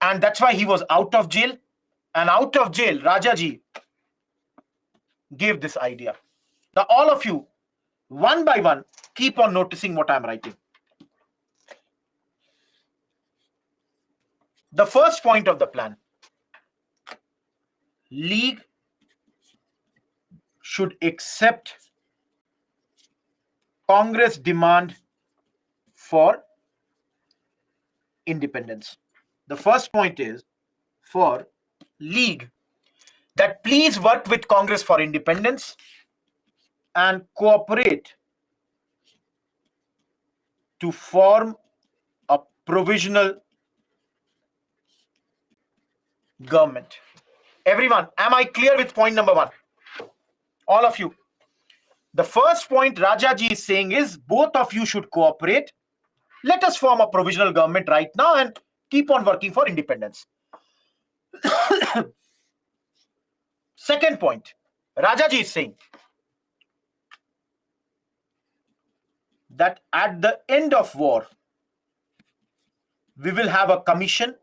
And that's why he was out of jail. And out of jail, Rajaji gave this idea. Now, all of you, one by one, keep on noticing what I'm writing. The first point of the plan, League should accept Congress demand for independence. The first point is for League that please work with Congress for independence and cooperate to form a provisional government. Everyone, am I clear with point number one? All of you. The first point Rajaji is saying is both of you should cooperate. Let us form a provisional government right now and keep on working for independence. Second point, Rajaji is saying that at the end of war, we will have a commission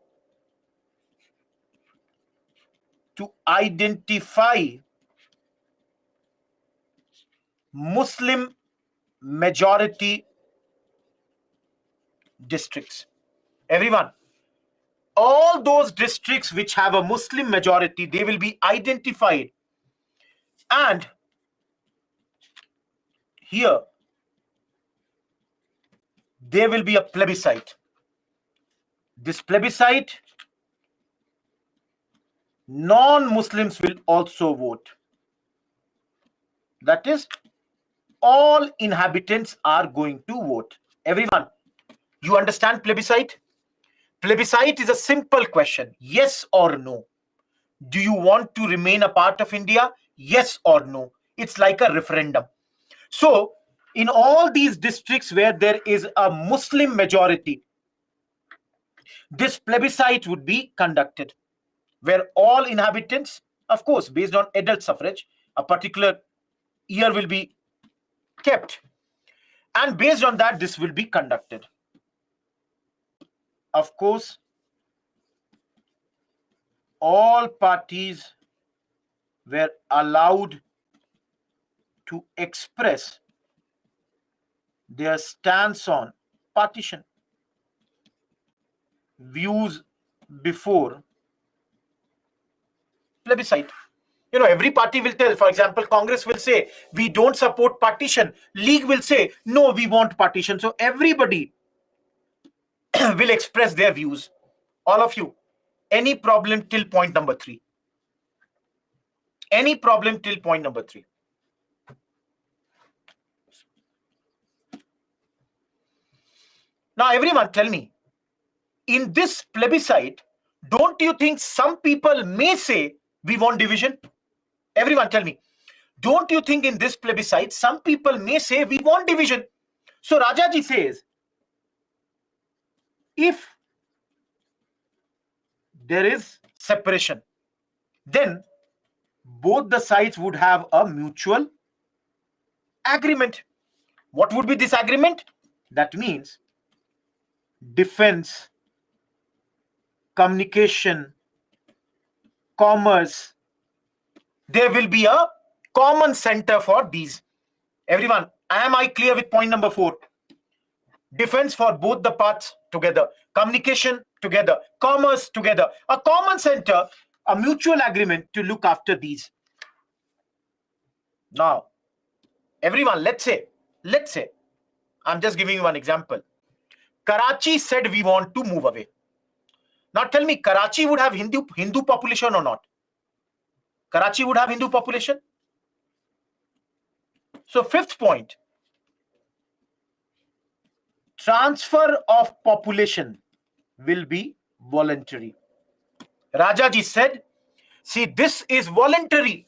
to identify Muslim majority districts. Everyone, all those districts which have a Muslim majority, they will be identified. And here, there will be a plebiscite. This plebiscite, non-Muslims will also vote. That is, all inhabitants are going to vote. Everyone, you understand plebiscite? Plebiscite is a simple question. Yes or no? Do you want to remain a part of India? Yes or no? It's like a referendum. So, in all these districts where there is a Muslim majority, this plebiscite would be conducted, where all inhabitants, of course, based on adult suffrage, a particular year will be kept. And based on that, this will be conducted. Of course, all parties were allowed to express their stance on partition, views before plebiscite. You know, every party will tell, for example, Congress will say, we don't support partition. League will say, no, we want partition. So everybody will express their views. All of you, any problem till point number 3? Any problem till point number 3? Now, everyone tell me, in this plebiscite, don't you think some people may say we want division? Everyone tell me, don't you think in this plebiscite, some people may say we want division? So Rajaji says, if there is separation, then both the sides would have a mutual agreement. What would be this agreement? That means defense, communication, commerce. There will be a common center for these. Everyone, am I clear with point number 4? Defense for both the parts together, communication together, commerce together, a common center, a mutual agreement to look after these. Now, everyone, let's say, I'm just giving you one example. Karachi said we want to move away. Now tell me, Karachi would have Hindu population or not? Karachi would have Hindu population. So 5th point, transfer of population will be voluntary. Rajaji said, see, this is voluntary.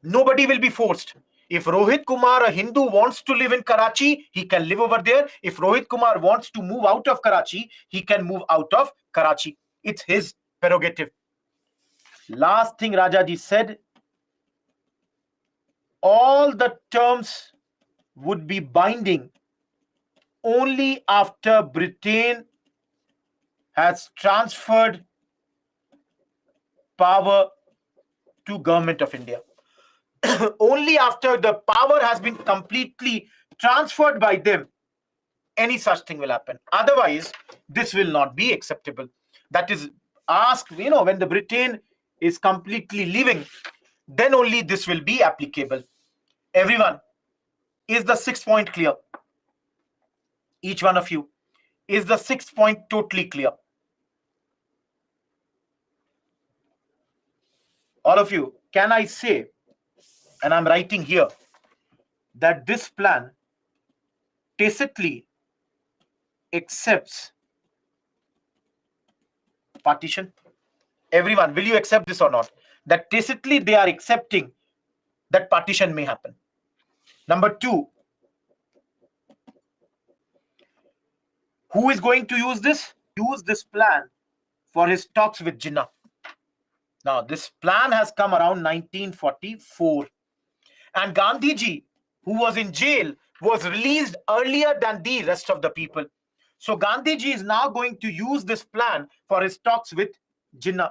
Nobody will be forced. If Rohit Kumar, a Hindu, wants to live in Karachi, he can live over there. If Rohit Kumar wants to move out of Karachi, he can move out of Karachi. It's his prerogative. Last thing Rajaji said, all the terms would be binding only after Britain has transferred power to Government of India. Only after the power has been completely transferred by them, any such thing will happen. Otherwise, this will not be acceptable. That is asked, when the Britain is completely leaving, then only this will be applicable. Everyone, is the 6th point clear? Each one of you. Is the 6th point totally clear? All of you, can I say, and I'm writing here, that this plan tacitly accepts partition? Everyone, will you accept this or not? That tacitly they are accepting that partition may happen. Number 2, who is going to use this? Use this plan for his talks with Jinnah. Now, this plan has come around 1944. And Gandhiji, who was in jail, was released earlier than the rest of the people. So Gandhiji is now going to use this plan for his talks with Jinnah.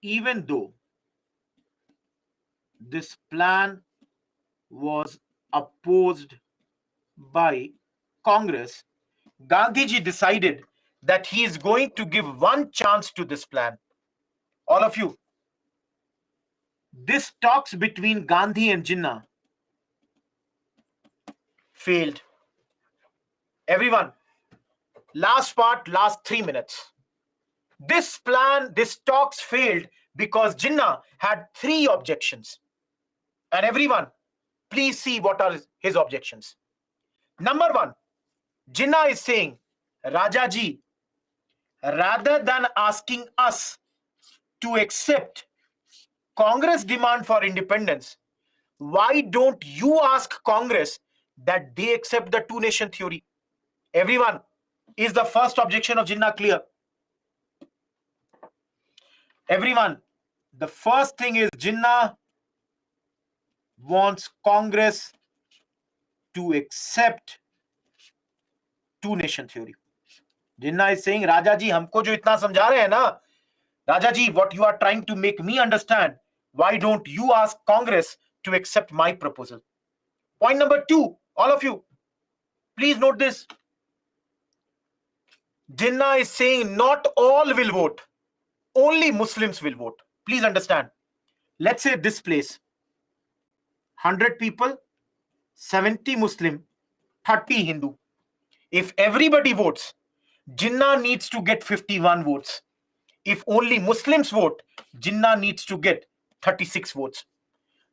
Even though this plan was opposed by Congress, Gandhiji decided that he is going to give one chance to this plan. All of you, this talks between Gandhi and Jinnah failed. Everyone, last part, last 3 minutes. This plan, this talks failed because Jinnah had 3 objections. And everyone, please see what are his objections. Number 1, Jinnah is saying, Rajaji, rather than asking us to accept Congress' demand for independence, why don't you ask Congress that they accept the two-nation theory? Everyone, is the first objection of Jinnah clear? Everyone, the first thing is Jinnah wants Congress to accept two-nation theory. Jinnah is saying, Rajaji, हमको जो इतना समझा रहे हैं ना, Rajaji, what you are trying to make me understand, why don't you ask Congress to accept my proposal? Point number 2, all of you, please note this. Jinnah is saying not all will vote, only Muslims will vote. Please understand. Let's say this place, 100 people, 70 Muslim, 30 Hindu. If everybody votes, Jinnah needs to get 51 votes. If only Muslims vote, Jinnah needs to get 36 votes.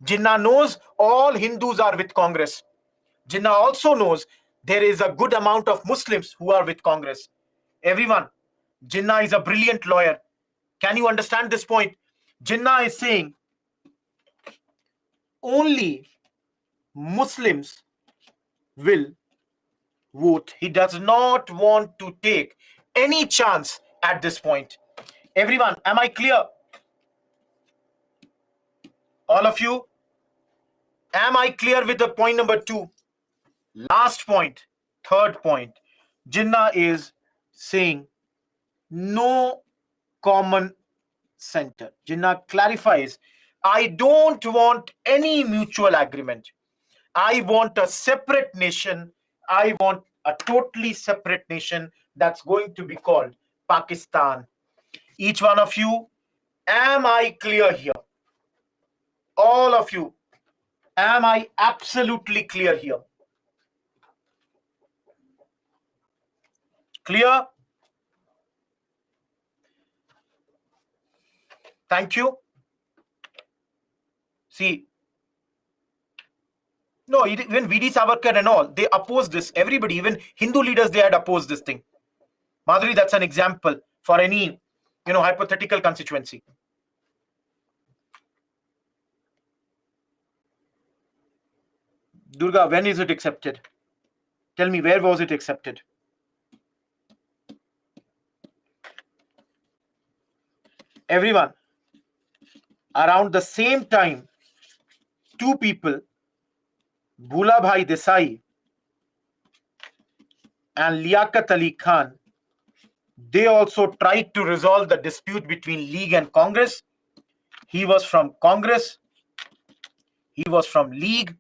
Jinnah knows all Hindus are with Congress. Jinnah also knows there is a good amount of Muslims who are with Congress. Everyone, Jinnah is a brilliant lawyer. Can you understand this point? Jinnah is saying only Muslims will vote. He does not want to take any chance at this point. Everyone, am I clear? All of you, am I clear with the point number 2? Last point, third point. Jinnah is saying no common center. Jinnah clarifies, I don't want any mutual agreement. I want a separate nation. I want a totally separate nation that's going to be called Pakistan. Each one of you, am I clear here? All of you, am I absolutely clear here? Clear? Thank you. See, no, even V.D. Savarkar and all, they opposed this. Everybody, even Hindu leaders, they had opposed this thing. Madhuri, that's an example for any, hypothetical constituency. Durga, when is it accepted? Tell me, where was it accepted? Everyone, around the same time, 2 people, Bhula Bhai Desai and Liaquat Ali Khan, they also tried to resolve the dispute between League and Congress. He was from Congress. He was from League.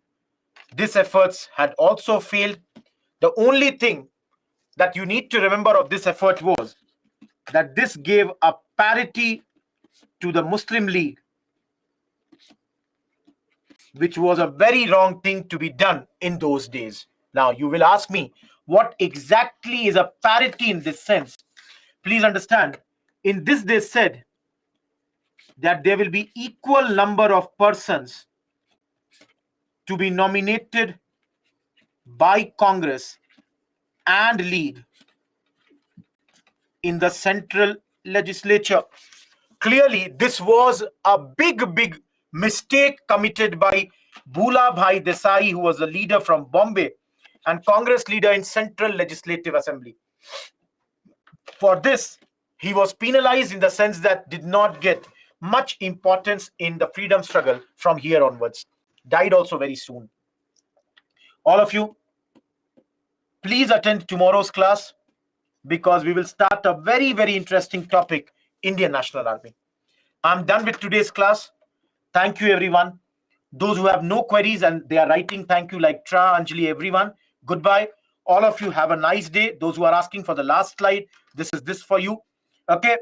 These efforts had also failed. The only thing that you need to remember of this effort was that this gave a parity to the Muslim League. which was a very wrong thing to be done in those days. Now, you will ask me, what exactly is a parity in this sense? Please understand, in this they said that there will be equal number of persons to be nominated by Congress and lead in the central legislature. Clearly, this was a big mistake committed by Bhula Bhai Desai, who was the leader from Bombay and Congress leader in Central Legislative Assembly. For this, he was penalized in the sense that did not get much importance in the freedom struggle from here onwards. Died also very soon. All of you, please attend tomorrow's class because we will start a very interesting topic, Indian National Army. I'm done with today's class. Thank you, everyone. Those who have no queries and they are writing, thank you, like Tra, Anjali, everyone. Goodbye. All of you have a nice day. Those who are asking for the last slide, this is this for you. Okay.